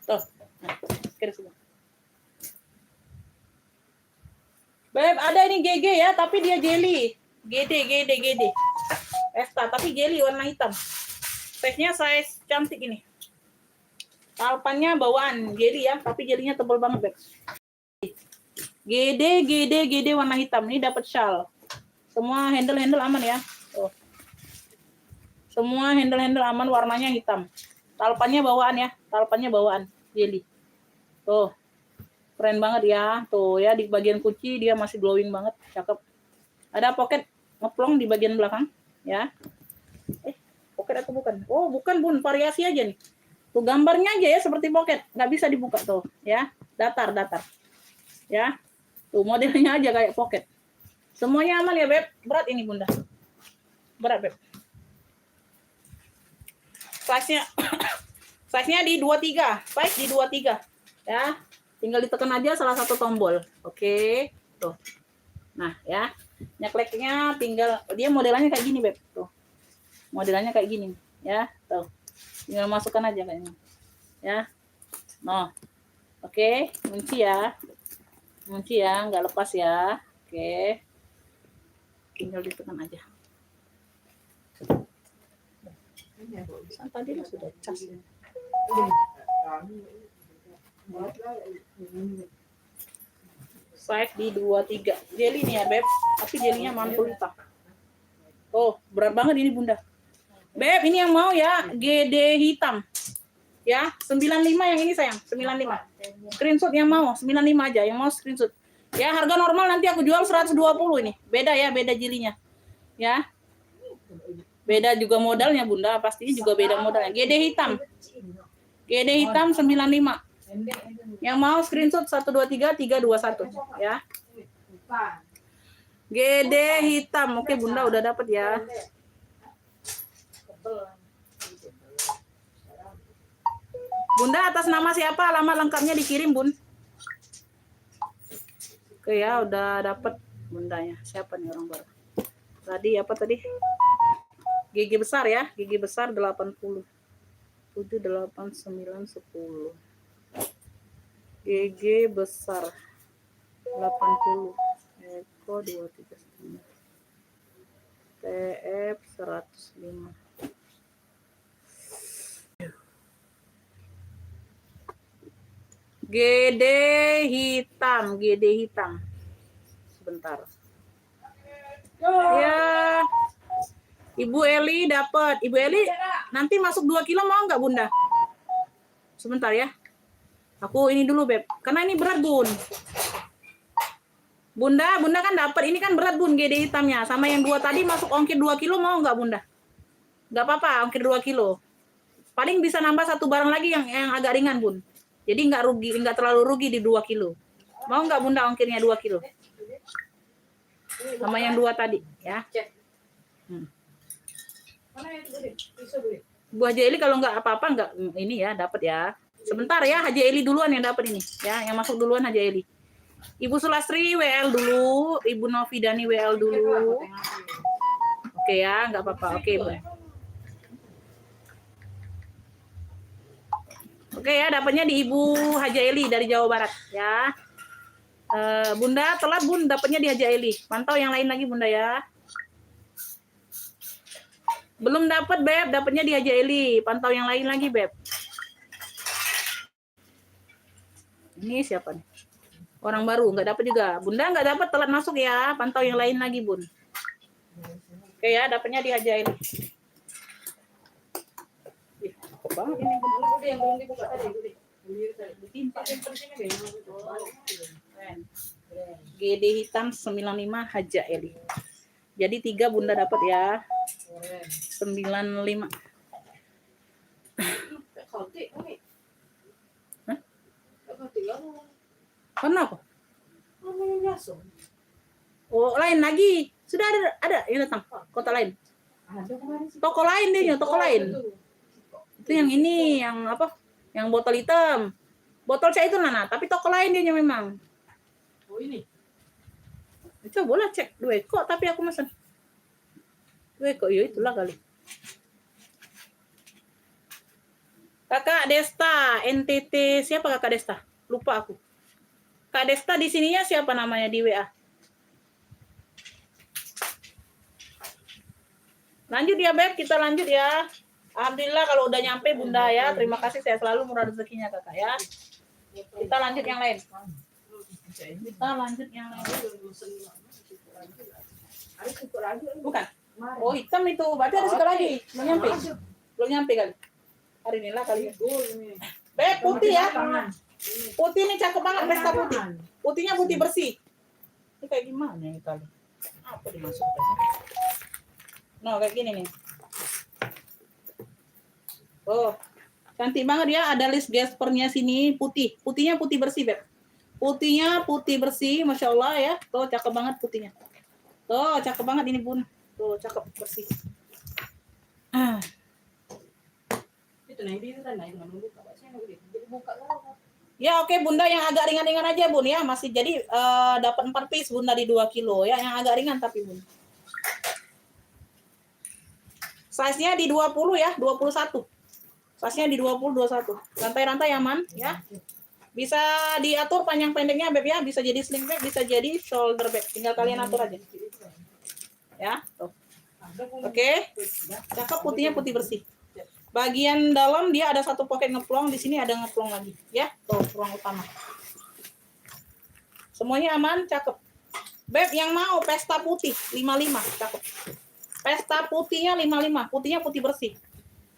Speaker 2: Tuh. Nah, kira semua. Beb, ada ini GG ya, tapi dia jelly. GD. Esta, tapi jelly warna hitam. Size-nya size cantik ini. Talpannya bawaan jelly ya, tapi jelinya tebal banget, Beb. GD warna hitam. Ini dapat shawl. Semua handle aman ya. Tuh. Semua handle aman, warnanya hitam. Talpannya bawaan ya, jelly. Tuh. Keren banget ya. Tuh ya, di bagian kunci dia masih glowing banget, cakep. Ada pocket ngeplong di bagian belakang ya. Pocket atau bukan? Oh, bukan, Bun, variasi aja nih. Tuh gambarnya aja ya seperti pocket, nggak bisa dibuka tuh ya. Datar. Ya. Tuh modelnya aja kayak pocket. Semuanya aman ya, Beb. Berat ini, Bunda. Berat, Beb. Size-nya di 23. Size di 23. Ya. Tinggal ditekan aja salah satu tombol. Oke. Tuh. Nah, ya. Nyekleknya tinggal, dia modelannya kayak gini, Beb. Tuh. Modelannya kayak gini, ya. Tuh. Tinggal masukkan aja kayaknya. Ya. Noh. Oke, kunci ya. Kunci ya, nggak lepas ya. Oke. Tinggal ditekan aja. Tadi lo sudah cas. Size di 23. Jelly nih ya, Beb. Tapi jelinya mantul hitam. Oh, berat banget ini, Bunda. Beb, ini yang mau ya, GD hitam. Ya, 95 yang ini sayang, 95. Screenshot yang mau, 95 aja, yang mau screenshot. Ya, harga normal nanti aku jual 120 ini. Beda ya, beda jelinya. Ya. Beda juga modalnya, Bunda, pastinya juga beda modalnya. GD hitam. GD hitam 95. Yang mau screenshot 123 321 ya. GD hitam. Oke, Bunda udah dapat ya. Bunda atas nama siapa? Alamat lengkapnya dikirim, Bun. Oke ya, udah dapat Bundanya. Siapa nih orang baru? Tadi apa tadi? Gigi besar ya, gigi besar 80. 7 8 9 10. GG besar 80. Eko 23. TF 105. GD hitam. Sebentar. Ya. Ibu Eli dapat. Ibu Eli nanti masuk 2 kilo mau nggak, Bunda? Sebentar ya. Aku ini dulu, Beb. Karena ini berat, Bun. Bunda kan dapat. Ini kan berat, Bun, GD hitamnya. Sama yang 2 tadi masuk ongkir 2 kilo mau nggak, Bunda? Nggak apa-apa, ongkir 2 kilo. Paling bisa nambah 1 barang lagi yang agak ringan, Bun. Jadi nggak terlalu rugi di 2 kilo. Mau nggak, Bunda, ongkirnya 2 kilo? Sama yang 2 tadi, ya.
Speaker 3: Mana itu Budi? Bisa Budi.
Speaker 2: Ibu Haji Eli kalau nggak apa-apa nggak ini ya dapat ya. Sebentar ya Haji Eli duluan yang dapat ini ya, yang masuk duluan Haji Eli. Ibu Sulastri WL dulu, Ibu Novidani WL dulu. Oke ya, nggak apa-apa. Oke, Bu. Oke ya, dapatnya di Ibu Haji Eli dari Jawa Barat ya. Bunda telat Bun, dapatnya di Haji Eli. Pantau yang lain lagi Bunda ya. Belum dapat Beb, dapatnya di Haji Eli. Pantau yang lain lagi Beb. Ini siapa nih? Orang baru nggak dapat juga. Bunda nggak dapat, telat masuk ya. Pantau yang lain lagi Bun. Oke ya, dapatnya di Haji Eli. Kok banget ini
Speaker 3: Budi yang belum dibuka tadi Budi.
Speaker 2: Timpa.
Speaker 3: Pentingnya deh.
Speaker 2: Keren. GD hitam 95 Haji Eli. Jadi 3 Bunda dapat ya. 95. Hah? Kenapa? Oh, lain lagi. Sudah ada yang datang. Kota lain. Toko lain dia, toko lain. Itu yang ini, yang apa? Yang botol hitam. Botol saya itu Nana, tapi toko lain dia memang.
Speaker 3: Oh ini.
Speaker 2: Coba boleh cek 2 ekor, tapi aku mesen 2 ekor, ya itulah kali. Kakak Desta, NTT, siapa Kakak Desta? Lupa aku. Kak Desta di sininya siapa namanya di WA? Lanjut ya Beb, kita lanjut ya. Alhamdulillah kalau udah nyampe Bunda ya. Terima kasih, saya selalu murah rezekinya Kakak ya. Kita lanjut yang lain. Kita lanjut yang lain. Bukan. Oh hitam itu, berarti ada sekali lagi. Belum nyampe. Belum nyampe kali. Hari ini lah kali. Beb, putih ya. Putih ini cakep banget, pesta putih. Putihnya putih bersih. Ini kayak gimana ya kali? Apa dimasukkan? Nah, kayak gini nih. Oh, cantik banget ya. Ada list gaspernya sini putih. Putihnya putih bersih, Beb. Putihnya putih bersih, Masya Allah ya. Tuh, cakep banget putihnya. Tuh, cakep banget ini Bun. Tuh, cakep bersih.
Speaker 3: Itu nah ini kan nah yang buka. Saya Budi. Jadi buka lah.
Speaker 2: Ya oke Bunda, yang agak ringan-ringan aja Bun ya. Masih jadi dapat 4 piece Bunda di 2 kilo ya. Yang agak ringan tapi Bun. Size-nya di 20 ya, 21. Size-nya di 20, 21. Rantai-rantai aman ya. Bisa diatur panjang pendeknya Beb ya. Bisa jadi sling bag, bisa jadi shoulder bag. Tinggal kalian atur aja. Ya, tuh. Oke. Cakep, putihnya putih bersih. Bagian dalam dia ada 1 pocket ngeplong, di sini ada ngeplong lagi, ya. Tuh, ruang utama. Semuanya aman, cakep. Beb yang mau pesta putih 55, cakep. Pesta putihnya 55, putihnya putih bersih.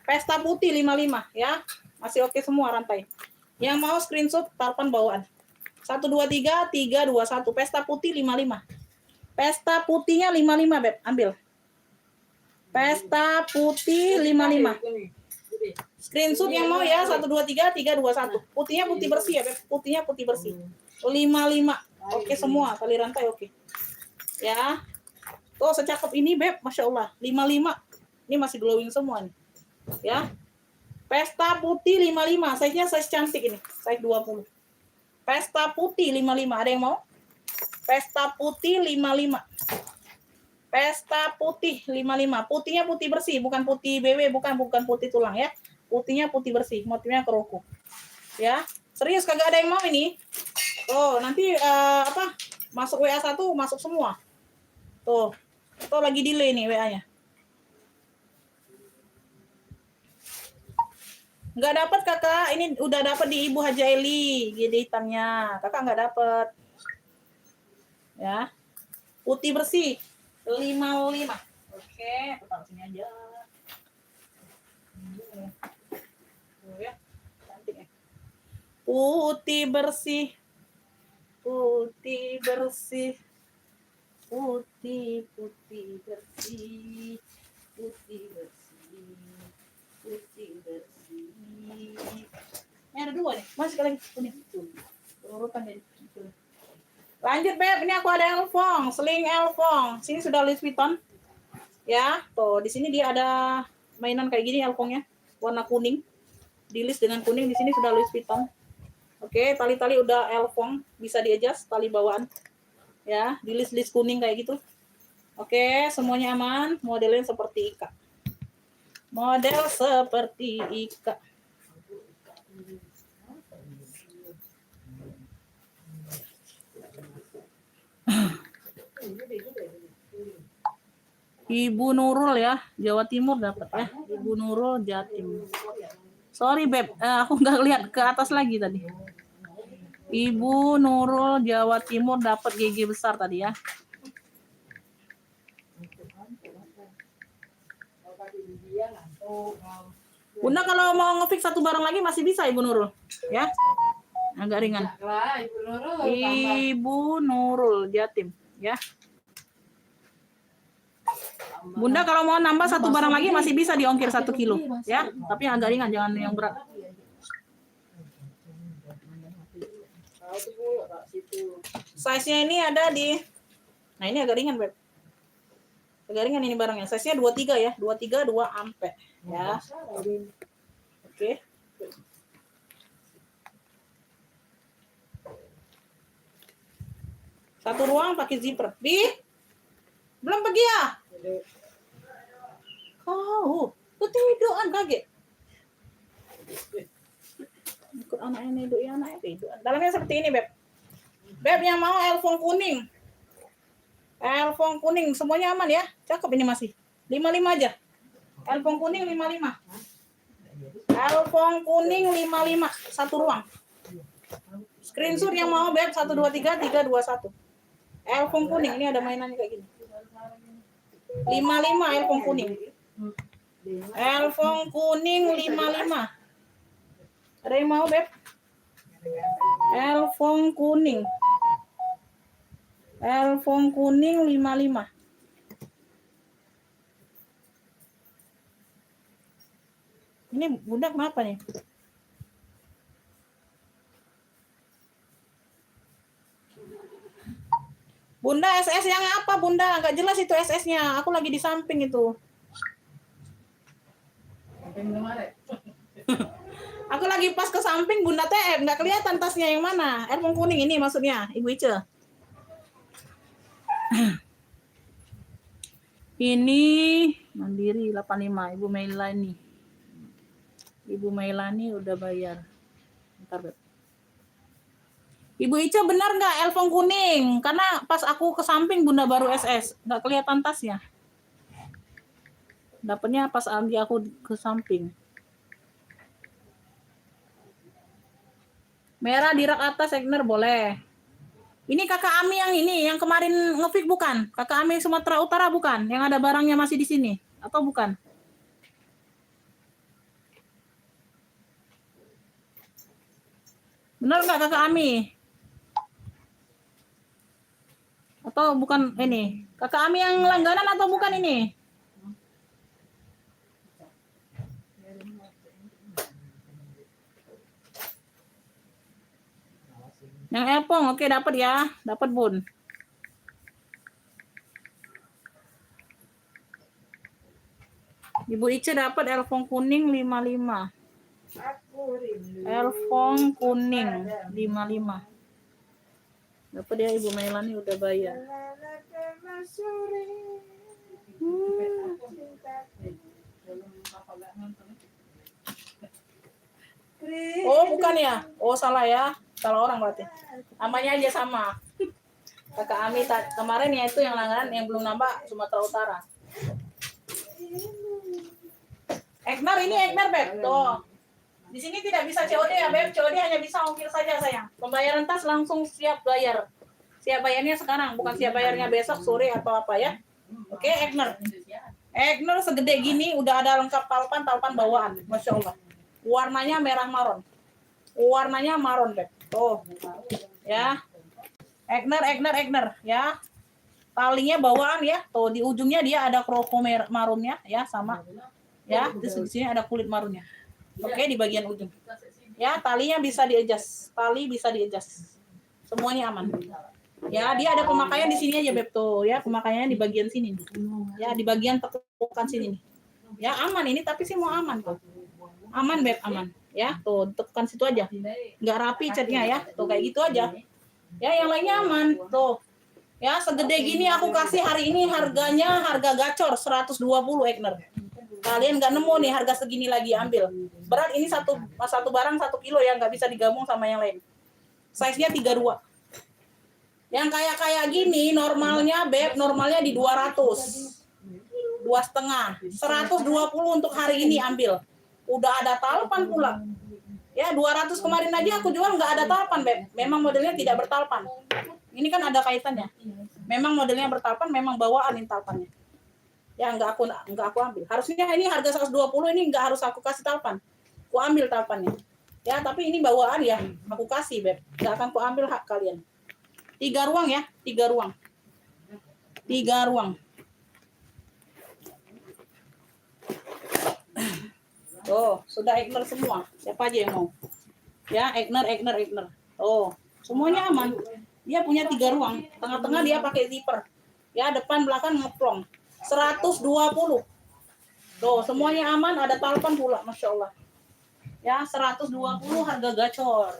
Speaker 2: Pesta putih 55, ya. Masih oke semua rantai. Yang mau screenshot tarpan bawaan. 1 2 3 3 2 1. Pesta putih 55. Pesta putihnya 55, Beb, ambil. Pesta putih 55. Screenshot yang mau ya 1 2 3 3 2 1. Putihnya putih bersih ya, Beb. Putihnya putih bersih. 55. Oke semua, tali rantai oke. Ya. Tuh secakep ini Beb, Masya Allah. 55. Ini masih glowing semua nih. Ya. Pesta putih 55. Size-nya size cantik ini. Size 20. Pesta putih 55. Ada yang mau? Pesta putih 55. Pesta putih 55. Putihnya putih bersih, bukan putih BW, bukan putih tulang ya. Putihnya putih bersih, motifnya keroko. Ya. Serius kagak ada yang mau ini. Oh, nanti masuk WA 1 masuk semua. Tuh. Tuh lagi delay nih WA-nya. Nggak dapat Kakak, ini udah dapat di Ibu Haji Eli, gede hitamnya. Kakak nggak dapat. Ya. Putih bersih 55. Oke, taruh sini aja. Tuh ya. Cantik ya. Putih bersih. Putih bersih. Putih bersih. Putih bersih. Putih bersih. Ini ada 2 nih. Masih lagi kuning. Urutan dari Lanjut Beb, ini aku ada elfong, sling elfong. Sini sudah Louis Vuitton.
Speaker 3: Ya, tuh di sini dia ada mainan kayak gini elfongnya, warna kuning. Di list dengan kuning, di sini sudah Louis Vuitton. Oke, tali-tali udah elfong, bisa di-adjust tali bawaan. Ya, di list kuning kayak gitu. Oke, semuanya aman, modelnya seperti Ika. Model seperti Ika. Ibu Nurul ya, Jawa Timur dapat ya. Ibu Nurul Jatim. Sorry Beb, aku nggak lihat ke atas lagi tadi. Ibu Nurul Jawa Timur dapat GG besar tadi ya. Bunda kalau mau ngefix satu barang lagi masih bisa Ibu Nurul, ya. Agak ringan. Ibu Nurul Jatim, ya. Bunda kalau mau nambah satu barang lagi masih bisa diongkir 1 kilo, ya. Tapi agak ringan, jangan yang berat. Size-nya ini ada di, nah ini agak ringan Beb. Agak ringan ini barangnya. Size-nya 23 ya, 23 2 ampe, ya. Oke. Satu ruang pakai zipper. Belum pergi ya? Kau ketiduran kaget. Ikut anaknya hidup ya, anaknya tidur. Dalamnya seperti ini, Beb. Beb yang mau elfong kuning. Elfong kuning semuanya aman ya. Cakep ini masih. 55 aja. Elfong kuning 55. Elfong kuning 55, satu ruang. Screenshot yang mau Beb 123 321. Elfong kuning ini ada mainannya kayak gini. 55 elfong kuning. Elfong kuning 55. Ada yang mau Beb? Elfong kuning. Elfong kuning 55. Ini Bunda kenapa nih? Bunda SS yang apa Bunda? Nggak jelas itu SS-nya. Aku lagi di samping itu. Aku lagi pas ke samping Bunda TF. Nggak kelihatan tasnya yang mana. Elfong kuning ini maksudnya Ibu Ice. Ini Mandiri 85. Ibu Mailani. Ibu Mailani udah bayar. Bentar, Beb. Ibu Ica benar nggak elfong kuning? Karena pas aku ke samping Bunda baru SS, nggak kelihatan tasnya. Dapatnya pas lagi aku ke samping. Merah di rak atas Egner boleh. Ini kakak Ami yang ini, yang kemarin ngefik bukan? Kakak Ami Sumatera Utara bukan? Yang ada barangnya masih di sini atau bukan? Benar nggak kakak Ami? Atau bukan ini? Kakak Ami yang langganan atau bukan ini? Yang elfong, oke dapat ya. Dapat Bun. Ibu Ica dapat elfong kuning 55. Elfong kuning 55. Dapat ya Ibu Mailani udah bayar. Oh bukan ya? Oh salah ya. Salah orang berarti. Namanya aja sama. Kakak Ami kemarin ya itu yang langganan yang belum nambah Sumatera Utara. Egner ini Egner Beb. Tuh. Di sini tidak bisa COD ya Beb. COD hanya bisa ongkir saja sayang. Pembayaran tas langsung siap bayar. Siap bayarnya sekarang, bukan siap bayarnya besok sore atau apa ya. Oke, Egner. Egner segede gini udah ada lengkap talpan bawaan. Masya Allah. Warnanya merah maron. Warnanya maron Beb. Tuh. Ya. Egner ya. Talinya bawaan ya. Tuh di ujungnya dia ada kroko marunnya ya sama. Ya, terus di sini ada kulit marunnya. Oke, di bagian ujung. Ya, talinya bisa di-adjust. Tali bisa di-adjust. Semuanya aman. Ya, dia ada pemakaian di sini aja Beb tuh ya, pemakaiannya di bagian sini. Ya, di bagian tekukan sini nih. Ya, aman ini tapi sih mau aman kok. Aman Beb, aman. Ya, tuh tekukan situ aja. Nggak rapi catnya ya. Tuh kayak gitu aja. Ya, yang lainnya aman. Tuh. Ya, segede gini aku kasih hari ini harganya harga gacor 120 Egner. Kalian nggak nemu nih harga segini lagi ambil. Berat ini satu barang 1 kilo ya, nggak bisa digabung sama yang lain. Size-nya 32. Yang kayak gini normalnya Beb, normalnya di 200. 2,5. 120 untuk hari ini ambil. Udah ada talpan pula. Ya, 200 kemarin aja aku jual nggak ada talpan Beb. Memang modelnya tidak bertalpan. Ini kan ada kaitannya. Memang modelnya bertalpan, memang bawaan ini talpannya. Ya nggak aku ambil. Harusnya ini harga 120 ini nggak harus aku kasih talpan. Aku ambil talpannya. Ya tapi ini bawaan ya. Aku kasih Beb. Nggak akan aku ambil hak kalian. 3 ruang ya. 3 ruang. 3 ruang. Oh sudah Egner semua. Siapa aja yang mau? Ya Egner. Oh semuanya aman. Dia punya 3 ruang. Tengah-tengah dia pakai zipper. Ya depan belakang ngeplong. 120. Tuh, semuanya aman, ada talpan pula, Masya Allah. Ya, 120 harga gacor.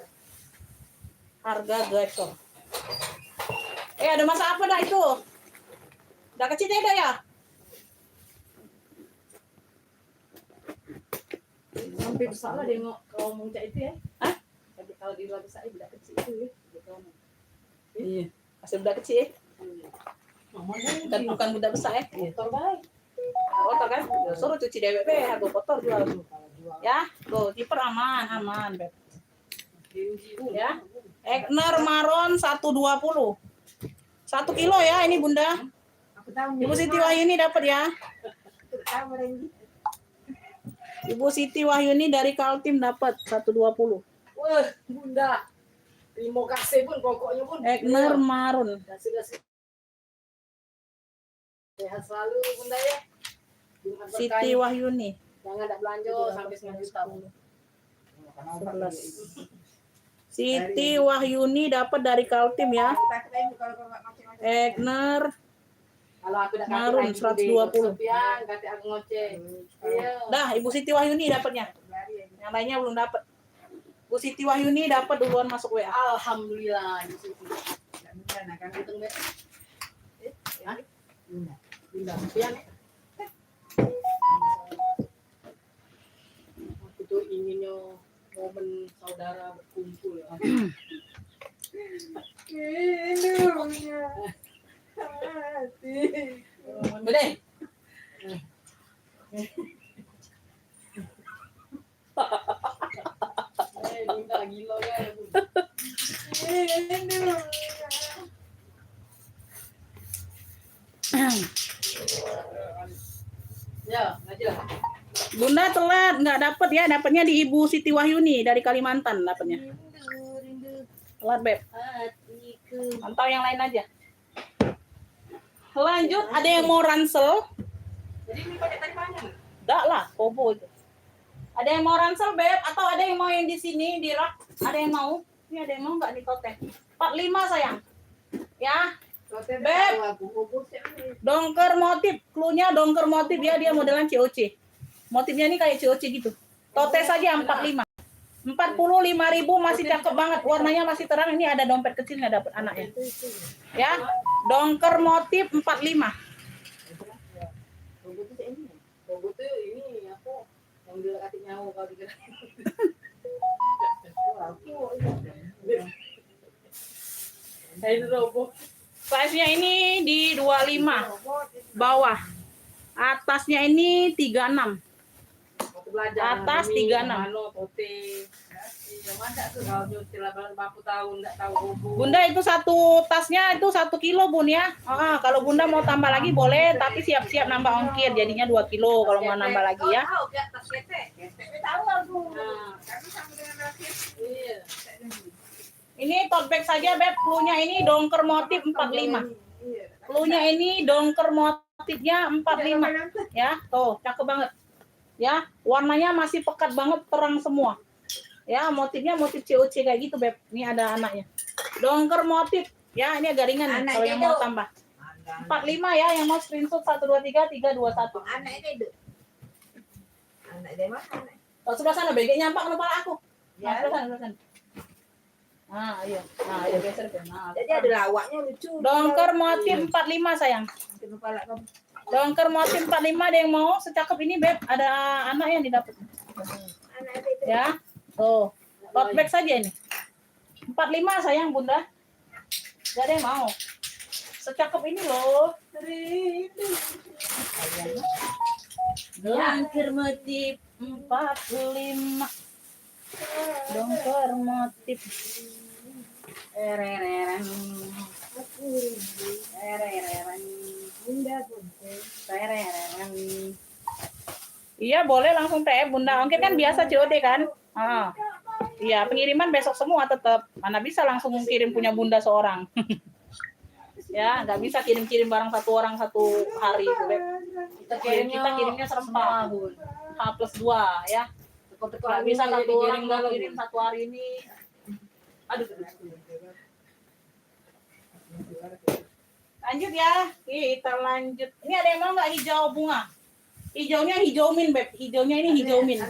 Speaker 3: Harga gacor. Ada masa apa dah itu? Udah kecil tidak ya?
Speaker 1: Hampir salah dia kalau ngomong cak itu ya.
Speaker 3: Hah?
Speaker 1: Kalau di luar besar udah kecil itu ya.
Speaker 3: Iya, masih budak kecil ya? Dan bukan budak besar ya?
Speaker 1: Kotor baik.
Speaker 3: Kotor kan? Suruh cuci DWP, harga kotor jual. Ya, tuh, zipper aman, Beb. Ya, Egner Maron 120. 1 kilo ya ini Bunda. Ibu Siti Wahyuni dapat ya. Ibu Siti Wahyuni dari Kaltim dapat 120.
Speaker 1: Wah, Bunda. Terima kasih pun pokoknya pun.
Speaker 3: Egner Maron.
Speaker 1: Sehat selalu Bunda ya.
Speaker 3: Siti Wahyuni.
Speaker 1: Jangan ada belanja sampai 9 juta.
Speaker 3: 11. Siti Wahyuni dapat dari Kaltim ya. Egner
Speaker 1: Kalau aku udah
Speaker 3: Maron 120.
Speaker 1: kata aku ngoceh. Iya.
Speaker 3: Dah, Ibu Siti Wahyuni dapatnya. Yang lainnya belum dapat. Bu Siti Wahyuni dapat duluan masuk WA.
Speaker 1: Alhamdulillah Ibu Siti. Hitung deh. Bunda. Pian. Aku tuh inginnya momen saudara berkumpul ya. Indungnya hati.
Speaker 3: Boleh?
Speaker 1: Bunda gila ya. Ya, aja.
Speaker 3: Bunda telat, nggak dapat ya, dapatnya di Ibu Siti Wahyuni dari Kalimantan dapatnya. Telat Beb. Mantau yang lain aja. Lanjut, ada yang mau ransel?
Speaker 1: Jadi ini pakai tali panjang.
Speaker 3: Enggak lah, kobo itu. Ada yang mau ransel Beb atau ada yang mau yang di sini di rak? Ada yang mau? Ini ada yang mau nggak di tote? 45 sayang. Ya. Beb. Dongker motif, cluenya dongker motif ya, dia modelan COC. Motifnya ini kayak COC gitu. Tote saja 45. 45.000 masih cakep banget, warnanya masih terang. Ini ada dompet kecilnya dapat anaknya. Ya. Dongker motif 45.
Speaker 1: Logo tuh ini apa? Yang dilekati nyawa kalau dikira. Ini robot.
Speaker 3: Size-nya ini di 25 bawah. Atasnya ini 36. Atas 36. Bunda itu satu tasnya itu 1 kilo Bun ya. Kalau Bunda mau tambah lagi boleh, tapi siap-siap nambah ongkir jadinya 2 kilo kalau mau nambah lagi ya. Ini tote bag saja Beb, cluenya ini dongker motif 45. Cluenya ini dongker motifnya 45 ya. Tuh, cakep banget. Ya, warnanya masih pekat banget, terang semua. Ya, motifnya motif COC kayak gitu Beb. Ini ada anaknya. Dongker motif Ya, ini agak ringan nih, kalau yang mau tambah. 45 ya, yang mau screenshot 123 321.
Speaker 1: Anak itu. Anak dia mana?
Speaker 3: Oh, sebelah sana BG nyampak ke kepala aku.
Speaker 1: Ya.
Speaker 3: Sebelah sana. Nah, iya. Nah, iya geser ke. Nah,
Speaker 1: Jadi ada lawaknya lucu.
Speaker 3: dongker motif 45 sayang.
Speaker 1: Kepala kamu.
Speaker 3: Dongker motif 45 ada yang mau secakep ini, Beb. Ada anak yang didapat.
Speaker 1: Anak itu.
Speaker 3: Ya. Tuh. Tote bag saja ini. 45 sayang, Bunda. Gak ada yang mau. Secakep ini loh. Dongker motif 45. Dongker motif. Erereren. Erereren.
Speaker 1: Bunda Bunda.
Speaker 3: Erereren. Iya, boleh langsung TF Bunda. Ongkir kan biasa COD kan? Ah. Iya, pengiriman besok semua tetap. Mana bisa langsung kirim punya Bunda seorang. Ya, nggak bisa kirim-kirim barang satu orang satu hari itu, Beb. Kita kirimnya serempak. H+2 ya. Nggak bisa satu orang kirim satu hari ini. Aduh. Lanjut ya. Kita lanjut. Ini ada yang mau nggak hijau bunga? Hijaunya hijau min, Beb. Hijaunya ini hijau min.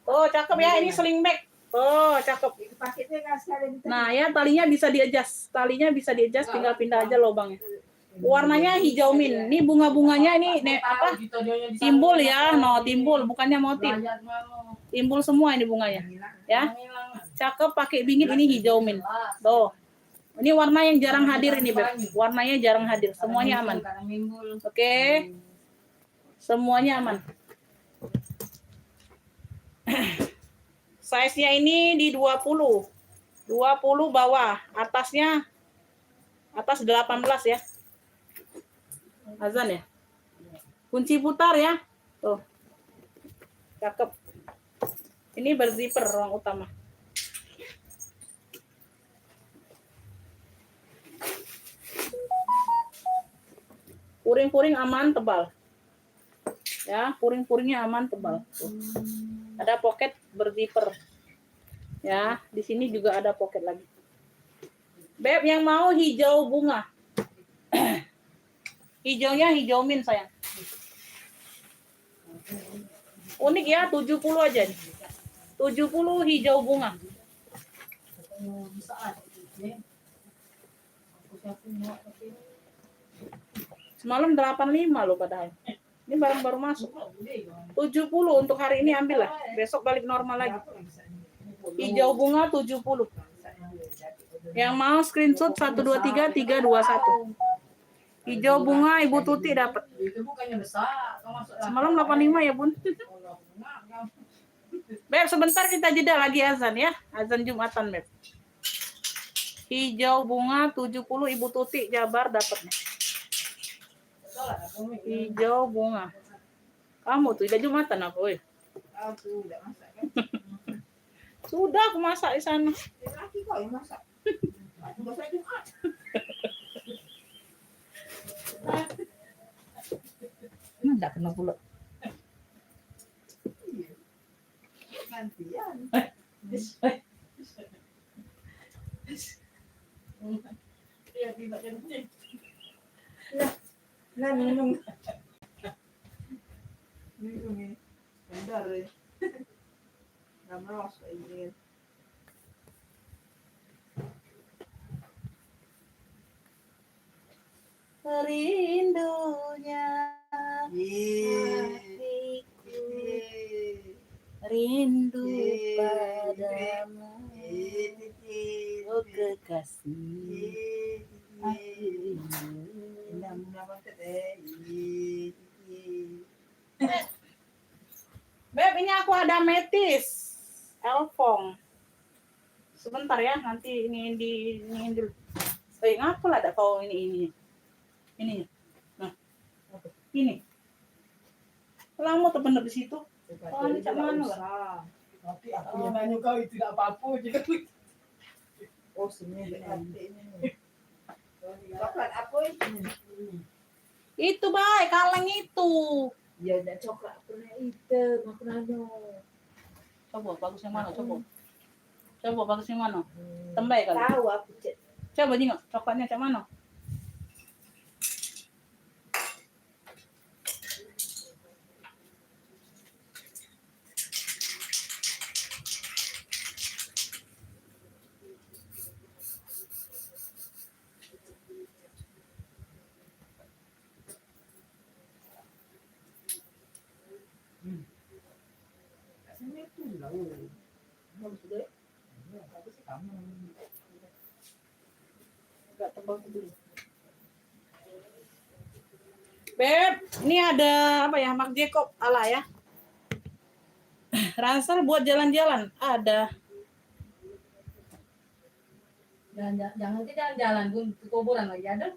Speaker 3: Oh, cakep ya. Ini sling bag. Oh, cakep. Nah, ya talinya bisa di-adjust. Talinya bisa di-adjust, tinggal pindah aja lubangnya. Warnanya hijau min. Ini bunga-bunganya ini apa? Timbul ya. No, timbul bukannya motif. Timbul semua ini bunganya. Ya. Cakep pakai bingit ini hijau min. Tuh. Ini warna yang jarang hadir ini, Beb. Warnanya jarang hadir. Semuanya aman. Oke. Semuanya aman. Size-nya ini di 20. 20 bawah, atasnya atas 18 ya. Azan ya. Kunci putar ya. Tuh. Cakep. Ini berzipper ruang utama. Puring-puring aman, tebal. Ya, puring-puringnya aman, tebal. Tuh. Ada pocket berzipper. Ya, di sini juga ada pocket lagi. Beb, yang mau hijau bunga. Hijaunya hijau min, sayang. Unik ya, 70 aja nih. 70 hijau bunga. Semalam 85 loh padahal. Ini barang baru masuk. 70 untuk hari ini ambil lah. Besok balik normal lagi. Hijau bunga 70. Yang mau screenshot 123 321. Hijau bunga Ibu Tuti dapat. Semalam 85 ya, Bun. Beb, sebentar kita jeda lagi azan ya. Azan Jumatan, Beb. Hijau bunga 70 Ibu Tuti Jabar dapatnya. Hijau bunga. Kamu tuh udah Jumatan apa, woi?
Speaker 1: Aku udah masak kan.
Speaker 3: Sudah aku masak di sana.
Speaker 1: Laki kok yang masak. Masak Jumat.
Speaker 3: Enggak kena pula.
Speaker 1: Gantian.
Speaker 3: Iya, tidak kencing.
Speaker 1: Nah, minum. Minum ya. Benar ya. Nggak meros kayak gini.
Speaker 3: Rindunya hatiku, rindu padamu, oh kekasih. Beb, ini aku ada metis, elfong. Sebentar ya, nanti ini dulu. Ngapa lah ada kau ini. Ini. Nah, ini. Lama tuh bener di situ. Oh, ini cak mana lah?
Speaker 5: Tapi aku yang nanya kau itu tidak apa-apa juga.
Speaker 1: Oh, sini ini. Coklat apa ini?
Speaker 3: Itu baik, kaleng itu.
Speaker 1: Ya udah coklat punya itu, aku nanya.
Speaker 3: Coba bagus yang mana? Coba bagus yang mana? Tembak kali.
Speaker 1: Tahu aku cek.
Speaker 3: Coba jengok, coklatnya cak mana?
Speaker 5: Rasanya itu lah. Bagus deh. Bagus sih kamu.
Speaker 3: Agak tebal dulu. Beb, ini ada apa ya? Marc Jacob ala ya. Ransel buat jalan-jalan ada.
Speaker 1: Jangan jalan-jalan, gue ke kuburan lagi ada.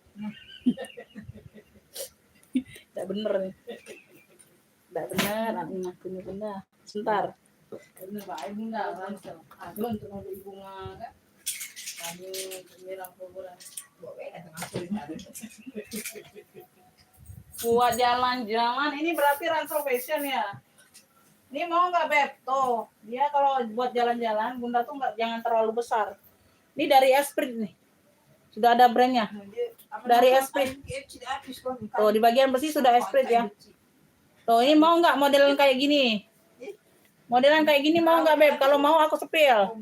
Speaker 3: Tidak bener nih. Tidak benar, ini benar. Sebentar.
Speaker 1: Bener baik bunda, langsung. Aduh untuk mau beli bunga kan. Kami gembira kuburan. Boleh datang aku di sana.
Speaker 3: Buat jalan-jalan, ini berarti Ransel Fashion ya. Ini mau nggak Beb? Tuh, dia kalau buat jalan-jalan, bunda tuh nggak jangan terlalu besar. Ini dari Esprit nih. Sudah ada brandnya. Dari Esprit. Tuh, di bagian besi sudah Esprit ya. Tuh, ini mau nggak modelan kayak gini? Modelan kayak gini mau nggak Beb? Kalau mau aku sepil.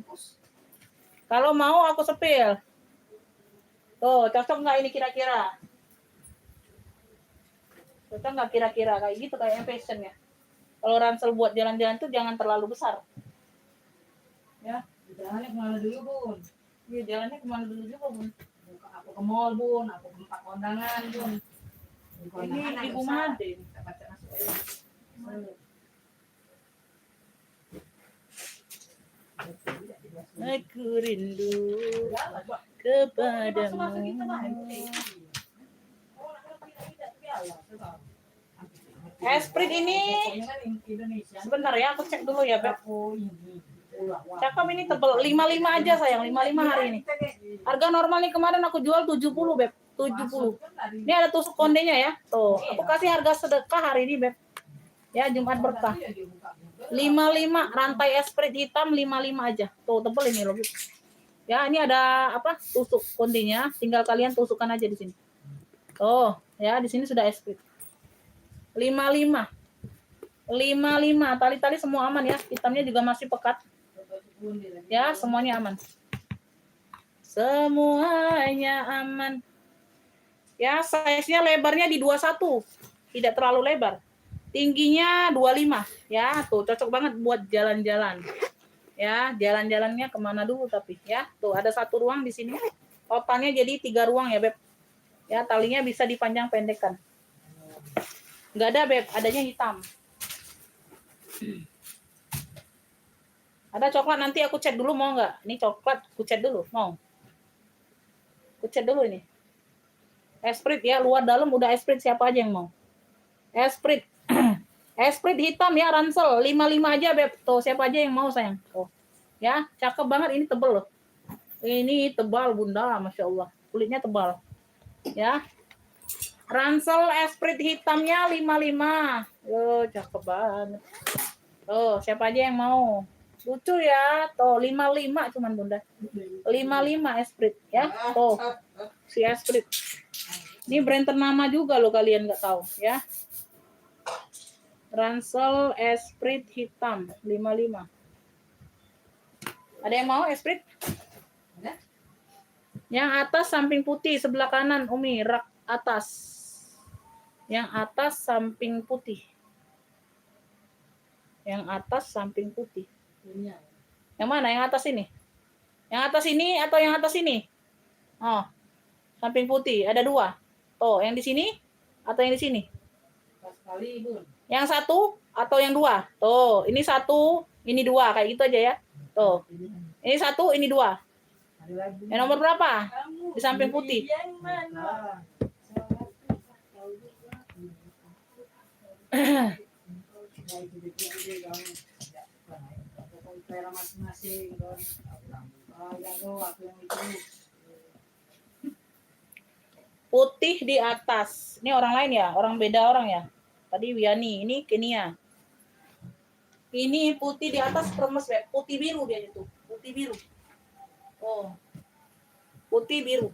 Speaker 3: Kalau mau aku sepil. Tuh, cocok nggak ini kira-kira? Cocok nggak kira-kira kayak gitu kayak fashion ya? Kalau ransel buat jalan-jalan tuh jangan terlalu besar. Ya,
Speaker 1: Jalannya kemana dulu bun?
Speaker 3: iya jalannya kemana dulu juga Bun?
Speaker 1: Aku ke mall bun, aku ke tempat kondangan bun.
Speaker 3: Ini di Bumade. Aku rindu kepadamu. Esprit ini sebentar ya, aku cek dulu ya Beb. Cakep ini tebel 55 aja sayang, 55 hari ini. Harga normal nih kemarin aku jual 70 Beb, 70. Ini ada tusuk kondenya ya. Tuh, aku kasih harga sedekah hari ini Beb. Ya, Jumat berkah. 55 rantai Esprit hitam 55 aja. Tuh, tebel ini loh. Ya, ini ada apa? Tusuk kondenya, tinggal kalian tusukkan aja di sini. Tuh, ya di sini sudah Esprit. 55. Tali-tali semua aman ya. Hitamnya juga masih pekat. Ya, semuanya aman. Semuanya aman. Ya, size-nya lebarnya di 21. Tidak terlalu lebar. Tingginya 25. Ya, tuh cocok banget buat jalan-jalan. Ya, jalan-jalannya kemana dulu tapi ya. Tuh ada satu ruang di sini. Totalnya jadi 3 ruang ya, Beb. Ya, talinya bisa dipanjang pendekkan. Enggak ada, Beb. Adanya hitam. Ada coklat nanti aku chat dulu mau nggak? Ini coklat aku chat dulu mau. Aku chat dulu ini. Esprit ya luar dalam udah Esprit siapa aja yang mau? Esprit. Esprit hitam ya ransel 55 aja Beb. Tuh siapa aja yang mau sayang? Tuh. Ya cakep banget ini tebel loh. Ini tebal bunda, masya Allah. Kulitnya tebal. Ya. Ransel Esprit hitamnya 55. Yo cakep banget. Tuh siapa aja yang mau? Lucu ya, tuh 55 cuman bunda. 55 Esprit ya, tuh si Esprit. Ini brand ternama juga loh kalian nggak tahu ya. Ransel Esprit hitam 55. Ada yang mau Esprit? Yang atas samping putih sebelah kanan Umi rak atas. Yang atas samping putih. Yang atas samping putih. Yang mana? Yang atas ini? Yang atas ini atau yang atas ini? Oh, samping putih. Ada 2. Tuh, yang di sini atau yang di sini? Yang satu atau yang 2? Tuh, ini 1, ini 2. Kayak gitu aja ya. Tuh, ini 1, ini 2. Yang nomor berapa? Di samping putih. Putih di atas. Ini orang lain ya? Orang beda orang ya? Tadi Wiani, ini Kenia. Ini putih di atas kremes, Beb. Putih biru dia itu. Putih biru. Oh. Putih biru.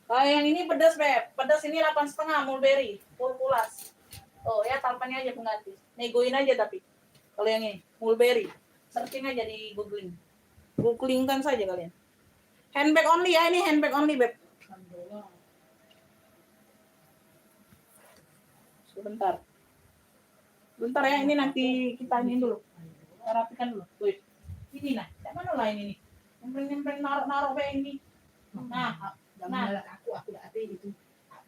Speaker 3: Yang ini pedas, Beb. Pedas ini 8,5 mulberry, full pulas. Oh ya, talpannya aja pengganti. Negoin aja tapi. Kalau yang ini mulberry, searching aja di googling. Googlingkan saja kalian. Handbag only ya, ini handbag only, Beb. Sebentar. Bentar ya, ini nanti kita ini dulu. Kita rapikan dulu. Wait. Ini nah, yang mana lain ini? Nyempreng-nyempreng naruh-naruh kayak ini. Nah,
Speaker 1: Jangan aku udah hati itu.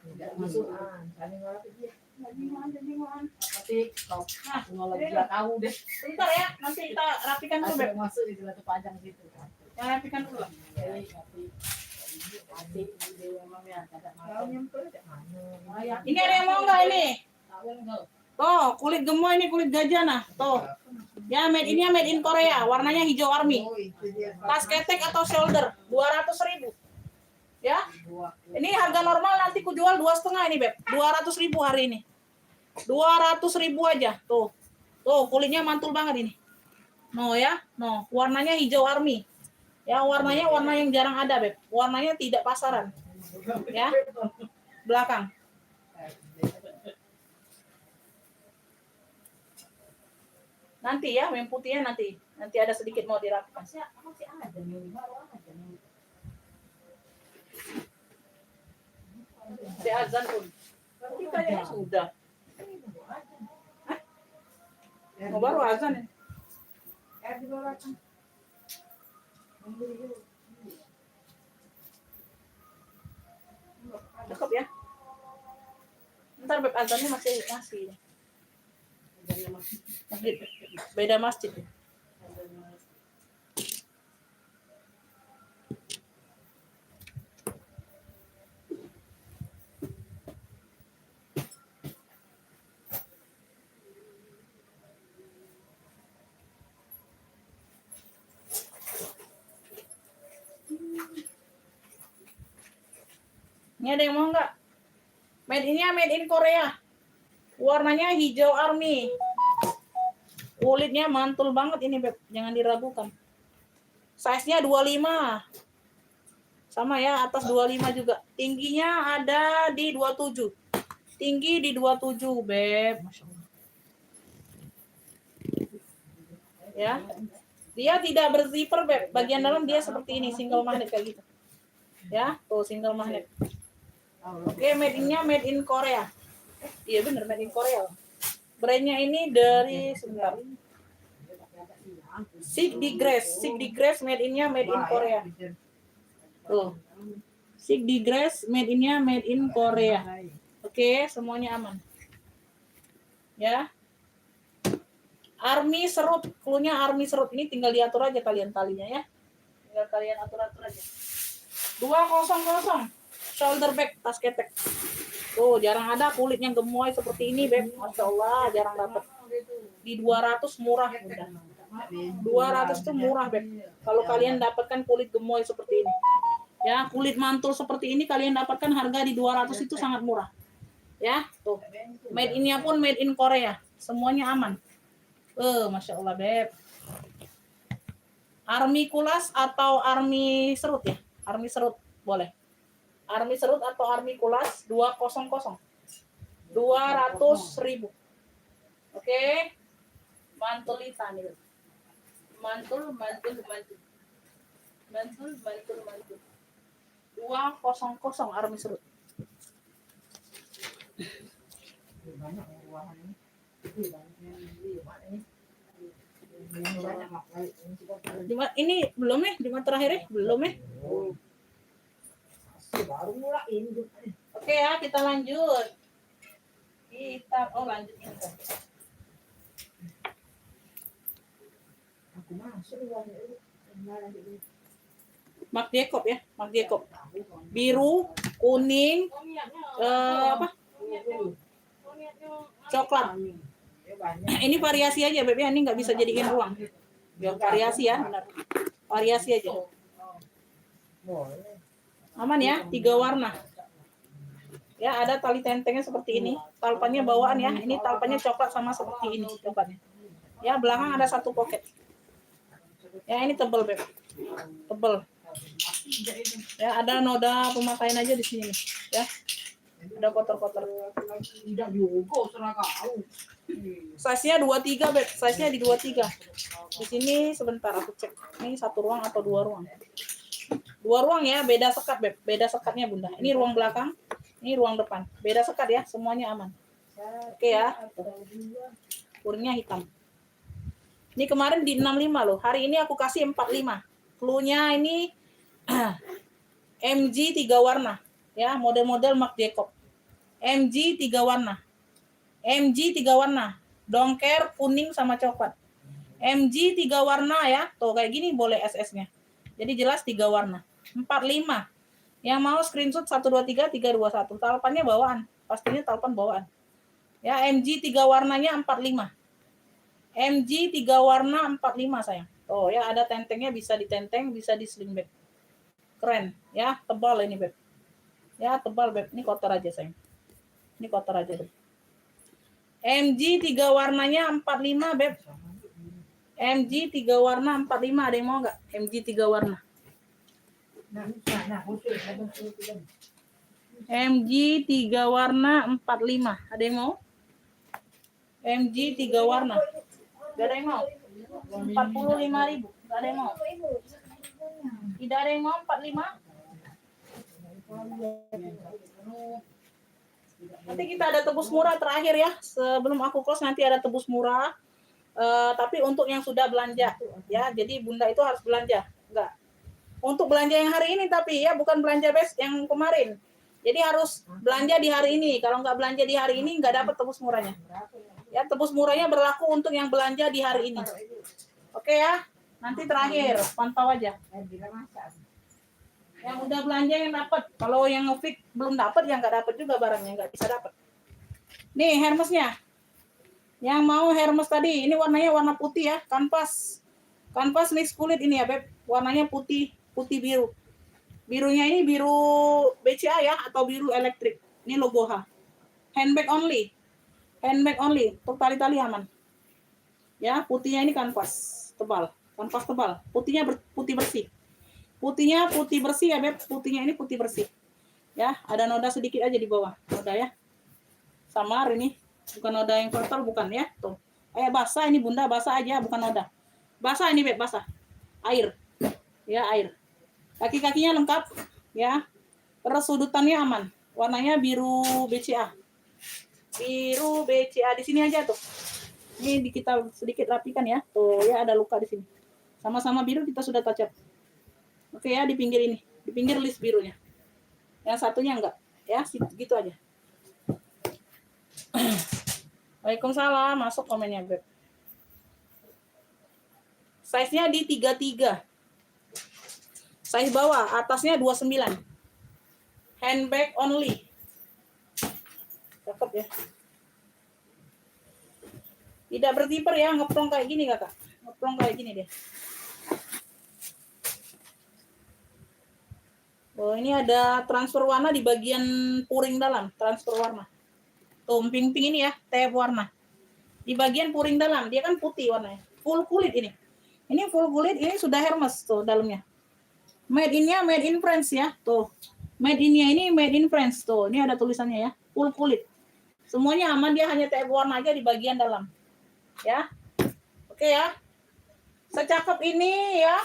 Speaker 1: Enggak masuk. Kami ngolak dia.
Speaker 3: Jadian.
Speaker 1: Tapi kau
Speaker 3: Nah,
Speaker 1: ngolak dia tahu deh.
Speaker 3: bentar ya, nanti kita rapikan dulu, Beb.
Speaker 1: Masuk di batu panjang situ.
Speaker 3: Kita rapikan dulu.
Speaker 1: Hati dia memang ya kadang
Speaker 5: Kalau nyemper cak mana?
Speaker 3: Ini ada yang mau nggak ini? Tuh, kulit gemoy ini, kulit gajah nah. Tuh. Ya, made in Korea. Warnanya hijau army.
Speaker 5: Oh, itu dia.
Speaker 3: Tas ketek atau shoulder, 200.000. Ya. Ini harga normal nanti ku jual 2,5 ini, Beb. 200.000 hari ini. 200.000 aja. Tuh. Tuh, kulitnya mantul banget ini. No ya. No, warnanya hijau army. Ya, warnanya warna yang jarang ada, Beb. Warnanya tidak pasaran. Ya. Belakang. Nanti ya, yang putihnya nanti ada sedikit mau dirapikan.
Speaker 1: masih ada nih, baru ada nih.
Speaker 3: Di azan pun. Tapi kayaknya sudah. Oh, baru azan ya.
Speaker 1: Di bawah kan.
Speaker 3: Cakep ya. Ntar Beb azannya masih. Masjid. Beda masjid. Ini ada yang mau nggak? Made in Korea. Warnanya hijau army. Kulitnya mantul banget ini, Beb. Jangan diragukan. Size-nya 25. Sama ya, atas 25 juga. Tingginya ada di 27. Tinggi di 27, Beb. Masya Allah. Ya. Dia tidak berzipper, Beb. Bagian dalam dia seperti ini, single magnet kayak gitu. Ya, tuh single magnet. Oke, made in Korea. Iya bener, made in Korea. Brandnya ini dari sebentar. Sigdi Grace made in Korea. Tuh. Sigdi Grace made in Korea. Oke, semuanya aman. Ya. Army serut, cluenya army serut ini tinggal diatur aja kalian talinya ya. Tinggal kalian atur aja. 200 shoulder bag tas ketek. Tuh, jarang ada kulitnya gemoy seperti ini, Beb. Masya Allah, jarang dapat. Di 200 murah udah. 200 tuh murah, Beb. Kalau kalian dapatkan kulit gemoy seperti ini. Ya, kulit mantul seperti ini kalian dapatkan harga di 200 itu sangat murah. Ya, tuh. Made in-nya pun made in Korea. Semuanya aman. Masya Allah, Beb. Army kulas atau army serut ya? Army serut, boleh. Army serut atau army kulas 200. 200.000. Oke. Mantulita nih. Mantul. 200 army serut. Ini belum nih, di terakhir ya? Belum ya?
Speaker 5: Baru mulain.
Speaker 3: Oke ya, kita lanjut. Lanjut.
Speaker 5: Aku masuk
Speaker 3: Marc Jacob ya, Marc Jacob. Biru, kuning, coklat. Nah, ini variasi aja, Beb. Ini nggak bisa jadiin ruang. Ya, variasi ya, benar. Variasi aja. Aman ya, 3 warna. Ya, ada tali tentengnya seperti ini. Talpannya bawaan ya. Ini talpannya coklat sama seperti ini coklatnya. Ya, belakang ada 1 pocket. Ya, ini tebal, Beb. Tebal. Ya, ada noda pemakaian aja di sini nih, ya. Ada kotor-kotor.
Speaker 5: Tidak juga serah kau.
Speaker 3: Size-nya 23, Beb. Size-nya di 23. Di sini sebentar aku cek. Ini 1 ruang atau 2 ruang? 2 ruang ya, beda sekat, Beb. Beda sekatnya, Bunda. Ini ruang belakang, ini ruang depan. Beda sekat ya, semuanya aman. Oke ya. Kuringnya hitam. Ini kemarin di 65 loh. Hari ini aku kasih 45. Clue-nya ini MG 3 warna. Ya, model-model Marc Jacob. MG 3 warna. MG 3 warna. Dongker, kuning sama coklat. MG 3 warna ya. Tuh kayak gini boleh SS-nya. Jadi jelas 3 warna. 45. Yang mau screenshot 123 321. Talpannya bawaan. Pastinya talpan bawaan. Ya, MG 3 warnanya 45. MG 3 warna 45 sayang. Oh ya, ada tentengnya, bisa ditenteng, bisa di sling bag. Keren ya, tebal ini Beb. Ya, tebal Beb. Ini kotor aja sayang. Ini kotor aja Beb. MG 3 warnanya 45 Beb. MG 3 warna 45, ada yang mau nggak? MG 3 warna. MG 3 warna 45, ada yang mau? MG 3 warna. Gak ada yang mau? 45.000. Gak ada yang mau? Tidak ada yang mau 45? Nanti kita ada tebus murah terakhir ya. Sebelum aku close nanti ada tebus murah. Tapi untuk yang sudah belanja ya. Jadi Bunda itu harus belanja. Enggak. Untuk belanja yang hari ini tapi ya, bukan belanja best yang kemarin. Jadi harus belanja di hari ini. Kalau nggak belanja di hari ini nggak dapat tebus murahnya. Ya, tebus murahnya berlaku untuk yang belanja di hari ini. Oke ya. Nanti terakhir, pantau aja. Yang udah belanja yang dapat. Kalau yang ngefit belum dapat, yang nggak dapat juga barangnya, nggak bisa dapat. Nih Hermesnya. Yang mau Hermes tadi, ini warnanya warna putih ya, kanvas. Kanvas mix kulit ini ya Beb. Warnanya putih, putih biru. Birunya ini biru BCA ya, atau biru elektrik. Ini logo H. Handbag only. Handbag only. Untuk tali-tali aman. Ya, putihnya ini kanvas tebal. Kanvas tebal, putihnya putih bersih. Putihnya putih bersih ya Beb, putihnya ini putih bersih. Ya, ada noda sedikit aja di bawah, noda ya. Samar ini, bukan noda yang kotor bukan ya. Tuh, basah ini Bunda, basah aja bukan noda. Basah ini Beb, basah. Air. Ya, air. Kaki-kakinya lengkap ya. Terus sudutannya aman. Warnanya biru BCA. Biru BCA di sini aja tuh. Ini kita sedikit rapikan ya. Tuh ya, ada luka di sini. Sama-sama biru kita sudah touch up. Oke ya, di pinggir ini. Di pinggir list birunya. Yang satunya enggak. Ya, gitu aja. Waalaikumsalam. Masuk komennya, Beb. Size-nya di 33. Size bawah, atasnya 29. Handbag only. Cakep ya. Tidak bertiper ya, ngeplong kayak gini kakak. Ngeplong kayak gini deh. Oh, ini ada transfer warna di bagian puring dalam, transfer warna. Tuh, pink-pink ini ya, tab warna. Di bagian puring dalam, dia kan putih warnanya. Full kulit ini. Ini full kulit, ini sudah Hermes tuh dalamnya. Made in-nya made in France ya, tuh. Made in-nya ini made in France tuh. Ini ada tulisannya ya, full kulit. Semuanya aman, dia hanya tab warna aja di bagian dalam. Ya. Oke ya. Secakep ini ya.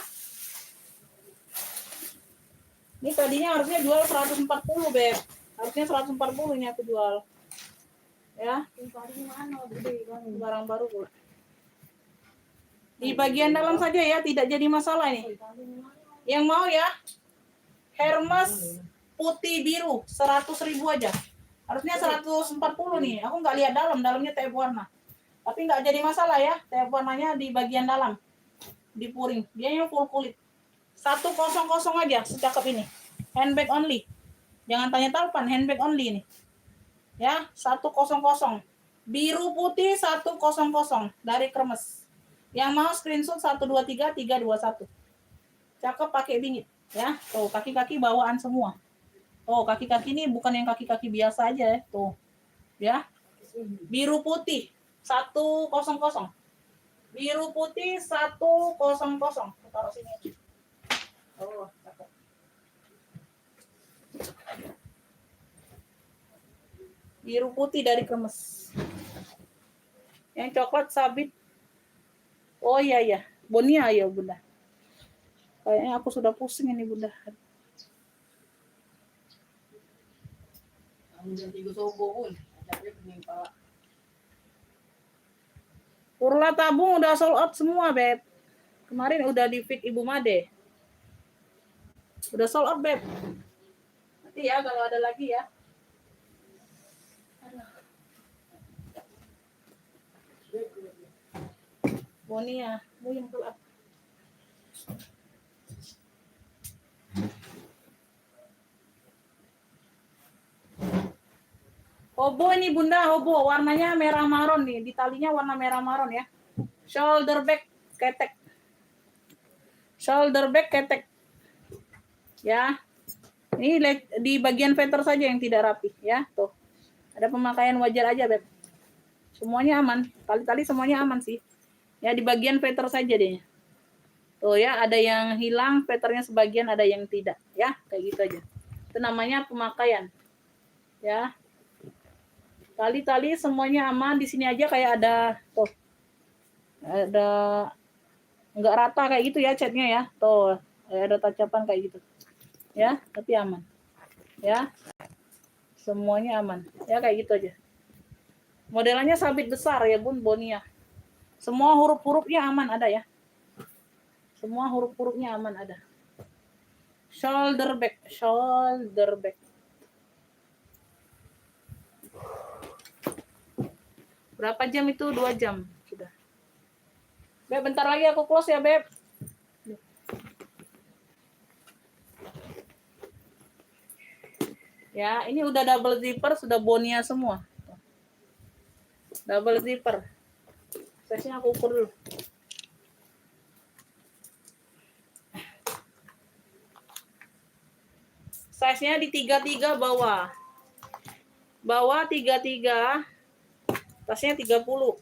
Speaker 3: Ini tadinya harusnya jual 140, Beb. Harusnya 140 ini aku jual. Ya. Barang baru pula. Di bagian dalam saja ya, tidak jadi masalah ini. Yang mau ya, Hermes putih biru 100.000 aja. Harusnya 140 nih. Aku nggak lihat dalamnya tab warna. Tapi nggak jadi masalah ya, tab warnanya di bagian dalam. Di puring. Dia yang full kulit. 100 aja secakep ini. Handbag only. Jangan tanya talpan, handbag only ini. Ya, 100. Biru putih 100 dari Hermes. Yang mau screenshot 123 321. Cakep pakai bingit ya. Tuh, kaki-kaki bawaan semua. Tuh, kaki-kaki ini bukan yang kaki-kaki biasa aja ya. Tuh. Ya. Biru putih 100. Biru putih 100. Taruh sini. Oh, cakep. Biru putih dari kremes. Yang coklat sabit. Oh iya ya, Bonia ya Bunda. Kayaknya aku sudah pusing ini Bunda. Purla tabung udah sold out semua, Beb. Kemarin udah di feed Ibu Made. Udah sold out, Beb. Nanti ya kalau ada lagi ya. Bonia, yang gelap. Hobo ini Bunda, hobo warnanya merah maron nih, di talinya warna merah maron ya. Shoulder back ketek. Shoulder back ketek. Ya. Ini di bagian veter saja yang tidak rapi ya, tuh. Ada pemakaian wajar aja, Beb. Semuanya aman, tali-tali semuanya aman sih. Ya di bagian veter saja deh. Tuh ya, ada yang hilang veternya sebagian, ada yang tidak ya, kayak gitu aja. Itu namanya pemakaian. Ya. Tali-tali semuanya aman, di sini aja kayak ada tuh. Ada enggak rata kayak gitu ya catnya ya. Tuh, ada tacapan kayak gitu. Ya, tapi aman. Ya. Semuanya aman. Ya kayak gitu aja. Modelannya sabit besar ya, Bun, Bonia. Semua huruf-hurufnya aman ada ya. Semua huruf-hurufnya aman ada. Shoulder back, shoulder back. Berapa jam itu? 2 jam sudah. Beb, bentar lagi aku close ya, Beb. Ya, ini udah double zipper, sudah Bonia semua. Double zipper. Size-nya aku ukur dulu. Size-nya di 33 bawah. Bawah 33. Tasnya 30.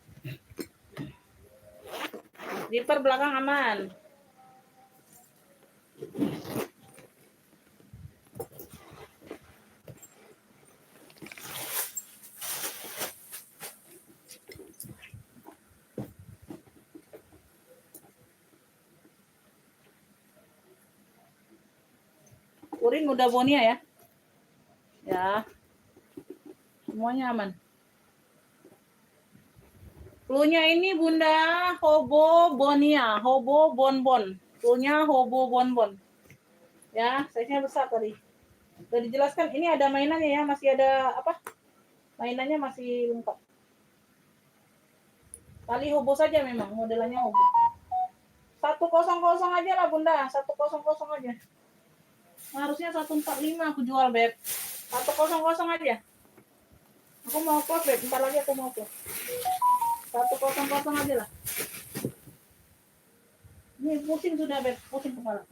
Speaker 3: Zipper belakang aman. Kuring udah Bonia ya. Ya. Semuanya aman. Cluenya ini Bunda Hobo Bonia, Hobo Bonbon. Cluenya Hobo Bonbon. Ya, size-nya besar tadi. Udah dijelaskan, ini ada mainannya ya, masih ada apa? Mainannya masih lengkap. Tali Hobo saja memang, modelannya Hobo. 100 aja lah Bunda, 100 aja. Harusnya 145 aku jual, Beb. 100 aja. Aku mau close, Beb. Bentar lagi aku mau close. 100 aja lah. Ini pusing sudah, Beb. Pusing kepala.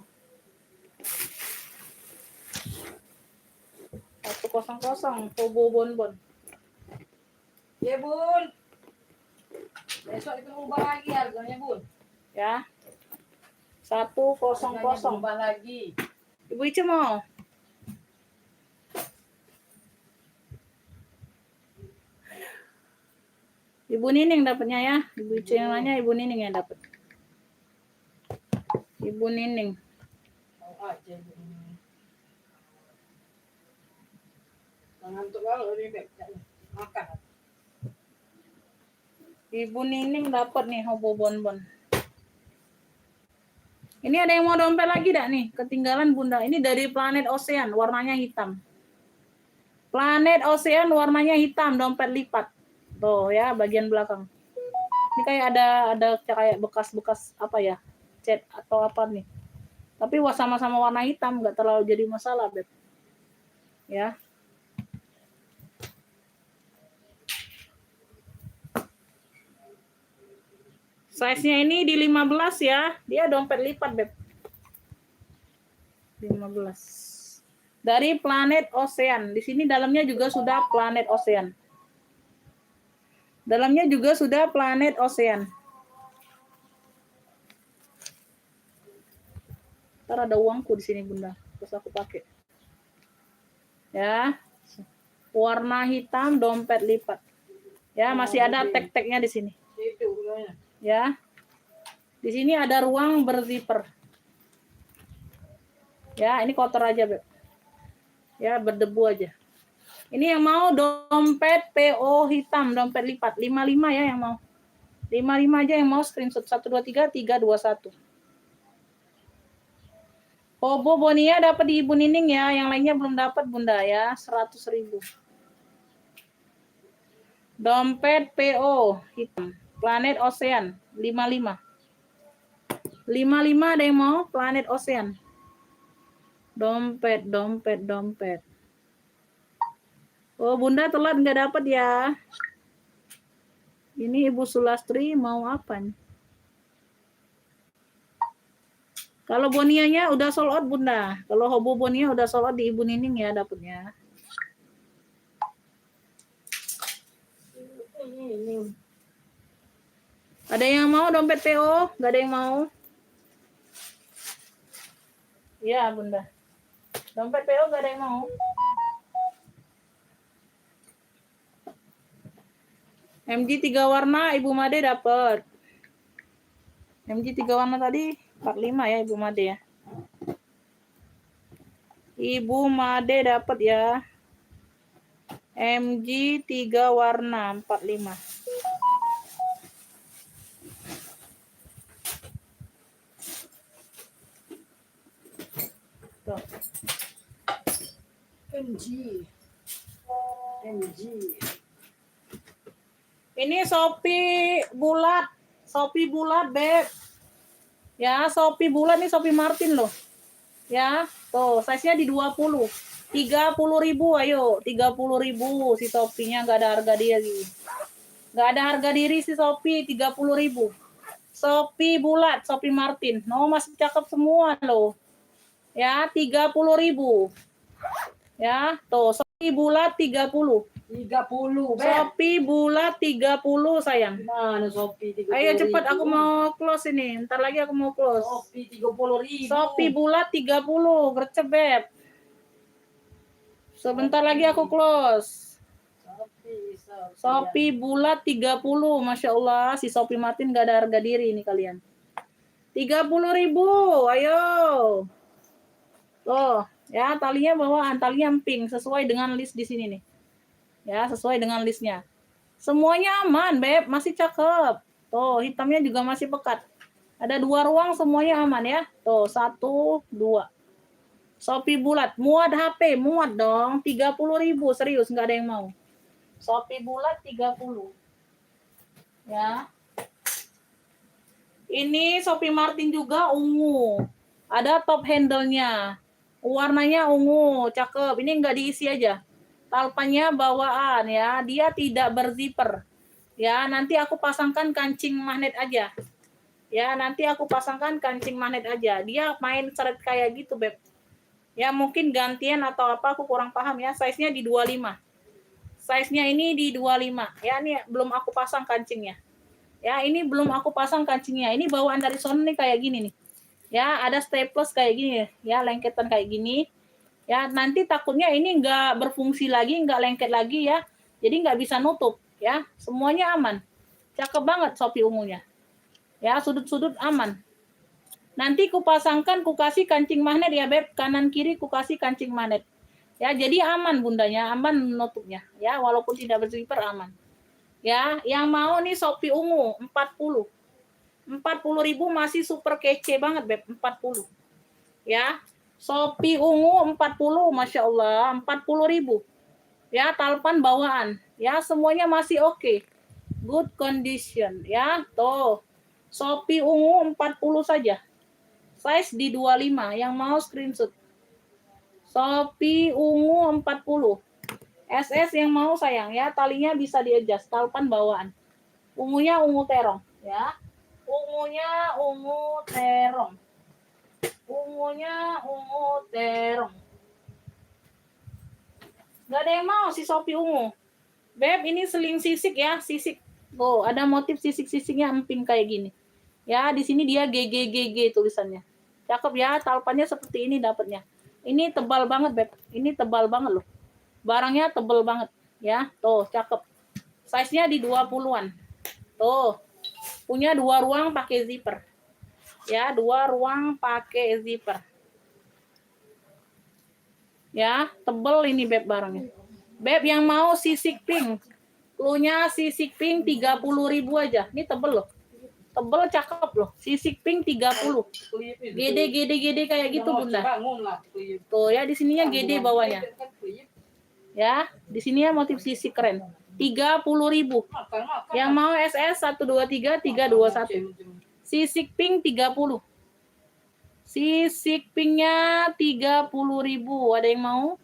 Speaker 3: 100 Hobo Bonbon.
Speaker 1: Ya, Bun. Besok itu ubah lagi harganya, Bun.
Speaker 3: Ya. 100.
Speaker 1: Ubah lagi.
Speaker 3: Ibu Ica mau. Ibu Nining dapatnya ya. Ibu Ica yang nanya, Ibu Nining yang dapat. Ibu Nining.
Speaker 1: Mau aja. Ngantuk kalau ini, Beb. Makan.
Speaker 3: Ibu Nining dapat nih Hobo Bonbon. Ini ada yang mau dompet lagi dak nih? Ketinggalan Bunda. Ini dari Planet Ocean, warnanya hitam. Planet Ocean warnanya hitam, dompet lipat. Tuh ya, bagian belakang. Ini kayak ada kayak bekas-bekas apa ya? Cat atau apa nih. Tapi sama-sama warna hitam, nggak terlalu jadi masalah, Beb. Ya. Size-nya ini di 15 ya. Dia dompet lipat, Beb. 15. Dari Planet Ocean. Di sini dalamnya juga sudah Planet Ocean. Dalamnya juga sudah Planet Ocean. Ntar ada uangku di sini, Bunda. Terus aku pakai. Ya.
Speaker 2: Warna hitam, dompet lipat. Ya, masih ada tag-tagnya di sini.
Speaker 3: Itu gulanya.
Speaker 2: Ya. Di sini ada ruang berzipper. Ya, ini kotor aja, Beb. Ya, berdebu aja. Ini yang mau dompet PO hitam, dompet lipat. 55 ya yang mau. 55 aja yang mau screenshot. 123 321. Hobo Bonia dapat di Ibu Nining ya. Yang lainnya belum dapat, Bunda ya. 100.000. Dompet PO hitam. Planet Ocean 55. 55 ada yang mau Planet Ocean. Dompet. Oh, Bunda telat nggak dapat ya. Ini Ibu Sulastri mau apa nih? Kalau Bonianya udah sold out, Bunda. Kalau Hobo Bonia udah sold out di Ibu Nining ya dapatnya. Ada yang mau dompet PO? Nggak ada yang mau? Iya, Bunda. Dompet PO nggak ada yang mau? MG 3 warna Ibu Made dapat. MG 3 warna tadi 45 ya Ibu Made ya. Ibu Made dapat ya. MG 3 warna 45. Tuh.
Speaker 3: MG.
Speaker 2: Ini Shopee bulat, Beb. Ya, Shopee bulat nih Shopee Martin loh. Ya, tuh size-nya di 20. 30.000 ayo, 30.000 si Shopee-nya nggak ada harga diri. Nggak ada harga diri si Shopee 30.000. Shopee bulat, Shopee Martin. No, masih cakep semua loh. Ya, 30.000. Ya, tuh Shopee bulat 30.
Speaker 3: 30, Beb.
Speaker 2: Shopee bulat 30 sayang.
Speaker 3: Mana Shopee 30.000?
Speaker 2: Ayo cepat aku mau close ini. Ntar lagi aku mau close.
Speaker 3: Shopee 30.000.
Speaker 2: Shopee bulat 30. Gercep, Beb. Sebentar lagi aku close. Shopee bulat 30. Masya Allah. Si Shopee Martin gak ada harga diri ini kalian. 30.000. Ayo. Tuh. Ya, talinya bawaan. Talinya pink. Sesuai dengan list di sini nih. Ya, sesuai dengan listnya. Semuanya aman, Beb. Masih cakep. Tuh, hitamnya juga masih pekat. Ada 2 ruang, semuanya aman ya. Tuh, 1, 2. Shopee bulat. Muat HP, muat dong. 30.000, serius, nggak ada yang mau. Shopee bulat 30. Ya. Ini Shopee Martin juga ungu. Ada top handle-nya. Warnanya ungu, cakep. Ini nggak diisi aja. Talpannya bawaan ya, dia tidak berzipper. Ya, nanti aku pasangkan kancing magnet aja. Ya, nanti aku pasangkan kancing magnet aja. Dia main seret kayak gitu, Beb. Ya, mungkin gantian atau apa aku kurang paham ya. Size-nya di 25. Size-nya ini di 25. Ya, ini belum aku pasang kancingnya. Ya, ini belum aku pasang kancingnya. Ini bawaan dari Sony nih kayak gini nih. Ya, ada staples kayak gini ya, lengketan kayak gini. Ya, nanti takutnya ini nggak berfungsi lagi, nggak lengket lagi ya. Jadi nggak bisa nutup ya. Semuanya aman. Cakep banget Shopee ungunya. Ya, sudut-sudut aman. Nanti ku pasangkan, ku kasih kancing magnet ya, Beb. Kanan kiri ku kasih kancing magnet. Ya, jadi aman bundanya, aman nutupnya. Ya, walaupun tidak berzipper aman. Ya, yang mau nih Shopee ungu 40. 40.000 masih super kece banget, Beb. 40. Ya. Shopee ungu 40, Masya Allah, 40.000. Ya, talpan bawaan. Ya, semuanya masih oke. Good condition. Ya, tuh. Shopee ungu 40 saja. Size di 25. Yang mau screenshot. Shopee ungu 40. SS yang mau sayang. Ya, talinya bisa di-adjust. Talpan bawaan. Ungunya ungu terong. Ya. Ungunya ungu terong. Ungunya ungu terong. Gak ada yang mau si Shopee ungu. Beb, ini seling sisik ya, sisik. Oh, ada motif sisik-sisiknya emping kayak gini. Ya, di sini dia GGGG tulisannya. Cakep ya, talpannya seperti ini dapatnya. Ini tebal banget, Beb. Ini tebal banget loh. Barangnya tebel banget ya. Tuh, cakep. Size-nya di 20-an. Tuh. Punya 2 ruang pakai zipper. Ya, 2 ruang pakai zipper. Ya, tebel ini Beb barangnya. Beb yang mau sisik pink. Cluenya sisik pink 30.000 aja. Ini tebel loh. Tebel cakep loh. Sisik pink 30. Gede kayak gitu Bunda. Tuh ya di sininya gede bawahnya. Ya, di sininya motif sisik keren. 30.000. Yang mau SS 123 321. Sisik pink 30. Sisik pinknya 30.000. Ada yang mau?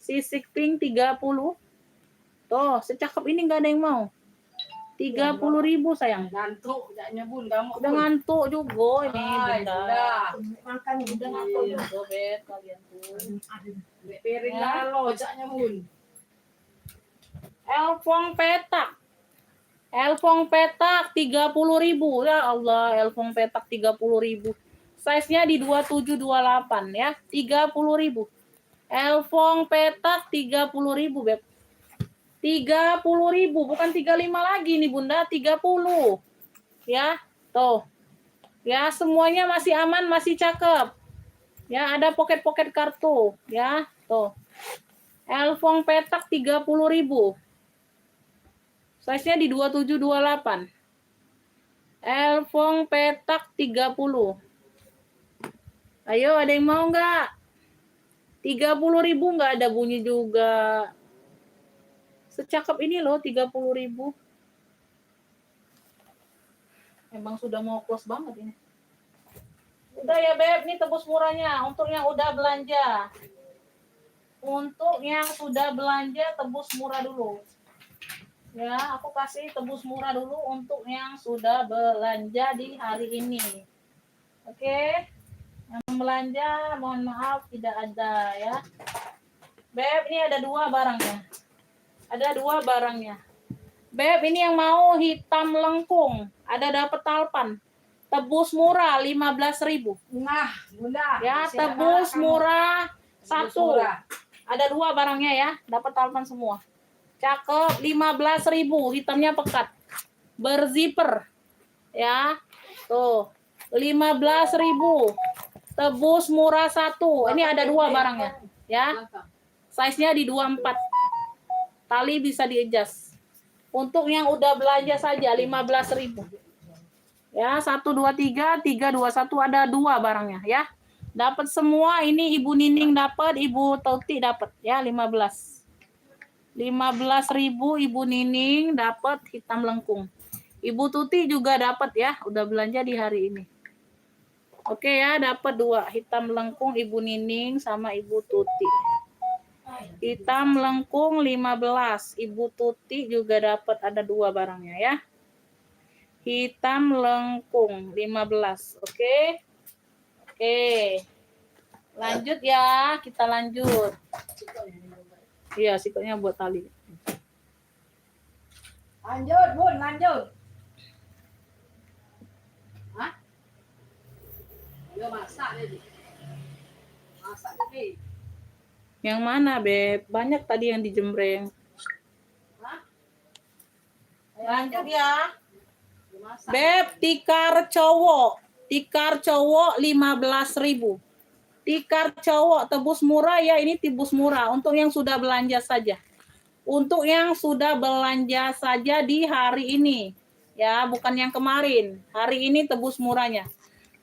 Speaker 2: Sisik pink 30. Tuh, secakep ini nggak ada yang mau. 30.000 sayang.
Speaker 3: Ngantuk jaknya Bun, kamu.
Speaker 2: Udah ngantuk juga ini Bunda.
Speaker 1: Makan udah ngantuk.
Speaker 2: Tuh, Beb, kalian tuh.
Speaker 3: Piring lalo jaknya Bun.
Speaker 2: Elfong petak. Elfong petak 30.000. Ya Allah, elfong petak 30.000. Size-nya di 2728 ya. 30.000. Elfong petak 30.000, Beb. 30.000, bukan 35 lagi nih Bunda, 30. Ya, tuh. Ya, semuanya masih aman, masih cakep. Ya, ada pocket-pocket kartu, ya. Tuh. Elfong petak 30.000. Size-nya di 2728. Elfong petak 30. Ayo, ada yang mau nggak? 30.000 nggak ada bunyi juga. Secakep ini loh 30.000. Emang sudah mau close banget ini. Udah ya Beb, ini tebus murahnya. Untuk yang udah belanja. Untuk yang sudah belanja tebus murah dulu. Ya, aku kasih tebus murah dulu untuk yang sudah belanja di hari ini. Oke. Yang belanja mohon maaf tidak ada ya. Beb, ini ada 2 barangnya. Ada 2 barangnya. Beb, ini yang mau hitam lengkung. Ada dapat talpan. Tebus murah 15.000.
Speaker 1: Nah, Bunda.
Speaker 2: Ya, tebus murah 1. Ada 2 barangnya ya. Dapat talpan semua. Cakep 15.000. Hitamnya pekat. Berzipper. Ya. Tuh. 15.000. Tebus murah 1. Ini ada 2 barangnya. Ya. Size-nya di 24. Tali bisa di-adjust. Untuk yang udah belanja saja 15.000. Ya, 1 2 3 3 2 1 ada 2 barangnya ya. Dapat semua ini Ibu Nining dapat, Ibu Toti dapat ya 15. 15.000 Ibu Nining dapat hitam lengkung. Ibu Tuti juga dapat ya, udah belanja di hari ini. Oke ya, dapat 2 hitam lengkung Ibu Nining sama Ibu Tuti. Hitam lengkung 15. Ibu Tuti juga dapat ada 2 barangnya ya. Hitam lengkung 15. Oke. Oke. Lanjut ya, kita lanjut. Iya, sikutnya buat tali.
Speaker 1: Lanjut, Bun, lanjut.
Speaker 3: Hah? Yo masak nih. Masak nih.
Speaker 2: Yang mana, Beb? Banyak tadi yang dijembreng.
Speaker 3: Hah?
Speaker 2: Lanjut ya. Beb, tikar cowok. Tikar cowok 15.000. Tikar cowok tebus murah ya, ini tebus murah. Untuk yang sudah belanja saja. Untuk yang sudah belanja saja di hari ini. Ya, bukan yang kemarin. Hari ini tebus murahnya.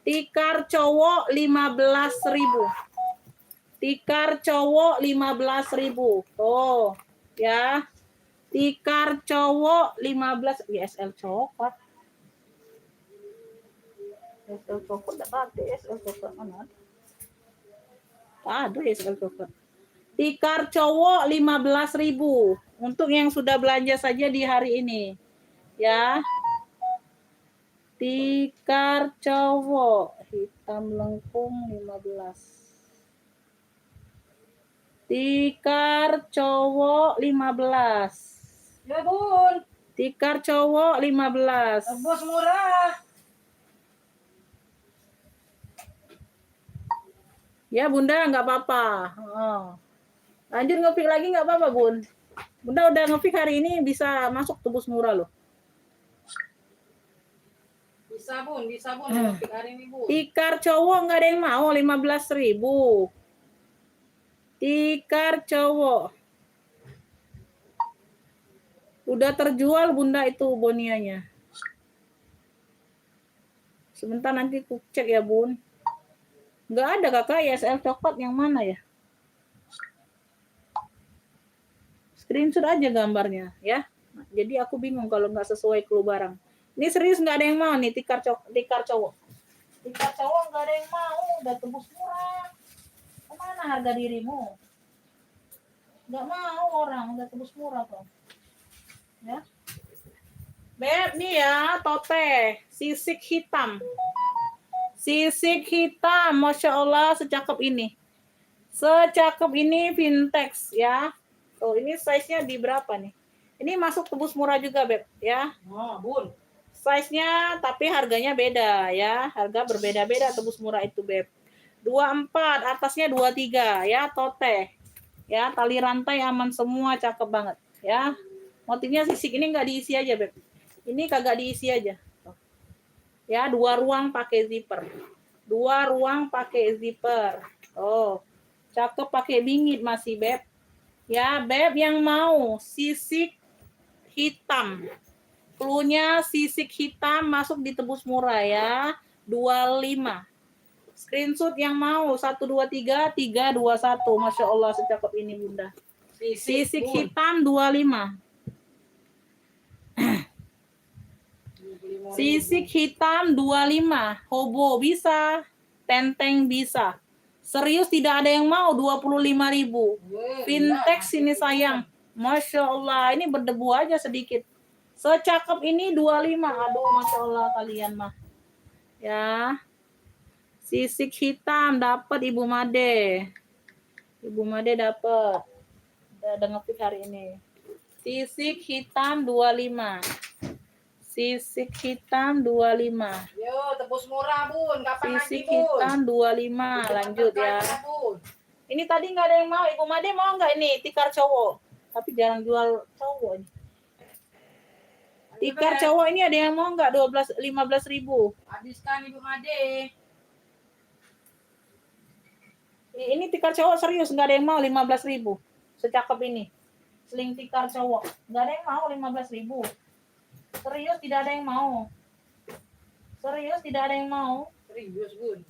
Speaker 2: Tikar cowok 15.000. Tikar cowok 15.000. Tuh, ya. Tikar cowok 15 ISL coklat. SL coklat enggak ada, SL coklat mana? Aduh, SL coklat. Tikar cowok 15.000. Untuk yang sudah belanja saja di hari ini. Ya. Tikar cowok hitam lengkung 15. Tikar cowok 15.
Speaker 1: Ya, Bun.
Speaker 2: Tikar cowok 15.
Speaker 1: Tebus murah.
Speaker 2: Ya, Bunda, nggak apa-apa. Oh. Lanjut ngepick lagi nggak apa-apa, Bun. Bunda udah ngepick hari ini bisa masuk tebus murah loh.
Speaker 3: Bisa Bun ngepick hari ini Bun.
Speaker 2: Tikar cowok nggak ada yang mau 15.000. Tikar cowok. Udah terjual Bunda itu bonianya. Sebentar nanti aku cek ya Bun. Nggak ada kakak ISL coklat yang mana ya? Screenshot aja gambarnya ya. Jadi aku bingung kalau nggak sesuai clue barang. Ini serius nggak ada yang mau nih tikar cowok. Tikar cowok nggak ada yang mau. Udah tebus murah. Kemana harga dirimu? Nggak mau orang. Udah tebus murah kok. Ya. Beb nih ya, tote. Sisik hitam. Sisik hitam. Masya Allah secakep ini. Secakep ini vintage ya. Tuh ini size-nya di berapa nih? Ini masuk tebus murah juga Beb ya.
Speaker 3: Oh, Bun.
Speaker 2: Size-nya tapi harganya beda ya. Harga berbeda-beda tebus murah itu Beb. 24, atasnya 23 ya, tote. Ya, tali rantai aman semua, cakep banget ya. Motifnya sisik ini enggak diisi aja, Beb. Ini kagak diisi aja. Ya, 2 ruang pakai zipper. 2 ruang pakai zipper. Oh. Cakep pakai bingit masih, Beb. Ya, Beb yang mau sisik hitam. Cluenya sisik hitam masuk di tebus murah ya. 25. Screenshot yang mau 1 2 3 3 2 1. Masya Allah secakep ini Bunda. Sisik hitam 25. Sisik hitam 25. Hobo bisa, tenteng bisa. Serius tidak ada yang mau 25.000. Vintage ini sayang. Masya Allah, ini berdebu aja sedikit. Secakep ini 25. Aduh, Masya Allah kalian mah. Ya. Sisik hitam dapat Ibu Made. Ibu Made dapat. Udah ngepick hari ini. Sisik hitam 25. Sisik hitam 25.
Speaker 3: Yo, tebus murah Bun. Kapan
Speaker 2: Sisik
Speaker 3: lagi Bun?
Speaker 2: hitam 25. Lanjut ya.
Speaker 3: Bun.
Speaker 2: Ini tadi nggak ada yang mau. Ibu Made mau nggak ini tikar cowok? Tapi jarang jual cowok ini. Tikar cowok ini ada yang mau nggak? 15.000.
Speaker 3: Habiskan Ibu Made.
Speaker 2: Ini tikar cowok serius nggak ada yang mau 15.000. Secakep ini. Sling tikar cowok. Nggak ada yang mau 15.000. Serius tidak ada yang mau. Serius tidak ada yang mau.
Speaker 3: Serius Bun.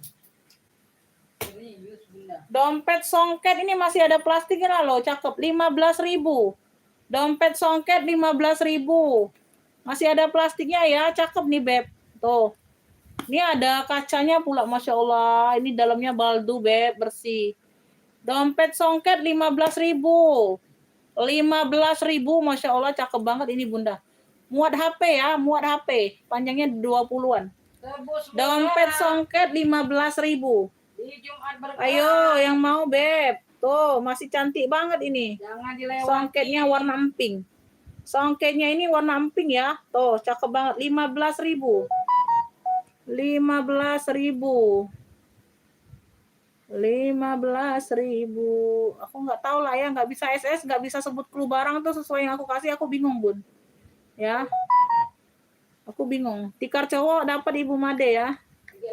Speaker 3: Serius Bunda.
Speaker 2: Dompet songket ini masih ada plastiknya loh, cakep 15.000. Dompet songket 15.000. Masih ada plastiknya ya, cakep nih Beb. Tuh. Ini ada kacanya pula, Masya Allah. Ini dalamnya baldu Beb, bersih. Dompet songket 15.000. 15.000, Masya Allah, cakep banget ini Bunda. Muat HP ya, muat HP. Panjangnya 20-an. Dompet songket 15.000.
Speaker 3: Di Jumat berkah.
Speaker 2: Ayo, yang mau Beb. Tuh, masih cantik banget ini.
Speaker 3: Jangan dilewati.
Speaker 2: Songketnya warna emping. Songketnya ini warna emping ya. Tuh, cakep banget. 15.000. 15.000. 15.000. Aku nggak tahu lah ya, nggak bisa SS, nggak bisa sebut clue barang tuh sesuai yang aku kasih. Aku bingung Bun. Ya, aku bingung. Tikar cowok dapat Ibu Made ya.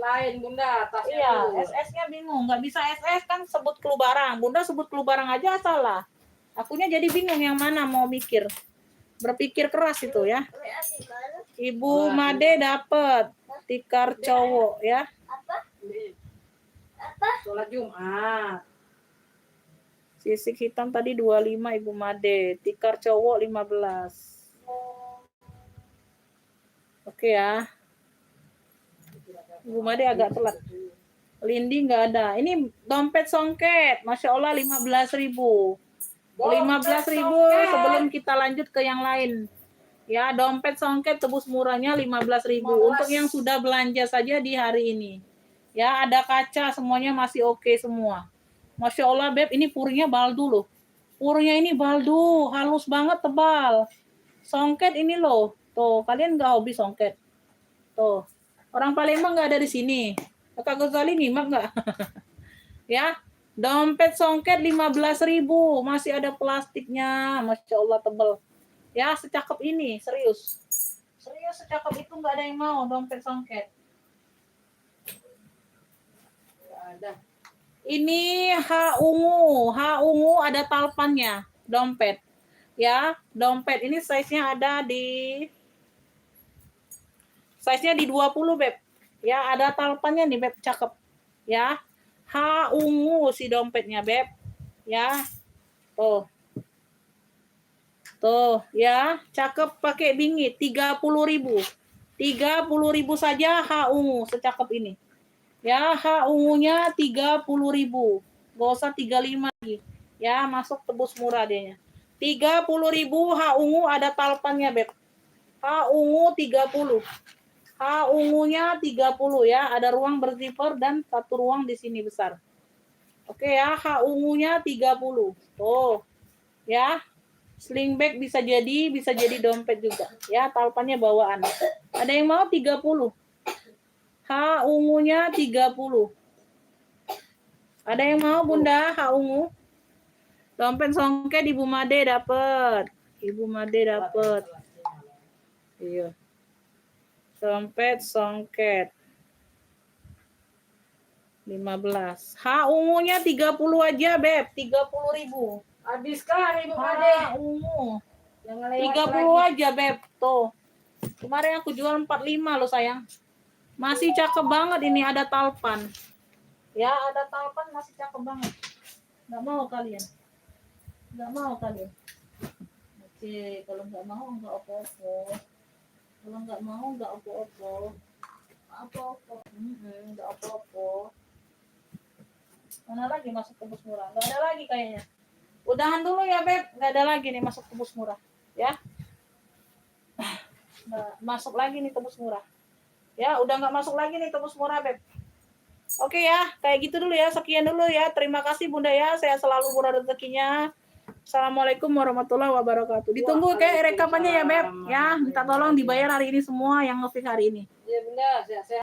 Speaker 3: Lain Bunda, tasnya
Speaker 2: Iya,
Speaker 3: dulu.
Speaker 2: SS-nya bingung. Nggak bisa SS kan sebut clue barang. Bunda sebut clue barang aja salah. Akunya jadi bingung yang mana mau mikir. Berpikir keras itu ya. Ibu Made dapat tikar cowok ya.
Speaker 3: Sholat Jumat.
Speaker 2: Sisik hitam tadi 25 Ibu Made. Tikar cowok 15. Oke ya. Ibu Made agak telat. Lindi nggak ada. Ini dompet songket. Masya Allah 15.000. 15.000 sebelum kita lanjut ke yang lain. Ya, dompet songket tebus murahnya 15.000. Untuk yang sudah belanja saja di hari ini. Ya, ada kaca, semuanya masih oke semua. Masya Allah, Beb, ini purinya baldu loh. Purnya ini baldu, halus banget, tebal. Songket ini loh. Tuh, kalian nggak hobi songket? Tuh, orang Palembang nggak ada di sini. Kakak Ghazali nyimak nggak? Ya,
Speaker 3: Dompet songket 15.000, masih ada plastiknya, masya Allah tebel. Ya secakep ini, serius secakep itu nggak ada yang mau dompet songket.
Speaker 1: Nggak ada.
Speaker 3: Ini H ungu ada talpannya, dompet. Ya, dompet ini size-nya di 20, Beb. Ya, ada talpannya nih, Beb, cakep. Ya. H ungu si dompetnya, Beb. Ya. Tuh, ya, cakep pakai bingit 30.000. 30.000 saja H ungu secakep ini. Ya, H ungunya 30.000. Gak usah 35 lagi. Ya, masuk tebus murah dianya. 30.000 H ungu ada talpannya, Beb. H ungu 30. H ungunya 30 ya, ada ruang berzipper dan satu ruang di sini besar. Oke ya, H ungunya 30. Tuh. Ya. Sling bag bisa jadi dompet juga. Ya, talpannya bawaan. Ada yang mau 30. H ungunya 30. Ada yang mau Bunda H ungu? Dompet songket Ibu Made dapat. Iya. Dompet songket 15. H ungunya 30 aja, Beb. 30.000.
Speaker 1: Habis kan Ibu
Speaker 3: H
Speaker 1: Ade.
Speaker 3: ungu.
Speaker 1: Jangan lewat
Speaker 3: 30
Speaker 1: lagi.
Speaker 3: aja, Beb. Tuh. Kemarin aku jual 45 loh, sayang. Masih cakep banget ini, ada talpan. Ya, ada talpan masih cakep banget. Nggak mau kalian? Oke, kalau nggak mau nggak apa-apa. Kalau nggak mau nggak apa-apa. Nggak apa-apa. Mana lagi masuk tebus murah? Nggak ada lagi kayaknya. Udahan dulu ya, Beb. Nggak ada lagi nih masuk tebus murah. Ya. Nggak masuk lagi nih tebus murah. Ya, udah nggak masuk lagi nih tebus murah, Beb. Oke ya, kayak gitu dulu ya. Sekian dulu ya. Terima kasih Bunda ya. Saya selalu murah rezekinya. Assalamualaikum warahmatullahi wabarakatuh. Ditunggu kayak rekamannya ya, Beb. Ya, minta tolong dibayar hari ini semua yang nge-fix hari ini.
Speaker 1: Iya Bunda, sehat-sehat.